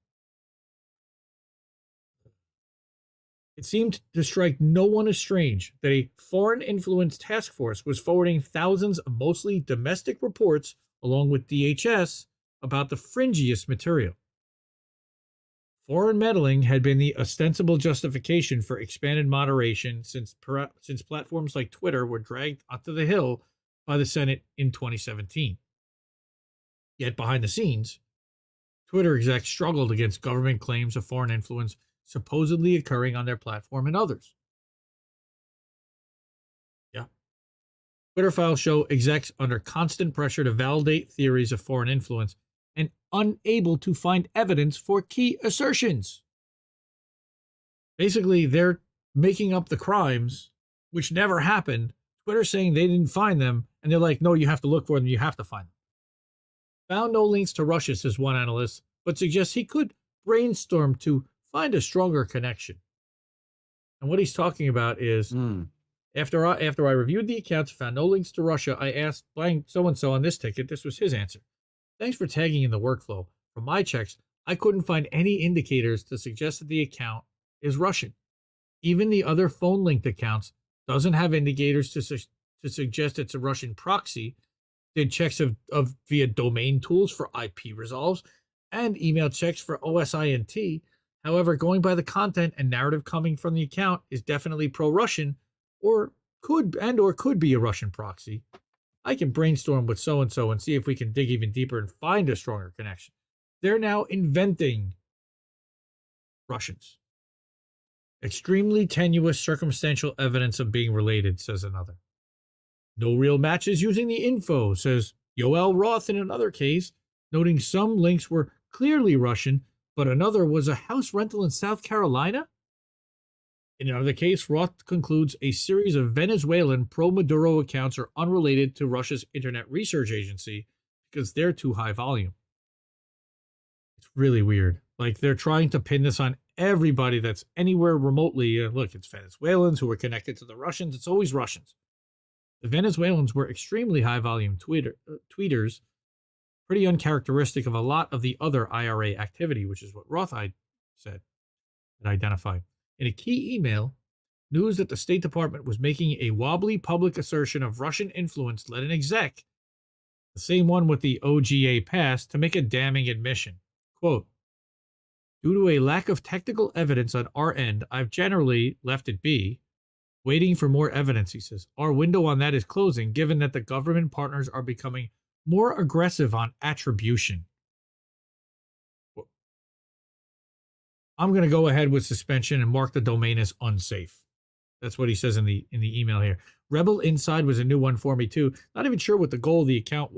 It seemed to strike no one as strange that a foreign influence task force was forwarding thousands of mostly domestic reports along with DHS about the fringiest material. Foreign meddling had been the ostensible justification for expanded moderation since platforms like Twitter were dragged onto the Hill by the Senate in 2017. Yet behind the scenes, Twitter execs struggled against government claims of foreign influence supposedly occurring on their platform and others. Yeah. Twitter files show execs under constant pressure to validate theories of foreign influence and unable to find evidence for key assertions. Basically, they're making up the crimes, which never happened. Twitter's saying they didn't find them, and they're like, no, you have to look for them, you have to find them. Found no links to Russia, says one analyst, but suggests he could brainstorm to find a stronger connection. And what he's talking about is, after I reviewed the accounts, found no links to Russia, I asked blank so-and-so on this ticket. This was his answer. Thanks for tagging in the workflow. From my checks, I couldn't find any indicators to suggest that the account is Russian. Even the other phone-linked accounts doesn't have indicators to suggest it's a Russian proxy. Did checks of via domain tools for IP resolves and email checks for OSINT. However, going by the content and narrative coming from the account is definitely pro-Russian or could be a Russian proxy. I can brainstorm with so-and-so and see if we can dig even deeper and find a stronger connection. They're now inventing Russians. Extremely tenuous circumstantial evidence of being related, says another. No real matches using the info, says Yoel Roth in another case, noting some links were clearly Russian, but another was a house rental in South Carolina. In another case, Roth concludes a series of Venezuelan pro-Maduro accounts are unrelated to Russia's Internet Research Agency because they're too high volume. It's really weird. Like, they're trying to pin this on everybody that's anywhere remotely. Look, it's Venezuelans who are connected to the Russians. It's always Russians. The Venezuelans were extremely high-volume tweeters, pretty uncharacteristic of a lot of the other IRA activity, which is what Roth said and identified. In a key email, news that the State Department was making a wobbly public assertion of Russian influence led an exec, the same one with the OGA pass, to make a damning admission. Quote, due to a lack of technical evidence on our end, I've generally left it be, waiting for more evidence, he says. Our window on that is closing, given that the government partners are becoming more aggressive on attribution. I'm going to go ahead with suspension and mark the domain as unsafe. That's what he says in the email here. Rebel Inside was a new one for me too. Not even sure what the goal of the account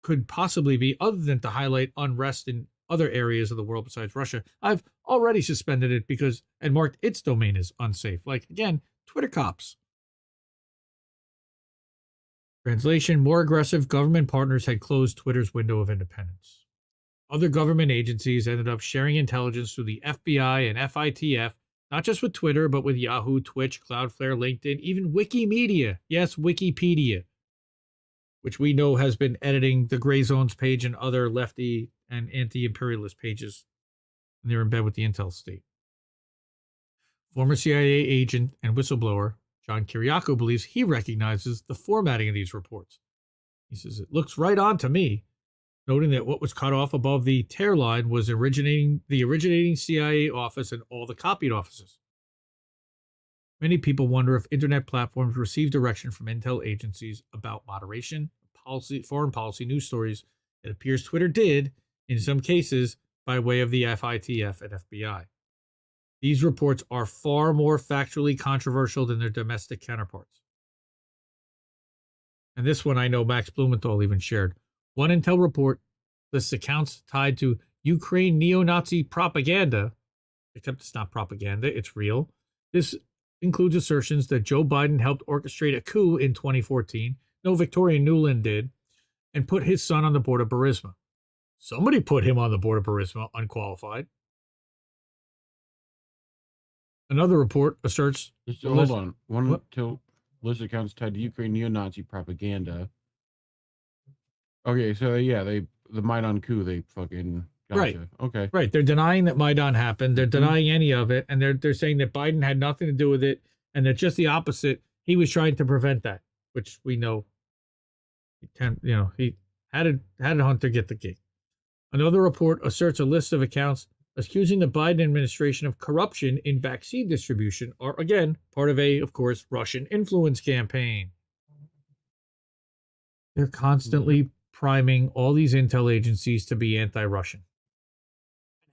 could possibly be, other than to highlight unrest in other areas of the world besides Russia. I've already suspended it and marked its domain as unsafe. Like, again, Twitter cops. Translation: more aggressive government partners had closed Twitter's window of independence. Other government agencies ended up sharing intelligence through the FBI and FITF, not just with Twitter, but with Yahoo, Twitch, Cloudflare, LinkedIn, even Wikimedia. Yes, Wikipedia, which we know has been editing the Gray Zones page and other lefty and anti-imperialist pages. And they're in bed with the intel state. Former CIA agent and whistleblower John Kiriakou believes he recognizes the formatting of these reports. He says, it looks right on to me. noting that what was cut off above the tear line was the originating CIA office and all the copied offices. Many people wonder if internet platforms receive direction from intel agencies about moderation, foreign policy news stories. It appears Twitter did, in some cases, by way of the FITF and FBI. These reports are far more factually controversial than their domestic counterparts. And this one I know Max Blumenthal even shared. One intel report lists accounts tied to Ukraine neo-Nazi propaganda, except it's not propaganda, it's real. This includes assertions that Joe Biden helped orchestrate a coup in 2014, no Victoria Nuland did, and put his son on the board of Burisma. Somebody put him on the board of Burisma, unqualified. Another report asserts... Hold on. One till list accounts tied to Ukraine neo-Nazi propaganda. Okay, so yeah, the Maidan coup, they fucking... Gotcha. Right. Okay. Right. They're denying that Maidan happened. They're denying any of it. And they're saying that Biden had nothing to do with it. And that just the opposite. He was trying to prevent that, which we know. He had Hunter get the gig. Another report asserts a list of accounts accusing the Biden administration of corruption in vaccine distribution are, again, part of a, of course, Russian influence campaign. They're constantly priming all these intel agencies to be anti-Russian.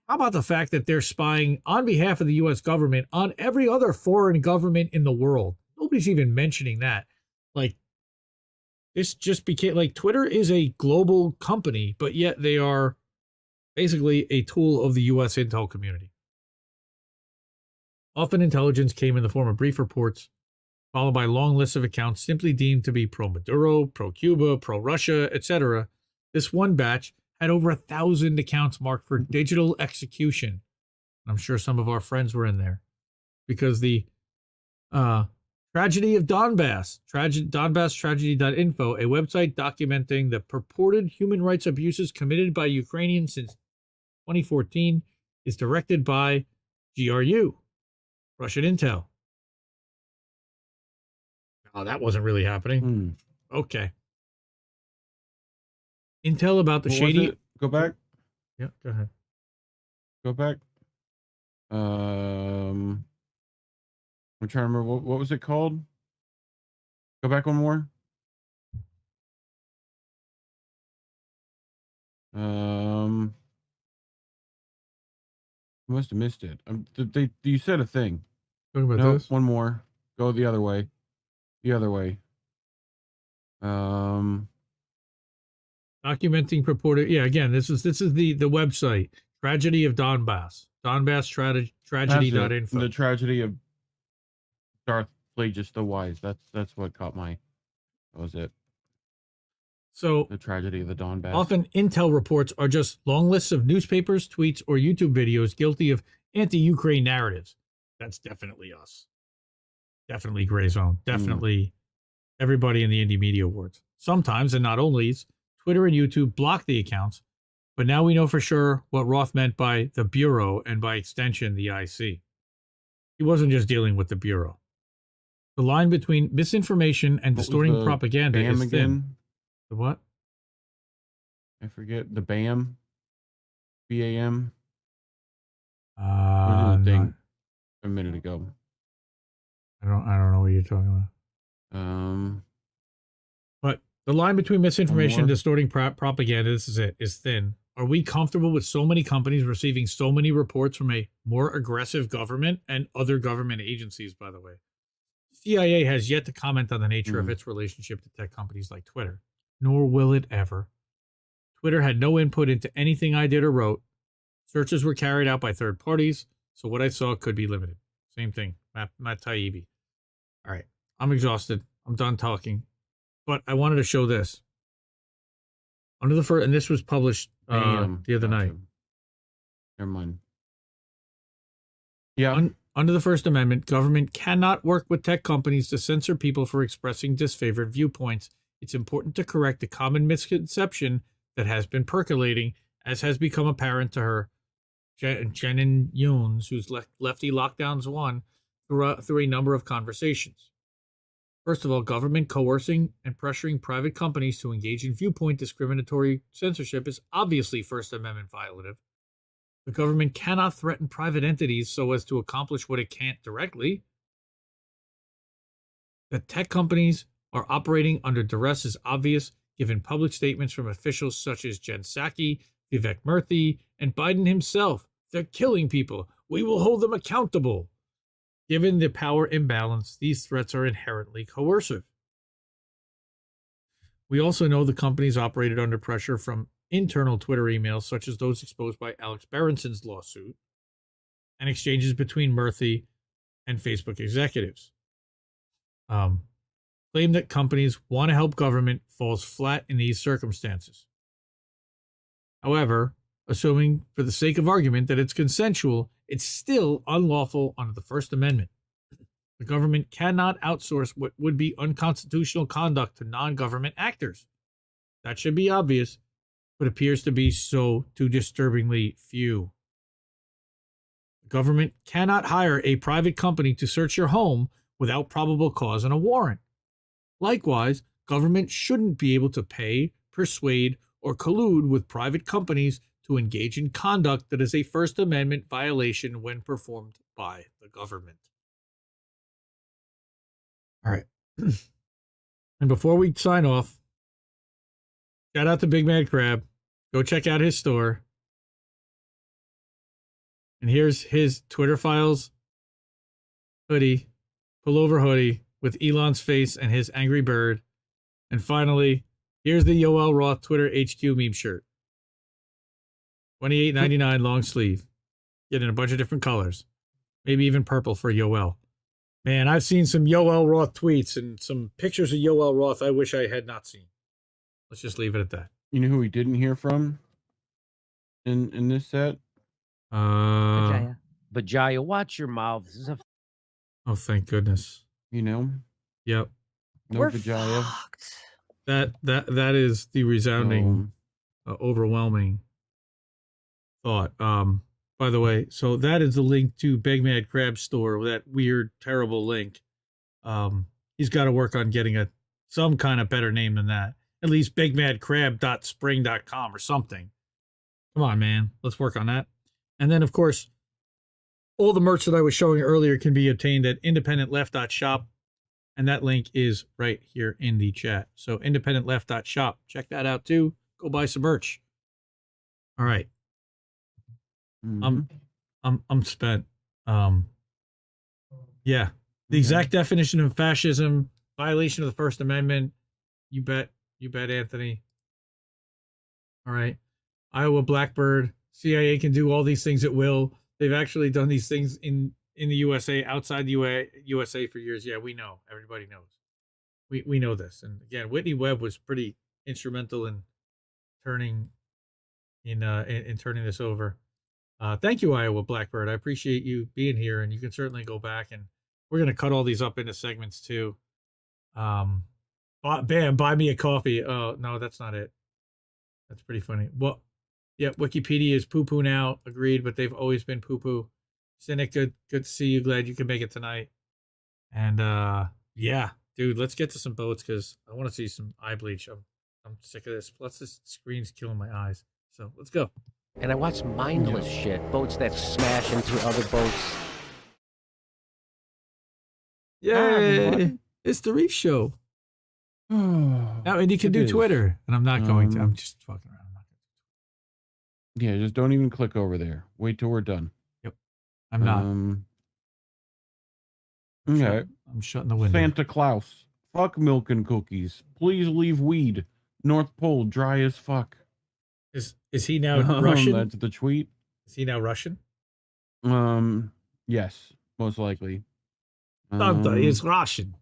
How about the fact that they're spying on behalf of the U.S. government on every other foreign government in the world? Nobody's even mentioning that. Like, this just became, like, Twitter is a global company, but yet they are basically a tool of the U.S. intel community. Often intelligence came in the form of brief reports, followed by long lists of accounts simply deemed to be pro-Maduro, pro-Cuba, pro-Russia, etc. This one batch had over 1,000 accounts marked for digital execution. I'm sure some of our friends were in there. Because the tragedy of Donbass, DonbassTragedy.info, a website documenting the purported human rights abuses committed by Ukrainians since 2014, is directed by GRU, Russian Intel. Oh, that wasn't really happening. Okay. Intel about the shady... Go back. Yeah, go ahead. Go back. I'm trying to remember. What was it called? Go back one more. I must have missed it. You said a thing. Talking about this? One more. Go the other way. The other way. Documenting purported. Yeah, again, this is the website. Tragedy of Donbass. DonbassTragedy.info. The tragedy of Darth Plagueis the Wise. That's what caught my. That was it. So the tragedy of the Donbass. Often intel reports are just long lists of newspapers, tweets, or YouTube videos guilty of anti-Ukraine narratives. That's definitely us. Definitely Gray Zone. Definitely everybody in the Indie Media Awards. Sometimes, and not only, Twitter and YouTube block the accounts, but now we know for sure what Roth meant by the Bureau and by extension the IC. He wasn't just dealing with the Bureau. The line between misinformation and distorting propaganda is thin. Again? The what? I forget. The BAM? BAM? Thing a minute ago. I don't know what you're talking about. But the line between misinformation and distorting propaganda, this is it, is thin. Are we comfortable with so many companies receiving so many reports from a more aggressive government and other government agencies, by the way? CIA has yet to comment on the nature of its relationship to tech companies like Twitter, nor will it ever. Twitter had no input into anything I did or wrote. Searches were carried out by third parties, so what I saw could be limited. Same thing, Matt Taibbi. All right, I'm exhausted. I'm done talking. But I wanted to show this. Under the first, and this was published the other night. Never mind. Yeah. Under the First Amendment, government cannot work with tech companies to censor people for expressing disfavored viewpoints. It's important to correct a common misconception that has been percolating, as has become apparent to her, Jenin Yoons, who's Lefty Lockdowns 1, through a number of conversations. First of all, government coercing and pressuring private companies to engage in viewpoint discriminatory censorship is obviously First Amendment violative. The government cannot threaten private entities so as to accomplish what it can't directly. That tech companies are operating under duress is obvious, given public statements from officials such as Jen Psaki, Vivek Murthy, and Biden himself. They're killing people. We will hold them accountable. Given the power imbalance, these threats are inherently coercive. We also know the companies operated under pressure from internal Twitter emails, such as those exposed by Alex Berenson's lawsuit, and exchanges between Murthy and Facebook executives. Claim that companies want to help government falls flat in these circumstances. However, assuming for the sake of argument that it's consensual, it's still unlawful under the First Amendment. The government cannot outsource what would be unconstitutional conduct to non-government actors. That should be obvious, but appears to be so to disturbingly few. The government cannot hire a private company to search your home without probable cause and a warrant. Likewise, government shouldn't be able to pay, persuade, or collude with private companies to engage in conduct that is a First Amendment violation when performed by the government. All right. And before we sign off, shout out to Big Mad Crab. Go check out his store. And here's his Twitter Files hoodie, pullover hoodie with Elon's face and his angry bird. And finally, here's the Yoel Roth Twitter HQ meme shirt. $28.99 long sleeve. Get in a bunch of different colors. Maybe even purple for Yoel. Man, I've seen some Yoel Roth tweets and some pictures of Yoel Roth I wish I had not seen. Let's just leave it at that. You know who we didn't hear from in this set? Bajaya, watch your mouth. This is a Oh, thank goodness. You know? Yep. No Bajaya. That is the resounding, overwhelming thought. By the way, so that is the link to Big Mad Crab store, that weird, terrible link. He's got to work on getting some kind of better name than that. At least bigmadcrab.spring.com or something. Come on, man. Let's work on that. And then, of course, all the merch that I was showing earlier can be obtained at independentleft.shop. And that link is right here in the chat. So independentleft.shop. Check that out too. Go buy some merch. All right. I'm spent. Yeah. The exact definition of fascism, violation of the First Amendment. You bet, Anthony. All right. Iowa Blackbird. CIA can do all these things at will. They've actually done these things in the USA, outside the USA for years. Yeah, we know. Everybody knows. We know this. And again, Whitney Webb was pretty instrumental in turning this over. Thank you, Iowa Blackbird. I appreciate you being here, and you can certainly go back, and we're going to cut all these up into segments too. Bam, buy me a coffee. Oh, no, that's not it. That's pretty funny. Well, yeah, Wikipedia is poo-poo now. Agreed, but they've always been poo-poo. Cynic, good to see you. Glad you can make it tonight. And yeah, dude, let's get to some boats because I want to see some eye bleach. I'm sick of this. Plus, this screen's killing my eyes. So let's go. And I watch mindless shit. Boats that smash into other boats. Yay! It's the Reef Show. Now, and you can do Twitter, and I'm not going to. I'm just fucking around. Yeah, just don't even click over there. Wait till we're done. Yep. I'm not. Okay. I'm shutting the window. Santa Claus. Fuck milk and cookies. Please leave weed. North Pole dry as fuck. Is he now Russian? That's the tweet. Is he now Russian? Yes, most likely. Santa is Russian.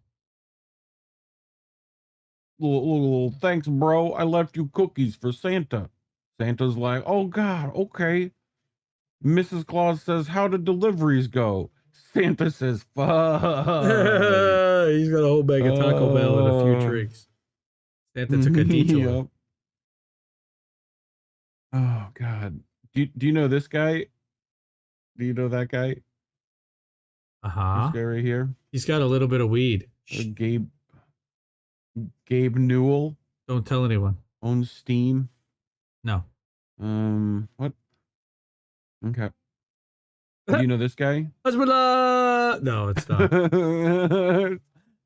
Thanks, bro. I left you cookies for Santa. Santa's like, oh God, okay. Mrs. Claus says, how did deliveries go? Santa says, fuck. He's got a whole bag of Taco Bell and a few drinks. Santa took a detour. Yep. Oh God. Do you know this guy? Do you know that guy? Uh-huh. This guy right here? He's got a little bit of weed. Gabe. Gabe Newell Don't tell anyone. owns Steam. No. What? Okay. Do you know this guy? Hezbollah! No, it's not.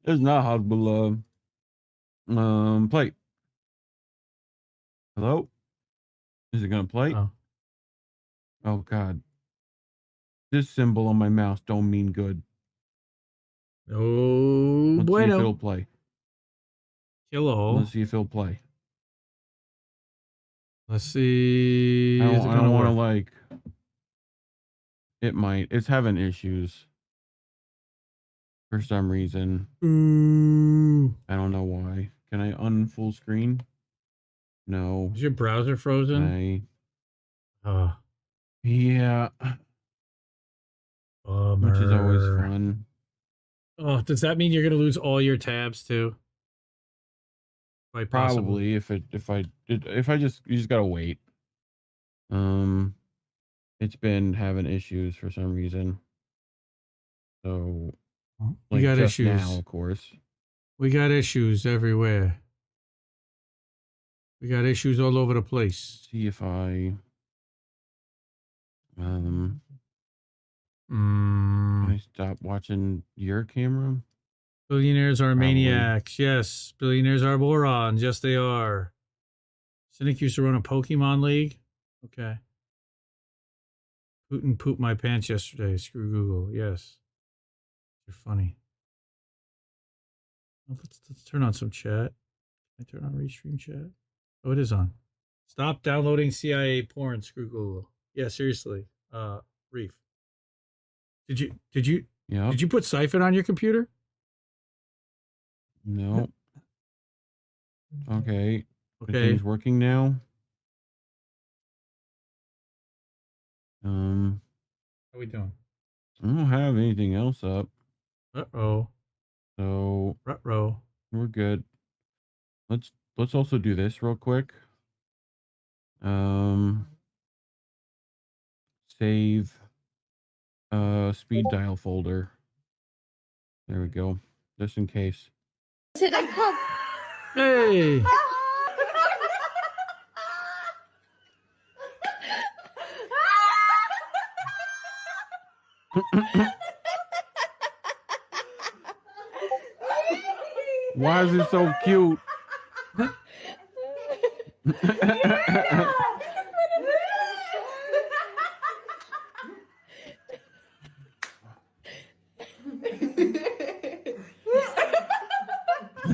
It's not Hezbollah. Play. Hello? Is it gonna play? Oh God. This symbol on my mouse don't mean good. Oh, Let's see bueno. if it'll play. Hello. Let's see if it'll play. Let's see. I don't want to like. It might. It's having issues. For some reason. Ooh. I don't know why. Can I unfull screen? No. Is your browser frozen? Yeah. Bummer. Which is always fun. Oh, does that mean you're going to lose all your tabs too? Quite Probably if I just you just gotta wait. It's been having issues for some reason. So we got just issues now, of course. We got issues everywhere. We got issues all over the place. See if I can I stop watching your camera? Billionaires are maniacs. Yes. Billionaires are morons. Yes, they are. Cynic used to run a Pokemon League. Okay. Putin pooped my pants yesterday. Screw Google. Yes. You're funny. Well, let's turn on some chat. Can I turn on restream chat? Oh, it is on. Stop downloading CIA porn. Screw Google. Yeah, seriously. Reef. Did you put Psiphon on your computer? No. Okay. Okay. Things working now. How we doing? I don't have anything else up. Uh-oh. So Ruh-roh. We're good. Let's also do this real quick. Save speed dial folder. There we go. Just in case. Hey. Why is it so cute?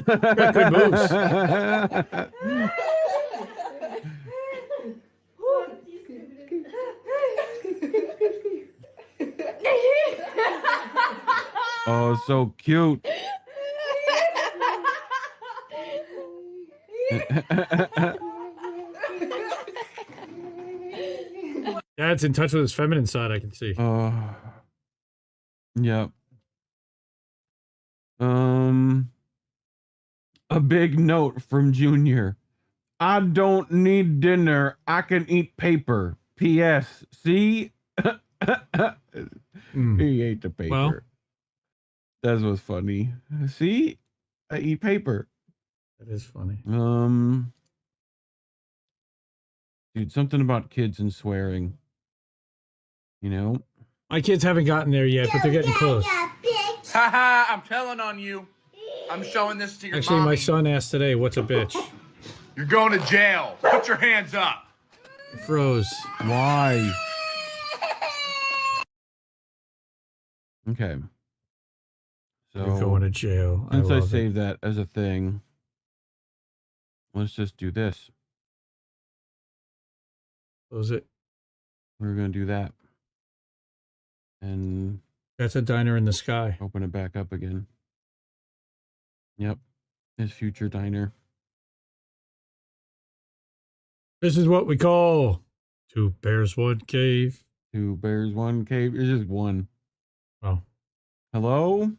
Good moves. Oh, so cute. Dad's in touch with his feminine side, I can see. Yep. A big note from Junior. I don't need dinner. I can eat paper. P.S. See? He ate the paper. Well, that was funny. See? I eat paper. That is funny. Dude, something about kids and swearing. You know? My kids haven't gotten there yet, but they're getting close. Haha, I'm telling on you. I'm showing this to your Actually, mommy. my son asked today, what's a bitch? You're going to jail. Put your hands up. It froze. Why? Okay. So You're going to jail. Since I saved that as a thing, let's just do this. Close it. We're going to do that. And that's a diner in the sky. Open it back up again. Yep. His future diner. This is what we call 2 bears, 1 cave. 2 bears, 1 cave. It's just one. Oh. Hello?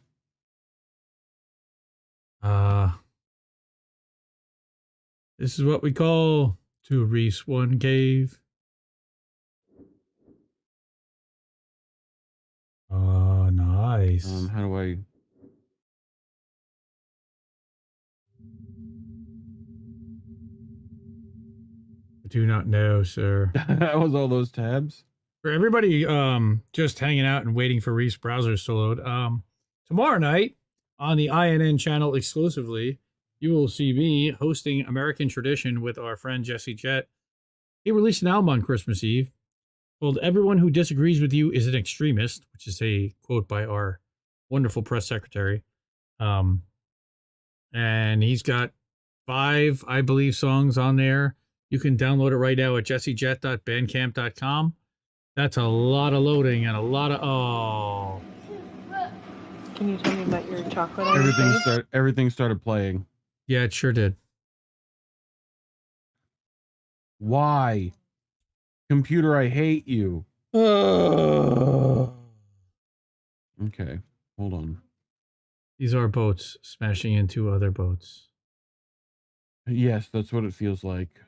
This is what we call 2 reefs, 1 cave. Nice. How do I... I do not know, sir. That was all those tabs. For everybody just hanging out and waiting for Reef's browsers to load, tomorrow night on the INN channel exclusively, you will see me hosting American Tradition with our friend Jesse Jett. He released an album on Christmas Eve called Everyone Who Disagrees With You Is an Extremist, which is a quote by our wonderful press secretary. And he's got 5, I believe, songs on there. You can download it right now at jessejett.bandcamp.com. That's a lot of loading and a lot of Can you tell me about your chocolate? Everything started playing. Yeah, it sure did. Why? Computer, I hate you. Okay, hold on. These are boats smashing into other boats. Yes, that's what it feels like.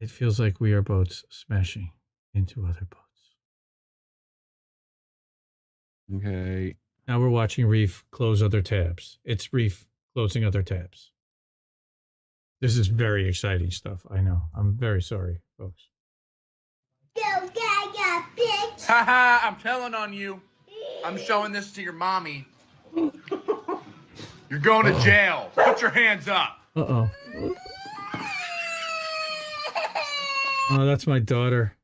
It feels like we are boats smashing into other boats. Okay. Now we're watching Reef close other tabs. It's Reef closing other tabs. This is very exciting stuff. I know. I'm very sorry, folks. Haha, I'm telling on you. I'm showing this to your mommy. You're going to jail. Put your hands up. Uh-oh. Oh, that's my daughter.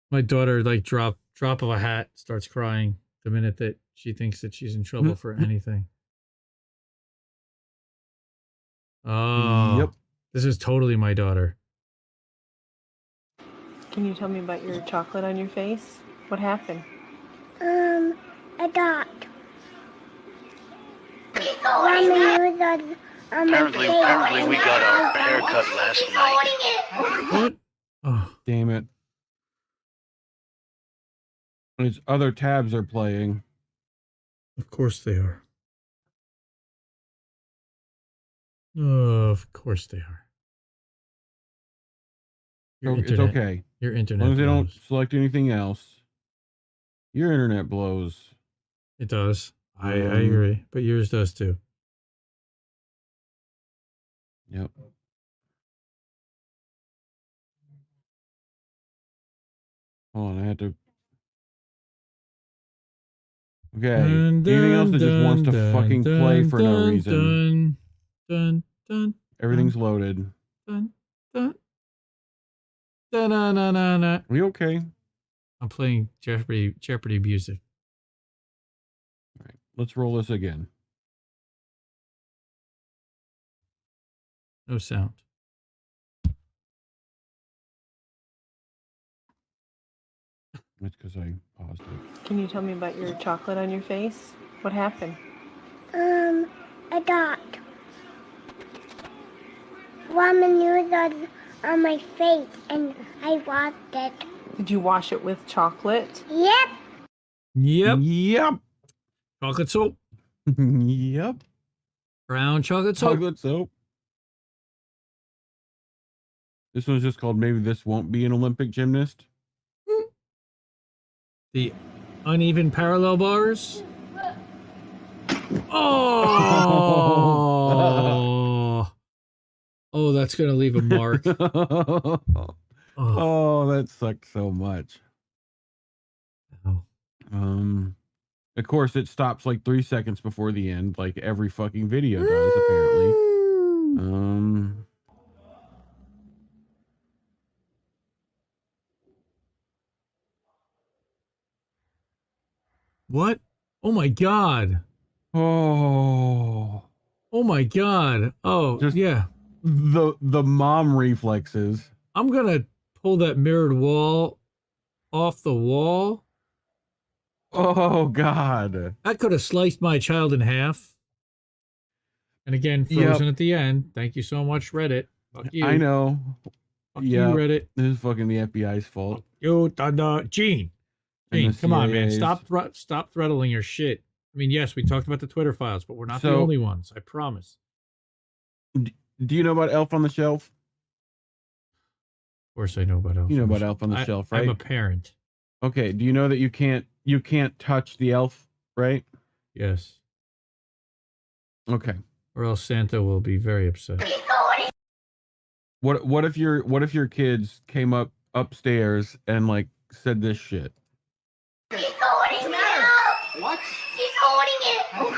My daughter, like, drop of a hat, starts crying the minute that she thinks that she's in trouble for anything. Oh, yep. This is totally my daughter. Can you tell me about your chocolate on your face? What happened? A dot. Apparently we got our haircut last night. What? Oh, damn it. These other tabs are playing. Of course they are. Oh, of course they are. It's okay. Your internet. As long as they don't blows. select anything else. Your internet blows. It does. I agree. But yours does too. Yep. Hold on, I had to. Okay. Anything else that just wants to fucking play for no reason? Everything's loaded. Are we okay? I'm playing Jeopardy music. All right, let's roll this again. No sound. That's because I paused it. Can you tell me about your chocolate on your face? What happened? A dot. Ramen noodles on my face, and I washed it. Did you wash it with chocolate? Yep. Yep. Chocolate soap. Yep. Brown chocolate soap. Chocolate soap. This one's just called Maybe This Won't Be an Olympic Gymnast. The uneven parallel bars. Oh. Oh, that's going to leave a mark. Oh, that sucked so much. Oh. Of course, it stops like 3 seconds before the end, like every fucking video does, apparently. What? Oh my God. Oh. Oh my God. Oh, Just yeah. The mom reflexes. I'm going to pull that mirrored wall off the wall. Oh, God. That could have sliced my child in half. And again, frozen at the end. Thank you so much, Reddit. Fuck you. I know. Fuck you, Reddit. This is fucking the FBI's fault. You, Gene, come on, man. Stop throttling your shit. I mean, yes, we talked about the Twitter files, but we're not the only ones. I promise. Do you know about Elf on the Shelf? Of course I know about Elf. You know about Elf on the Shelf, right? I'm a parent. Okay. Do you know that you can't touch the elf, right? Yes. Okay. Or else Santa will be very upset. What if your kids came upstairs and like said this shit? He's holding it up. What? He's holding it. Oh,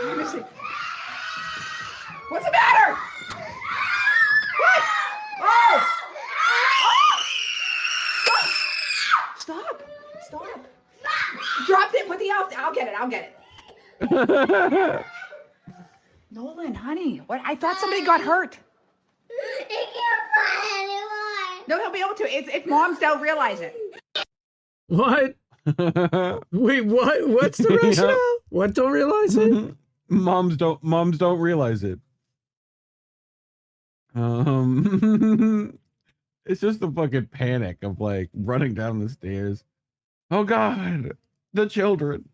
let me see. What's the matter? What? Oh! Stop! Stop! Drop it. Put the out. I'll get it. Nolan, honey, what? I thought somebody got hurt. He can't find anyone. No, he'll be able to. If moms don't realize it. What? Wait, what? What's the rationale? Yep. What, don't realize it? Moms don't realize it. It's just the fucking panic of like running down the stairs. Oh God, the children.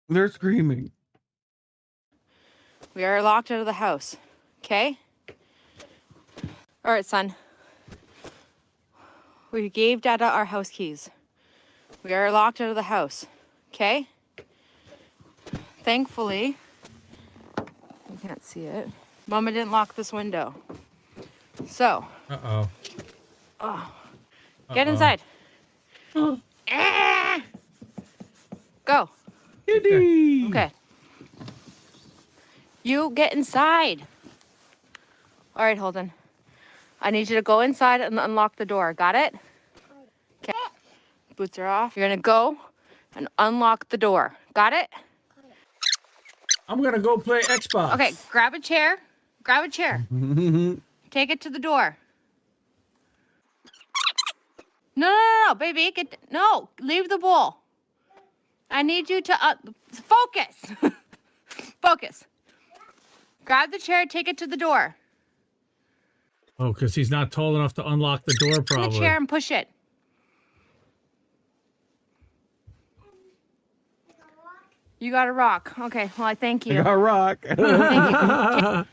They're screaming. We are locked out of the house. Okay? All right, son. We gave Dada our house keys. We are locked out of the house. Okay? Thankfully, you can't see it. Mama didn't lock this window. So. Uh-oh. Get inside. Go. Kitty. Okay. You get inside. All right, Holden. I need you to go inside and unlock the door. Got it? Okay. Boots are off. You're gonna go and unlock the door. Got it? I'm gonna go play Xbox. Okay, grab a chair. Grab a chair. Take it to the door. No, baby. No, leave the bowl. I need you to focus. Focus. Grab the chair, take it to the door. Oh, because he's not tall enough to unlock the door, probably. The chair and push it. You got a rock. Okay, well, I thank you. I got a rock. Thank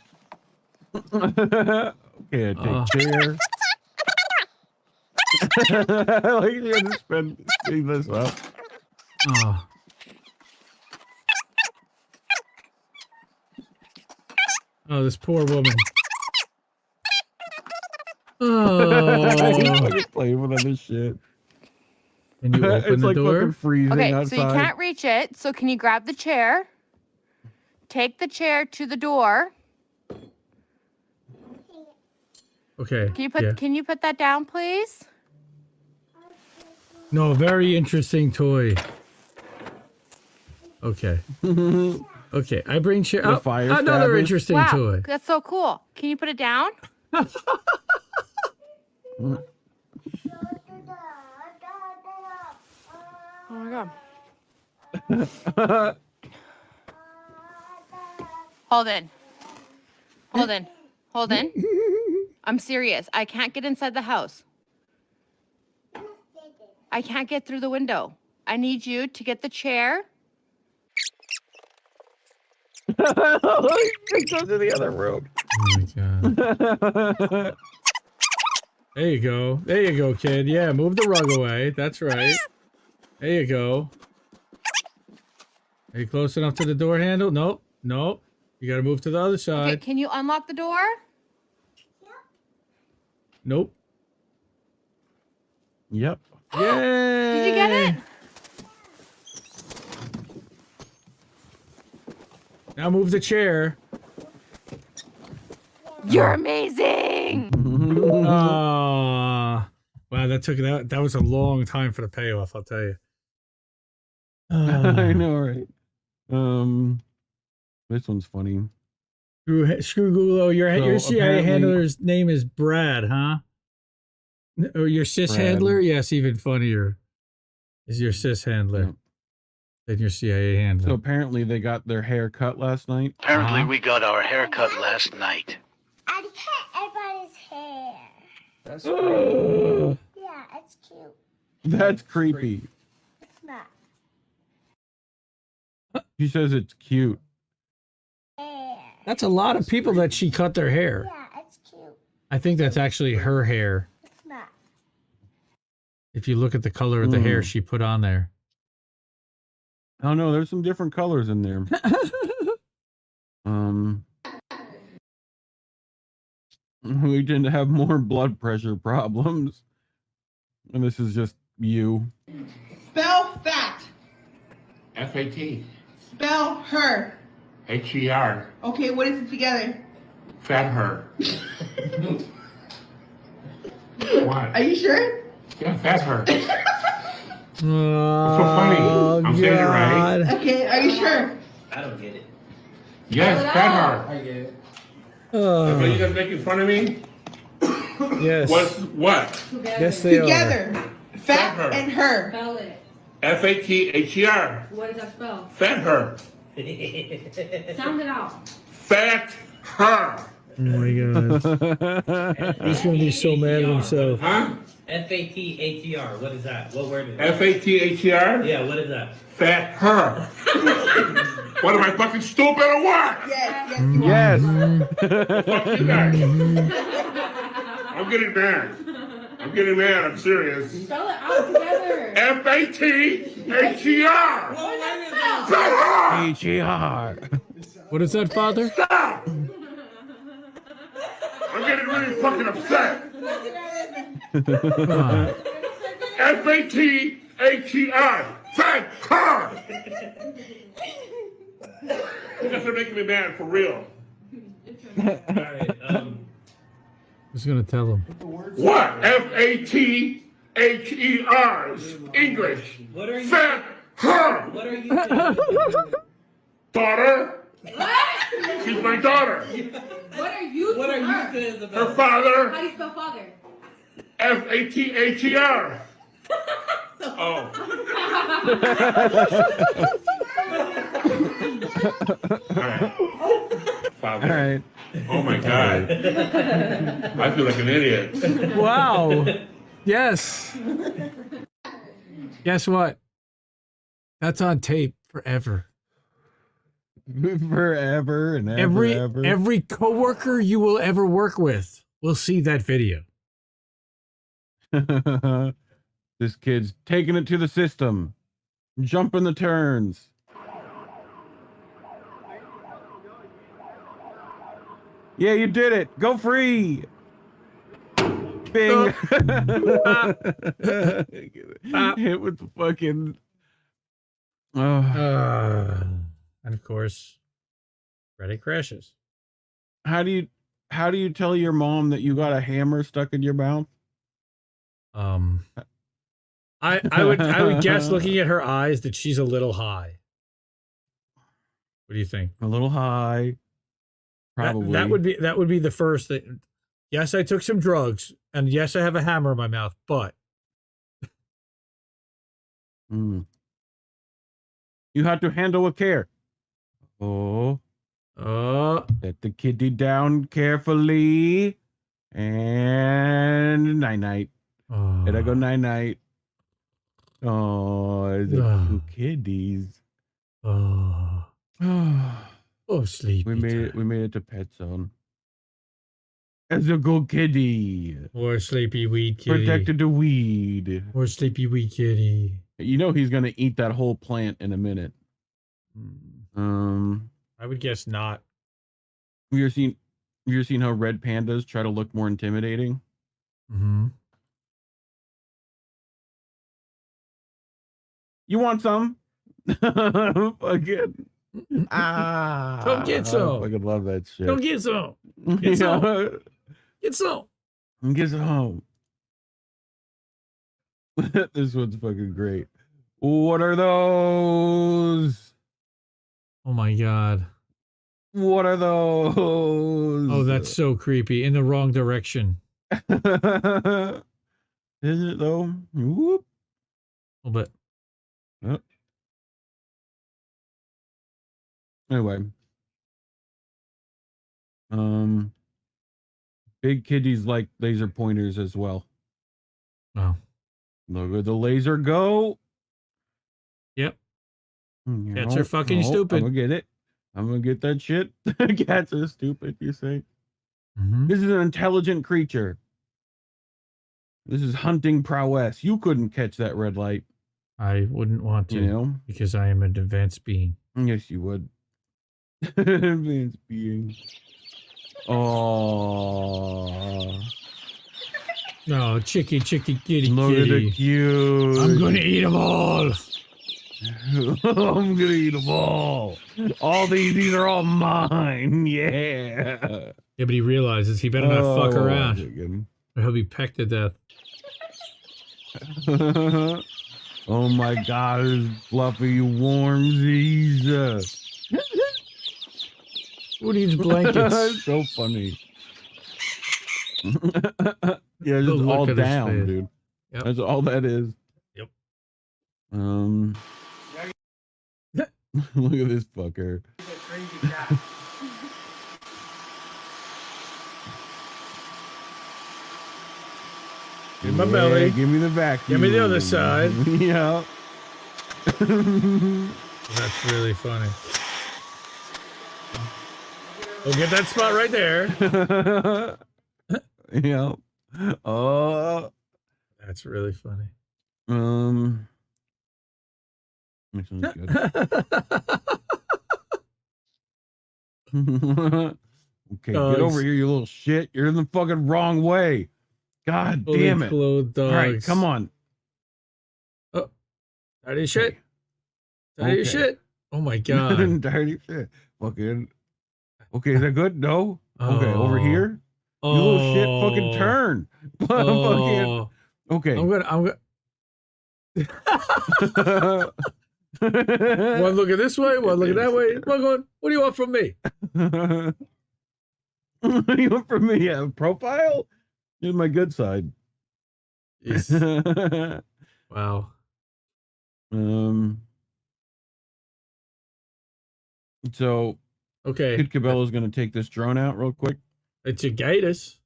you. Okay, take chair. Like you had to speed this up. Oh. Oh, this poor woman. Oh. Fucking playing with other shit. Can you open it's the like door? Fucking freezing Okay, outside. so you can't reach it. So can you grab the chair? Take the chair to the door. Okay. Can you put that down, please? No, very interesting toy. Okay. Okay, I bring chair. The fire another stabbers. interesting Wow, toy. that's so cool. Can you put it down? Oh my god. Hold in. I'm serious. I can't get inside the house. I can't get through the window. I need you to get the chair. Go to the other room. Oh my god. There you go. There you go, kid. Yeah, move the rug away. That's right. There you go. Are you close enough to the door handle? Nope. Nope. You gotta move to the other side. Okay, can you unlock the door? Nope. Yep. Yay! Did you get it? Now move the chair. You're amazing. Wow, that was a long time for the payoff, I'll tell you. I know, right? This one's funny. Screw Gulo, your CIA apparently- handler's name is Brad, huh? Or your cis Brad. handler? Yes, even funnier is your cis handler than your CIA handler. So apparently they got their hair cut last night. Apparently we got our haircut last night. I cut everybody's hair. That's Yeah, it's cute. That's creepy. It's not. She says it's cute. That's a lot of people that she cut their hair. Yeah, it's cute. I think that's actually her hair. It's not. If you look at the color of the hair she put on there. Oh no, there's some different colors in there. We tend to have more blood pressure problems. And this is just you. Spell fat. F-A-T. Spell her. H-E-R. Okay, what is it together? Fat her. What? Are you sure? Yeah, fat her. That's Oh, so funny. I'm saying it right. Okay, are you sure? I don't get it. Yes, fat her. I get it. Are you guys making fun of me? Yes. What? Yes, they Together. Fat her. and her. Spell it. F-A-T-H-E-R. What does that spell? Fat her. Sound it out. Fat her. Oh my god. He's gonna be so mad at himself. Huh? F-A-T-H-E-R. What is that? What word is that? F-A-T-H-E-R? Yeah, what is that? Fat her. What am I fucking stupid or what? Yes, Yes. Fuck you guys. I'm getting mad. I'm getting mad. I'm serious. Spell it out together. F-A-T-H-E-R. Fat her. H-E-R. What is that, Father? Stop. I'm getting really fucking upset. F-A-T-H-E-R. Fat her. You guys are making me mad for real. Alright, Who's gonna tell him? What? F-A-T-H-E-R. English. what are you Fat her. what are you doing? Daughter. She's my daughter. What are you What are to you her? doing Her about father. How do you spell father? F-A-T-H-E-R. Oh. All right. Father. All right. Oh my God. I feel like an idiot. Wow. Yes. Guess what? That's on tape forever. Forever and ever. Every coworker you will ever work with will see that video. This kid's taking it to the system, jumping the turns. Yeah, you did it. Go free. Bing. Hit with the fucking. And of course, Reddit crashes. How do you tell your mom that you got a hammer stuck in your mouth? I would guess, looking at her eyes, that she's a little high. What do you think? A little high. Probably. That would be the first thing. Yes, I took some drugs, and yes, I have a hammer in my mouth, but you have to handle with care. Let the kitty down carefully, and night. Did I go night? Oh, the two kitties. Oh, sleepy. We made it to Pet Zone. As a good kitty. Or sleepy weed kitty. Protected the weed. Or sleepy weed kitty. You know he's gonna eat that whole plant in a minute. I would guess not. Have you ever seen how red pandas try to look more intimidating? Mm-hmm. You want some? Fucking. Come get some. I fucking love that shit. Come get some. Get some. Get some. Get some. This one's fucking great. What are those? Oh my God. What are those? Oh, that's so creepy. In the wrong direction. Is it though? Whoop. A little bit. Yep. Anyway. Big kitties like laser pointers as well. Oh. Look at the laser go. Yep. Cats are fucking stupid. I'm gonna get it. I'm gonna get that shit. Cats are stupid, you say? Mm-hmm. This is an intelligent creature. This is hunting prowess. You couldn't catch that red light. I wouldn't want to, You know? because I am an advanced being. Yes, you would. Advanced being. Oh. No, chicky, kitty, Look at the kitty. cute. I'm gonna eat them all. I'm gonna eat them all. All these are all mine. Yeah. Yeah, but he realizes he better not fuck around, or he'll be pecked to death. Oh my God, it's fluffy warmsies. Who needs blankets? It's so funny. Yeah, The just look all at his down, face. dude. Yep. That's all that is. Yep. Look at this fucker. In my belly. Give me the vacuum. Give me the other side. Yeah. That's really funny. We'll get that spot right there. Yeah. Oh. That's really funny. This one's good. Okay, Dogs. get over here, you little shit. You're in the fucking wrong way. God damn it. Clothed dogs. All right, come on. Oh, dirty shit. Dirty Okay. shit. Oh my God. Dirty shit. Fucking. Okay, is that good? No? Okay, over Oh. here? You little shit, fucking turn. Fucking. Okay. I'm gonna. One looking this way, one looking that way. One going, what do you want from me? What do you want from me? Yeah, profile? Here's my good side. Wow. So, okay. Kid Cabela's going to take this drone out real quick. It's a Gatus.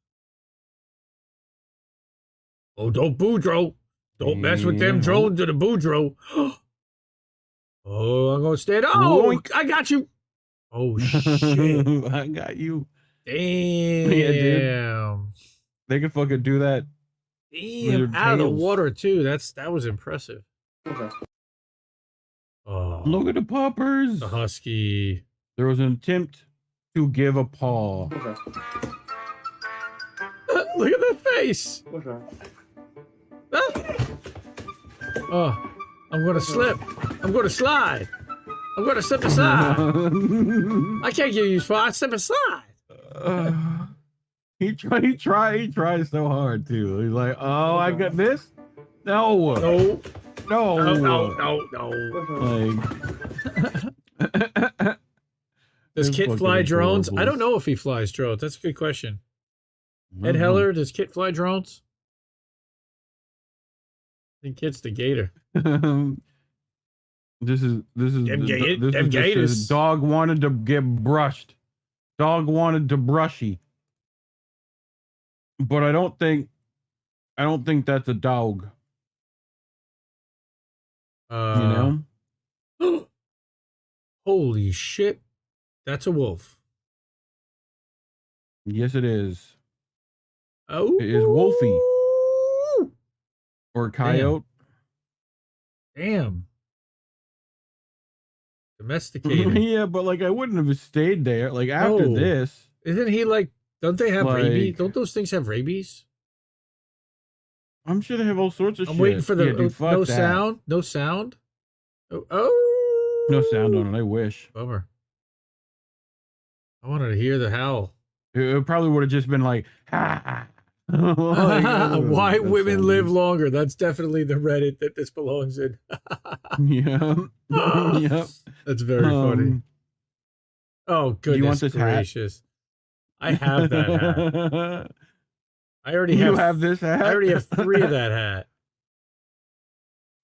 Oh, don't Boudreaux. Don't mess with them drones to the Boudreaux. Oh, I'm going to stand. Oh, Yoink. I got you. Oh, shit. I got you. Damn. Yeah, dude. They can fucking do that. Damn. Out of the water, too. That was impressive. Okay. Oh, Look at the poppers. the husky. There was an attempt to give a paw. Okay. Look at the face. Okay. Ah. Oh, I'm going to slip. I'm going to slide. I'm going to slip aside. I can't give you spots. Slip aside. He tried so hard too. He's like, oh, I got this. No, No. no, No. Like, Does It's Kit fucking fly drones? adorable. I don't know if he flies drones. That's a good question. Ed Heller, does Kit fly drones? I think Kit's the gator. This is Them just gators. his dog wanted to get brushed. Dog wanted to brushy. But I don't think that's a dog. You know? Holy shit. That's a wolf. Yes, it is. Oh. It is Wolfie. Or coyote. Damn. Domesticated. Yeah, but like I wouldn't have stayed there. Like after No. this. Isn't he like, don't they have Like- rabies? Don't those things have rabies? I'm sure they have all sorts of I'm shit. waiting for the Yeah, dude, fuck no that. sound. No sound. Oh. No sound on it, I wish. Bummer. I wanted to hear the howl. It probably would have just been like, ha ha. Why That's women so live nice. longer. That's definitely the Reddit that this belongs in. Yeah. Yep. That's very funny. Oh, Do you want goodness this hat? gracious. I have that hat. I already You have, have this hat? I already have 3 of that hat.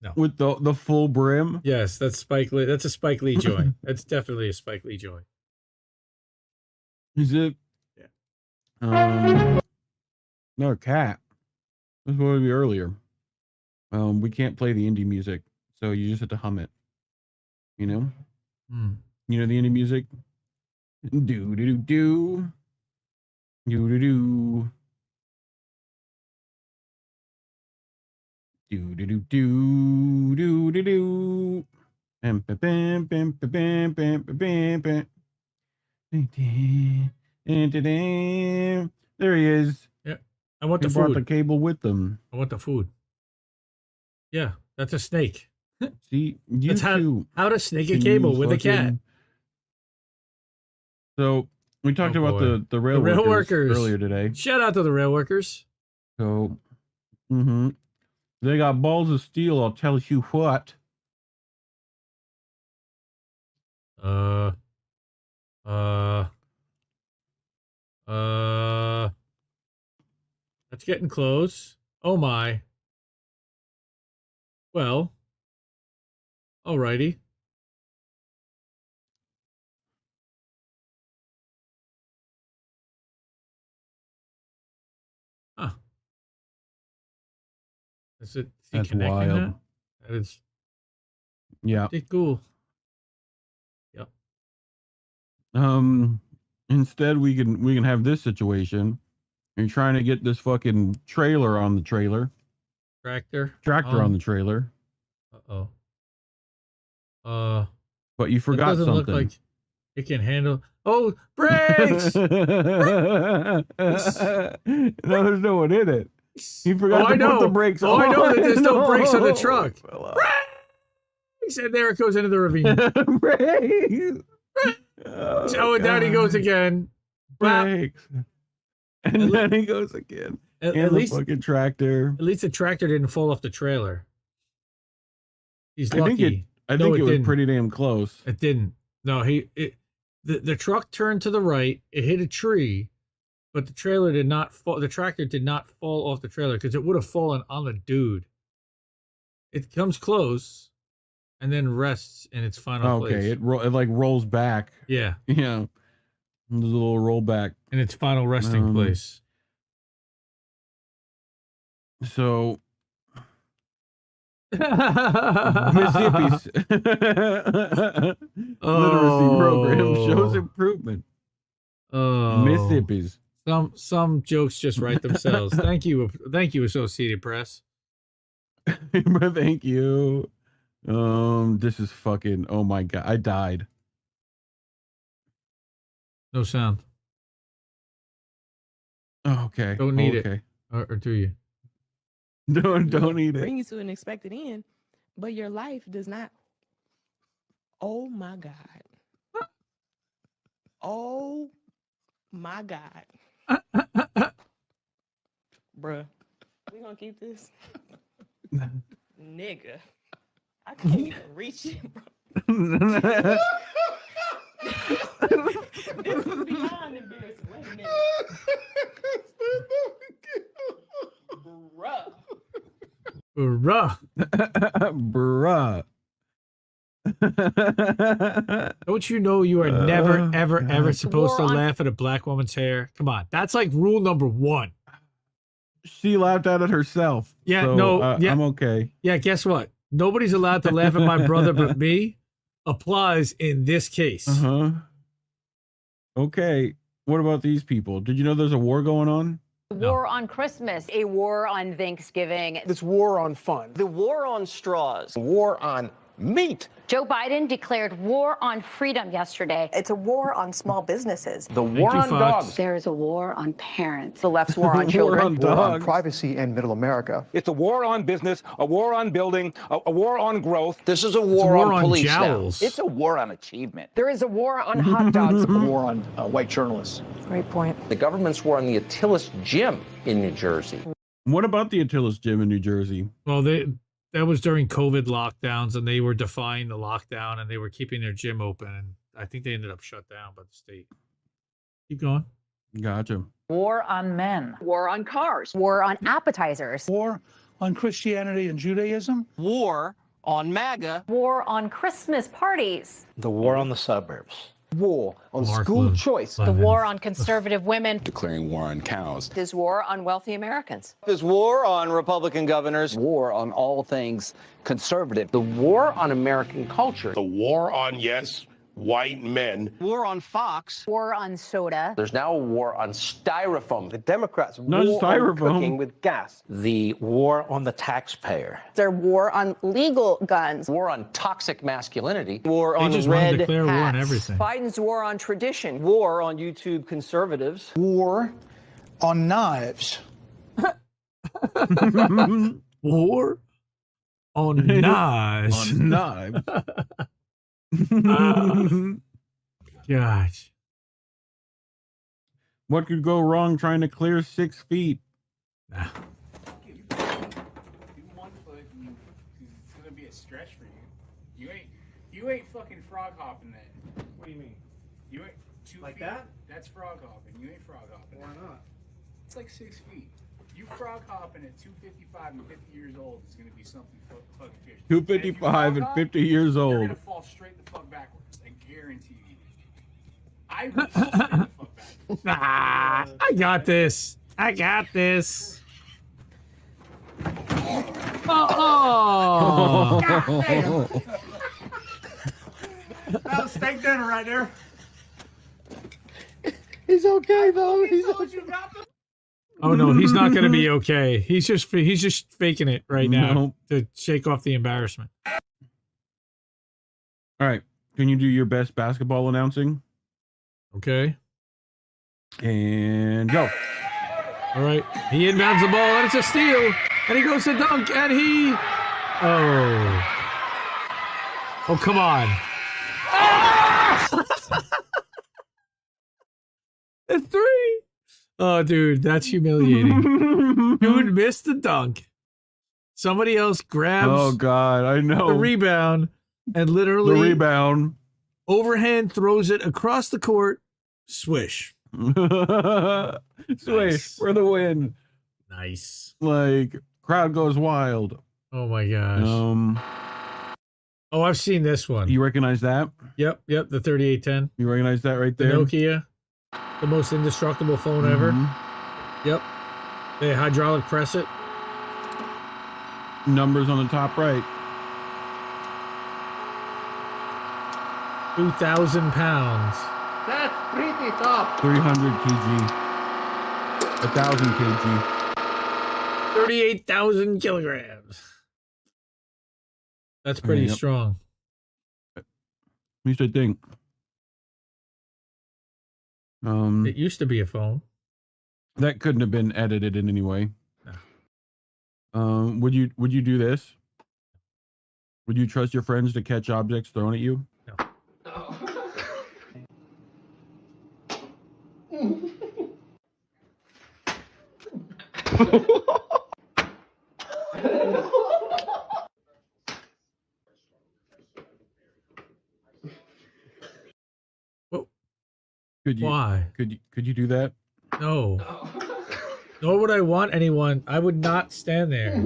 No. With the full brim? Yes, that's Spike Lee. That's a Spike Lee joint. That's definitely a Spike Lee joint. Is it? Yeah. No, cat. This was what we earlier. We can't play the indie music, so you just have to hum it. You know? Hmm. You know the indie music? Do do do do. Do do do. Do do do do do do do. Bam bam bam bam bam bam bam bam. There he is. Yeah. I want He the brought food. the cable with them. I want the food. Yeah, that's a snake. See, you That's too. how to snake a can cable use with a cat. fucking- So we talked about boy. the rail, workers earlier today. Shout out to the rail workers. So, they got balls of steel. I'll tell you what. That's getting close. Oh my. Well. Alrighty. Huh. Is he That's connecting wild. that? That is. Yeah. Pretty cool. Yep. Instead we can have this situation. You're trying to get this fucking trailer on the trailer. Tractor on the trailer. But you forgot doesn't something. look like it can handle. Oh, brakes! No, there's no one in it. He forgot I to put the know. brakes Oh, on. I know that there's no brakes on the No. truck. Brakes! And there it goes into the ravine. Brakes! Oh, and down he goes again. Brakes. And then he goes again. At And the least fucking tractor. At least the tractor didn't fall off the trailer. He's I lucky. think it No, was didn't. pretty damn close. It didn't. No, the truck turned to the right. It hit a tree, but the trailer did not fall. The tractor did not fall off the trailer because it would have fallen on the dude. It comes close, and then rests in its final place. Okay, it like rolls back. Yeah, Yeah, there's a little rollback in its final resting place. So. Mississippi's literacy program shows improvement. Oh, Mississippi's. Some jokes just write themselves. Thank you, Associated Press. Thank you. This is fucking. Oh my god, I died. No sound. Oh, okay. Don't need okay. it, or do you? Don't need it. Bring you to an expected end, but your life does not. Oh my God. Oh my God. Bruh, we gonna keep this? Nigga. I can't even reach it, bro. This is beyond embarrassing. Wait a minute. Bruh. Bruh. Bruh. Don't you know you are never, ever supposed to laugh at a black woman's hair? Come on. That's like rule number 1. She laughed at it herself. Yeah, so, no. Yeah. I'm okay. Yeah, guess what? Nobody's allowed to laugh at my brother but me. Applies in this case. Okay. What about these people? Did you know there's a war going on? War on Christmas, a war on Thanksgiving. This war on fun. The war on straws. War on meat. Joe Biden declared war on freedom yesterday. It's a war on small businesses. The war on dogs. There is a war on parents. The left's war on children. War on privacy and middle America. It's a war on business, a war on building, a war on growth. This is a war on police jowls. now. It's a war on achievement. There is a war on hot dogs. A war on white journalists. Great point. The government's war on the Attilas gym in New Jersey. What about the Attilas gym in New Jersey? Well, that was during COVID lockdowns, and they were defying the lockdown, and they were keeping their gym open, and I think they ended up shut down by the state. Keep going. Gotcha. War on men. War on cars. War on appetizers. War on Christianity and Judaism. War on MAGA. War on Christmas parties. The war on the suburbs. War on Mark school Levin. choice. The war on conservative women. Declaring war on cows. There's war on wealthy Americans. There's war on Republican governors. War on all things conservative. The war on American culture. The war on, yes, white men. War on Fox. War on soda. There's now a war on styrofoam. The Democrats' Not war styrofoam. on cooking with gas. The war on the taxpayer. Their war on legal guns. War on toxic masculinity. War They on just want to red declare war on hats. everything. Biden's war on tradition. War on YouTube conservatives. War on knives. War on knives. On knives. Gosh. What could go wrong trying to clear 6 feet? Do one foot, and it's gonna be a stretch for you. You ain't fucking frog hopping that. What do you mean? You ain't 2 Like feet. that? That's frog hopping. You ain't frog hopping. Why not? It's like 6 feet. You frog hopping at 255 and 50 years old is gonna be something fucking fierce. 255 and 50 years You're old. gonna fall straight the fuck backwards. I guarantee you. I will fall straight the fuck backwards. I got this. I got this. Oh. That was steak dinner right there. He's okay though. He's okay. Oh no, he's not going to be okay. He's just faking it right now No. to shake off the embarrassment. All right. Can you do your best basketball announcing? Okay. And go. All right. He inbounds the ball and it's a steal. And he goes to dunk and he. Oh. Oh, come on. A 3. Oh, dude, that's humiliating. Dude missed the dunk. Somebody else grabs Oh God, I know. the rebound and literally The rebound. overhand throws it across the court. Swish. Swish Nice. for the win. Nice. Like crowd goes wild. Oh my gosh. Oh, I've seen this one. You recognize that? Yep, the 3810. You recognize that right The there? Nokia. The most indestructible phone ever. Yep. They hydraulic press it. Numbers on the top right. 2,000 pounds. That's pretty tough. 300 kg. 1,000 kg. 38,000 kilograms. That's pretty Yep. strong. At least I think. It used to be a phone. That couldn't have been edited in any way. Would you do this? Would you trust your friends to catch objects thrown at you? No. Could you? Why? Could you do that? No. Nor would I want anyone. I would not stand there.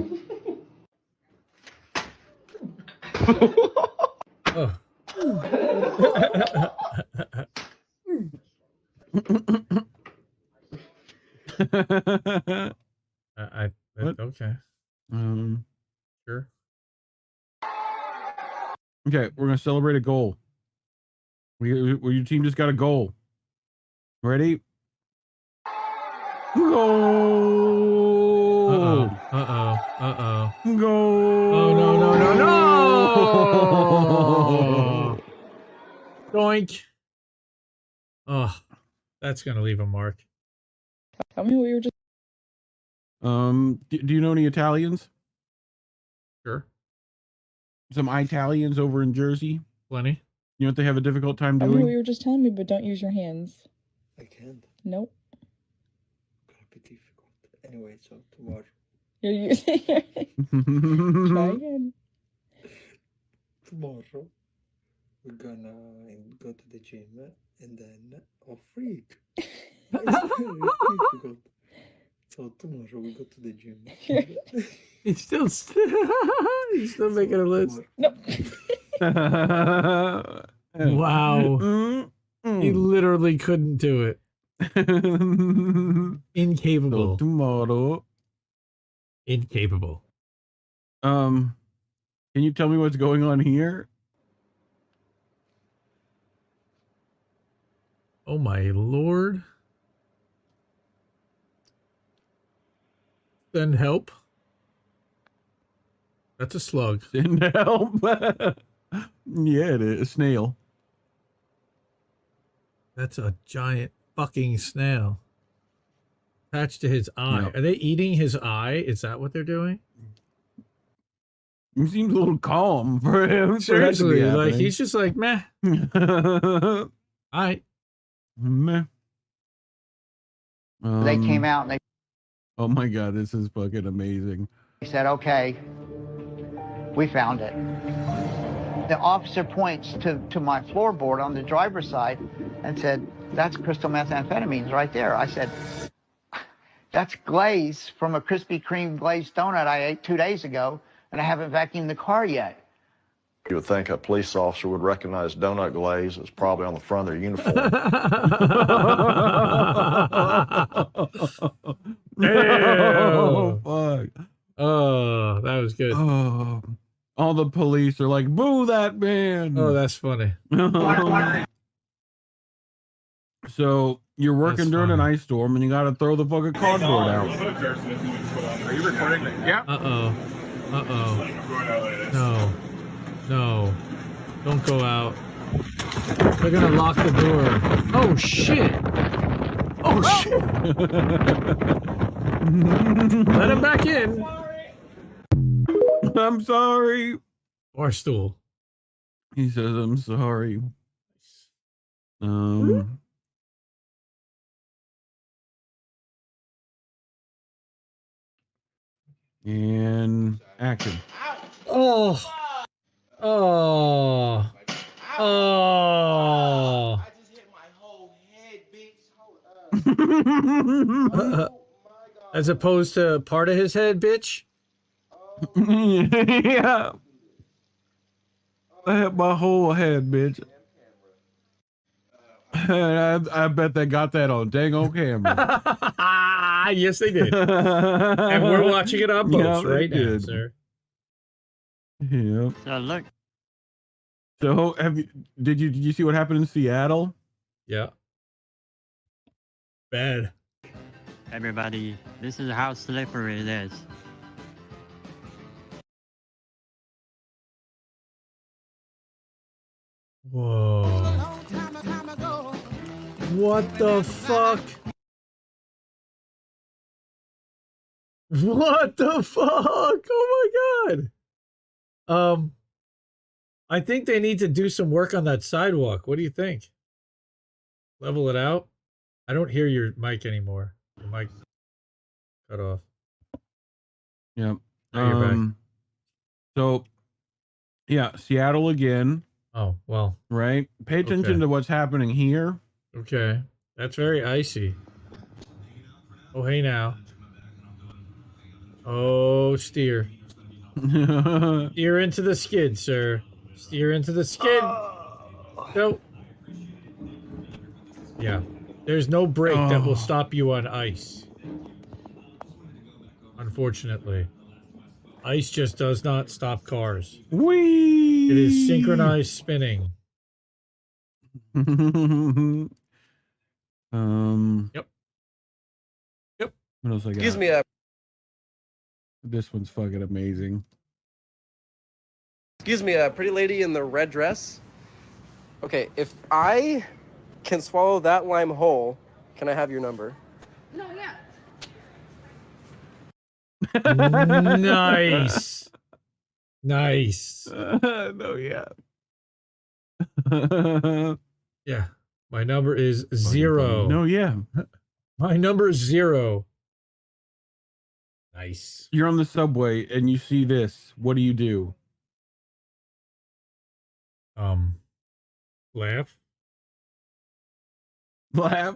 Oh. Okay. Sure. Okay, we're gonna celebrate a goal. Your team just got a goal. Ready? Goal! Uh-oh. Goal! Oh, no. Doink. Oh, that's going to leave a mark. Tell me what you were just... Do you know any Italians? Sure. Some Italians over in Jersey? Plenty. You know what they have a difficult time Tell me what doing? you were just telling me, but don't use your hands. I can't. Nope. Gonna be difficult. Anyway, so tomorrow. You're using your Try again. Tomorrow, we're gonna go to the gym and then oh freak. It's very difficult. So tomorrow we go to the gym. He's still making a list. No. Wow. He literally couldn't do it. Incapable. So tomorrow. Incapable. Can you tell me what's going on here? Oh my lord. Send help. That's a slug. Send help. Yeah, it is. A snail. That's a giant fucking snail. Attached to his eye. Yep. Are they eating his eye? Is that what they're doing? He seems a little calm for him. Seriously, like he's just like, meh. All right. Meh. They came out and they Oh my god, this is fucking amazing. said, okay, we found it. The officer points to my floorboard on the driver's side and said, that's crystal methamphetamines right there. I said, that's glaze from a Krispy Kreme glazed donut I ate 2 days ago, and I haven't vacuumed the car yet. You would think a police officer would recognize donut glaze. It's probably on the front of their uniform. Oh, fuck. Oh, that was good. Oh, all the police are like, boo that man. Oh, that's funny. So you're working during an ice storm and you got to throw the fucking cardboard out. Are you recording? Yeah. Uh-oh. Uh-oh. No. No. Don't go out. They're gonna lock the door. Oh, shit. Oh, shit. Let him back in. I'm sorry. Barstool. He says, I'm sorry. And action. Oh. Oh. Oh. As opposed to part of his head, bitch? Yeah. I hit my whole head, bitch. I bet they got that on dang old camera. Yes, they did. And we're watching it on both right now, sir. Yeah. So look. So did you see what happened in Seattle? Yeah. Bad. Everybody, this is how slippery it is. Whoa. What the fuck? What the fuck? Oh my god. I think they need to do some work on that sidewalk. What do you think? Level it out? I don't hear your mic anymore. Your mic cut off. Yep. Now you're back. So yeah, Seattle again. Oh, well. Right? Pay attention to what's happening here. Okay. That's very icy. Oh, hey now. Oh, steer. Steer into the skid, sir. Steer into the skid. No. Yeah. There's no brake that will stop you on ice. Unfortunately. Ice just does not stop cars. Whee! It is synchronized spinning. Yep. Yep. What else I got? Excuse me. This one's fucking amazing. Excuse me, pretty lady in the red dress. Okay, if I can swallow that lime whole, can I have your number? No, yeah. Nice. Nice. No, yeah. Yeah. My number is 0. No, yeah. My number is 0. Nice. You're on the subway and you see this. What do? Laugh. Laugh?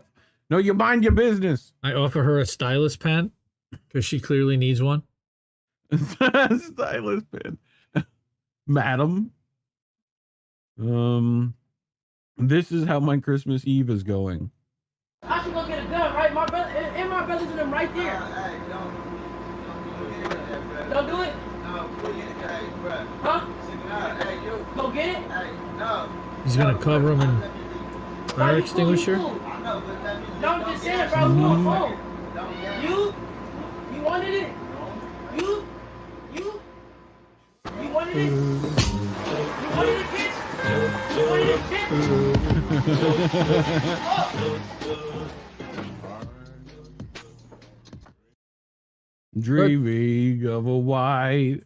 No, you mind your business. I offer her a stylus pen because she clearly needs one. Stylus pen. Madam. This is how my Christmas Eve is going. I should go get a gun, right? My brother and my brothers and them right there. Don't do it? Huh? Go get it? He's gonna cover him in Fire extinguisher? No, just say it, bro. Oh. You wanted it. You wanted it. You wanted it, bitch. You wanted it, bitch. Dreaming of a white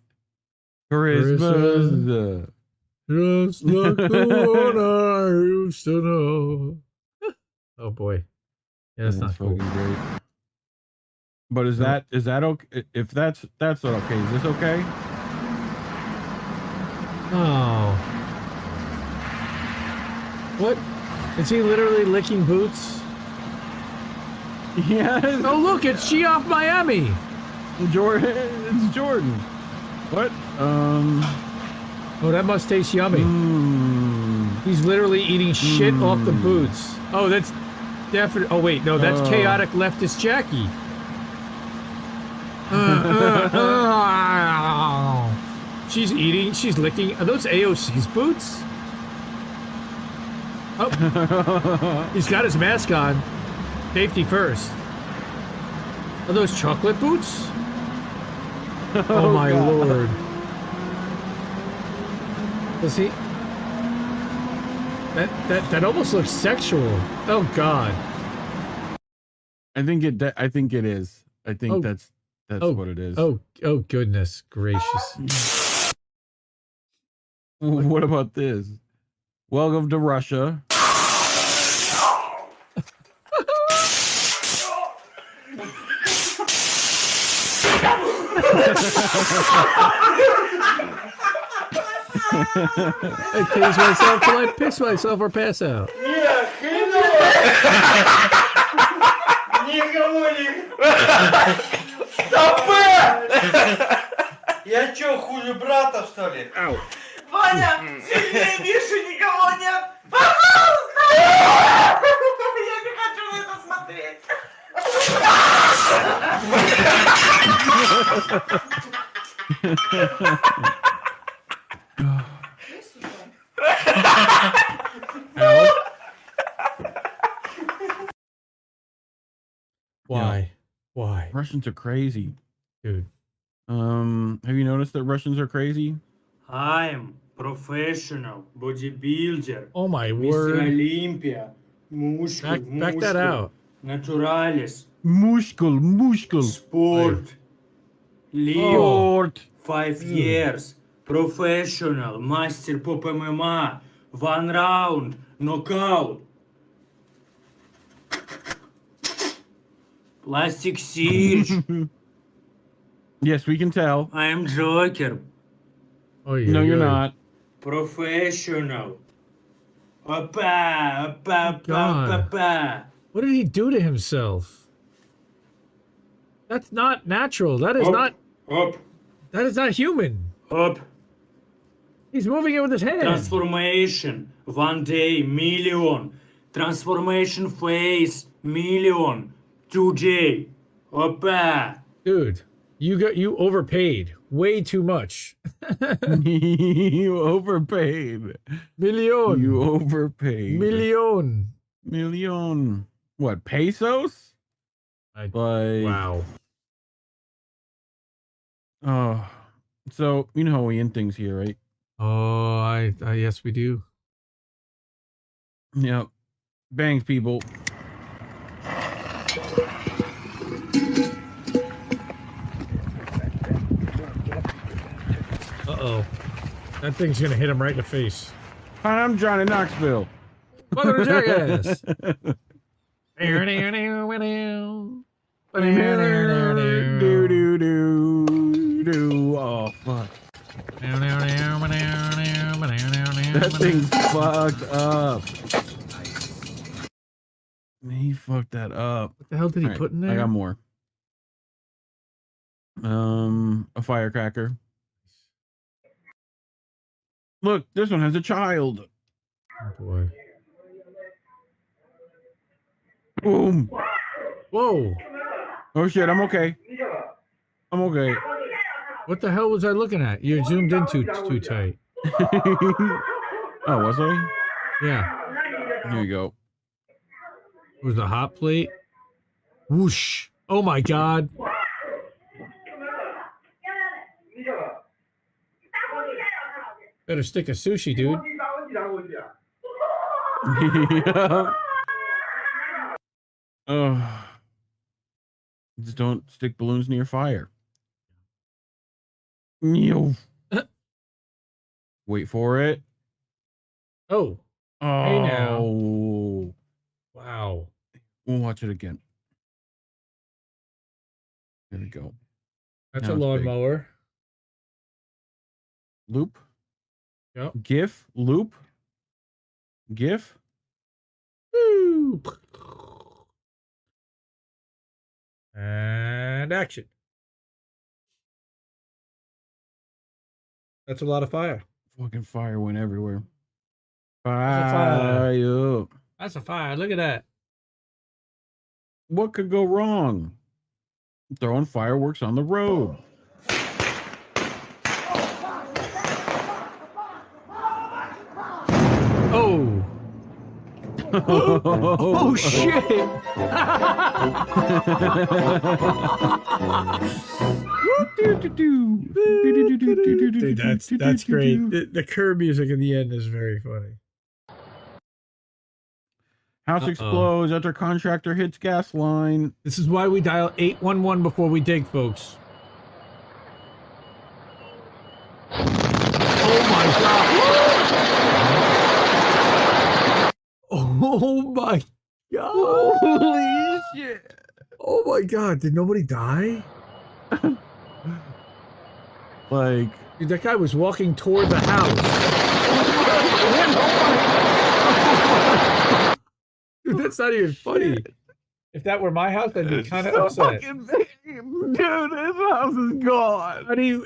Christmas. Just like the one I used to know. Oh boy. Yeah, that's not cool. Great. But is that okay? If that's not okay, is this okay? Oh. What? Is he literally licking boots? Yes. Oh look, it's She Off Miami. Jordan. It's Jordan. What? Oh, that must taste yummy. He's literally eating shit off the boots. Oh, that's definitely. Oh wait, no, that's chaotic leftist Jackie. She's eating. She's licking. Are those AOC's boots? Oh, he's got his mask on. Safety first. Are those chocolate boots? Oh my lord. Does he? That almost looks sexual. Oh God. I think it is. I think that's what it is. Oh goodness gracious. What about this? Welcome to Russia. I tase myself till I piss myself or pass out. Никого не... Стопы! Я чё, хуже брата, что ли? Ваня, сильнее Миши никого нет! Пожалуйста! Я не хочу на это смотреть! Why? Yeah. Why? Russians are crazy, dude. Have you noticed that Russians are crazy? I'm professional bodybuilder. Oh my Mr. word! Olympia, muscle, Back that out. Naturalis, Muscle. sport, live, Sport. 5 years, professional, master pop MMA, 1 round, knockout. Plastic surgery. Yes, we can tell. I am Joker. Oh, yeah, no, you're not. Professional. Oppa. What did he do to himself? That's not natural. That is not. Up. That is not human. Up. He's moving it with his hand. Transformation. 1 day, million. Transformation phase, million. 2J. Oppa. Dude, you overpaid way too much. You overpaid. Million. You overpaid. Million. What, pesos? Wow. Oh, so you know how we end things here, right? Oh, I yes, we do. Yep. Bangs, people. Uh-oh. That thing's gonna hit him right in the face. I'm Johnny Knoxville. Mother jackass. Oh, fuck. That thing's fucked up. He fucked that up. What the hell did he put in there? I got more. A firecracker. Look, this one has a child. Oh boy. Boom. Whoa. Oh shit, I'm okay. I'm okay. What the hell was I looking at? You zoomed in too tight. Oh, was I? Yeah. Here you go. was a hot plate. Whoosh. Oh my God. Better stick a sushi, dude. Yeah. Oh. Just don't stick balloons near fire. Wait for it. Oh. Oh. Hey now. Wow. We'll watch it again. There we go. That's Now a it's big. lawnmower. Loop. Yep. GIF. Loop. GIF. Woo. And action. That's a lot of fire. Fucking fire went everywhere. That's a fire. Fire. That's a fire. Look at that. What could go wrong? Throwing fireworks on the road. Oh. Oh shit. Dude, that's great. The curb music in the end is very funny. House explodes after contractor hits gas line. This is why we dial 811 before we dig, folks. Oh my God. Oh my God. Holy shit. Oh my God. Did nobody die? Like, dude, that guy was walking toward the house. Dude, that's not even funny. If that were my house, I'd be kind of upset. Dude, this house is gone. How do you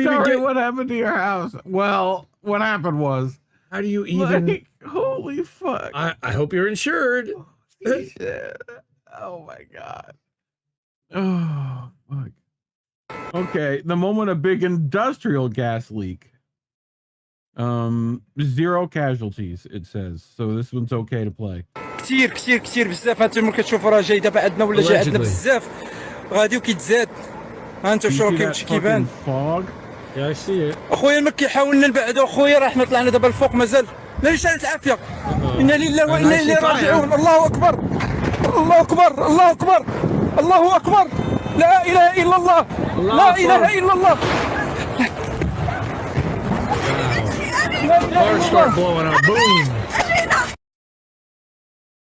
even get what happened to your house? Well, what happened was, how do you even like, holy fuck. I hope you're insured. Shit. Oh my God. Oh fuck. Okay, the moment a big industrial gas leak. 0 casualties, it says. So this one's okay to play. كثير بزاف. هانتو ملي كتشوفوا راه جاي دابا عندنا ولا جاي عندنا بزاف غادي وكيتزاد. هانتو شوفوا كيبان. Yeah, I see it. اخويا ما كيحاولنا نبعدوا اخويا راه حنا طلعنا دابا الفوق مازال. لا شالت العافيه. انا لله وانا اليه راجعون. الله اكبر. الله اكبر. الله اكبر. الله اكبر. لا اله الا الله. لا اله الا الله. Cars start blowing up. Boom.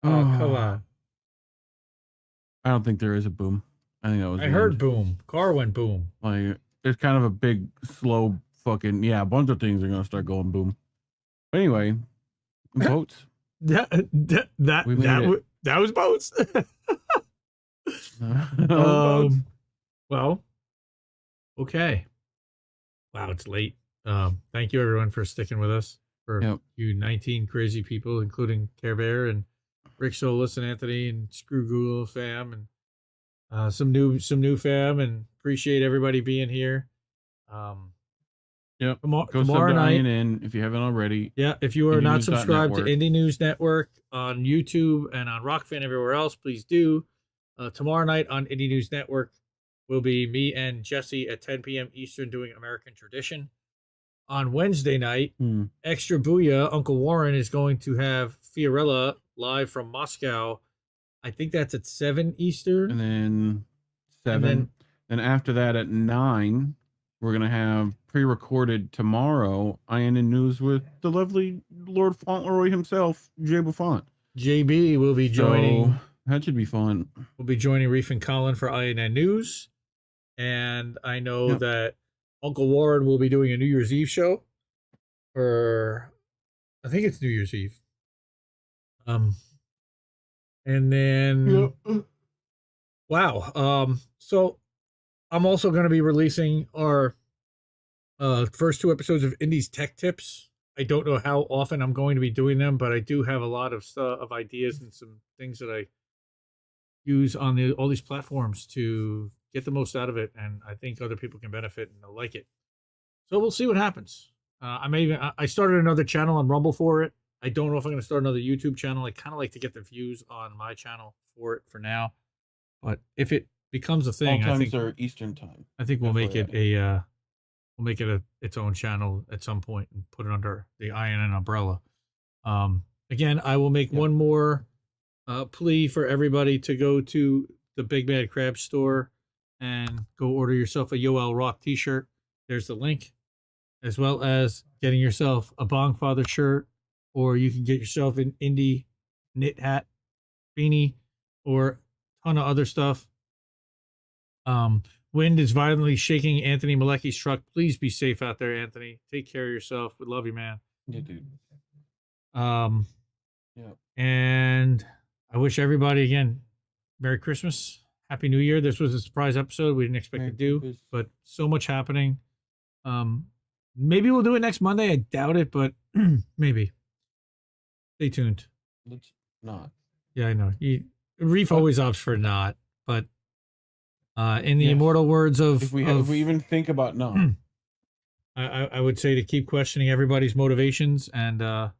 Oh, come on. I don't think there is a boom. I think that was. I heard boom. Car went boom. Like, it's kind of a big, slow fucking, yeah, a bunch of things are going to start going boom. But anyway, boats. That was boats. Well, okay. Wow, it's late. Thank you everyone for sticking with us. For you 19 crazy people, including Care Bear and Rick Solis and Anthony and Screw Google fam and some new fam, and appreciate everybody being here. Go tomorrow night, in if you haven't already. Yeah, if you are not IndieNews.network. subscribed to Indie News Network on YouTube and on Rockfin everywhere else, please do. Tomorrow night on Indie News Network will be me and Jesse at 10 p.m. Eastern doing American Tradition. On Wednesday night, Extra Booyah, Uncle Warren is going to have Fiorella live from Moscow. I think that's at 7 Eastern. And then 7. And after that at 9, we're going to have pre-recorded tomorrow INN News with the lovely Lord Fauntleroy himself, Jay Buffont. JB will be joining. So, that should be fun. We'll be joining Reef and Colin for INN News. And I know that Uncle Warren will be doing a New Year's Eve show. Or I think it's New Year's Eve. And then wow. So I'm also going to be releasing our first 2 episodes of Indie's Tech Tips. I don't know how often I'm going to be doing them, but I do have a lot of of ideas and some things that I use on all these platforms to get the most out of it, and I think other people can benefit and they'll like it. So we'll see what happens. I started another channel on Rumble for it. I don't know if I'm going to start another YouTube channel. I kind of like to get the views on my channel for it for now. But if it becomes a thing, All I think times are Eastern time. I think we'll That's make where it its own channel at some point and put it under the INN umbrella. Again, I will make one more plea for everybody to go to the Big Mad Crab store and go order yourself a Yoel Rock t-shirt. There's the link, as well as getting yourself a Bongfather shirt, or you can get yourself an indie knit hat, beanie, or a ton of other stuff. Wind is violently shaking Anthony Malecki's truck. Please be safe out there, Anthony. Take care of yourself. We love you, man. Yeah, dude. Yeah. And I wish everybody, again, Merry Christmas, Happy New Year. This was a surprise episode we didn't expect to do, but so much happening. Maybe we'll do it next Monday. I doubt it, but maybe. Stay tuned. Let's not. Yeah, I know. Reef always opts for not, but in the immortal words of... If we even think about not. I would say to keep questioning everybody's motivations and have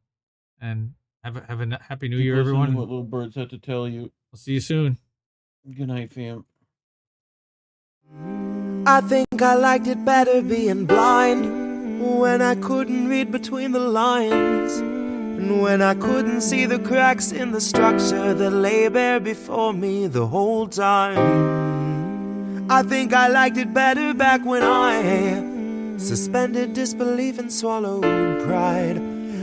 a happy New Year, everyone. What little birds have to tell you. I'll see you soon. Good night, fam. I think I liked it better being blind, when I couldn't read between the lines, and when I couldn't see the cracks in the structure that lay bare before me the whole time. I think I liked it better back when I suspended disbelief and swallowed pride.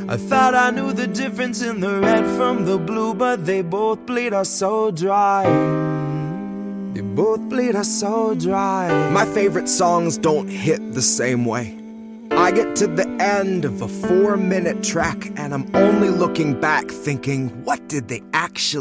I thought I knew the difference in the red from the blue, but they both bleed us so dry. They both bleed us so dry. My favorite songs don't hit the same way. I get to the end of a 4-minute track and I'm only looking back thinking, what did they actually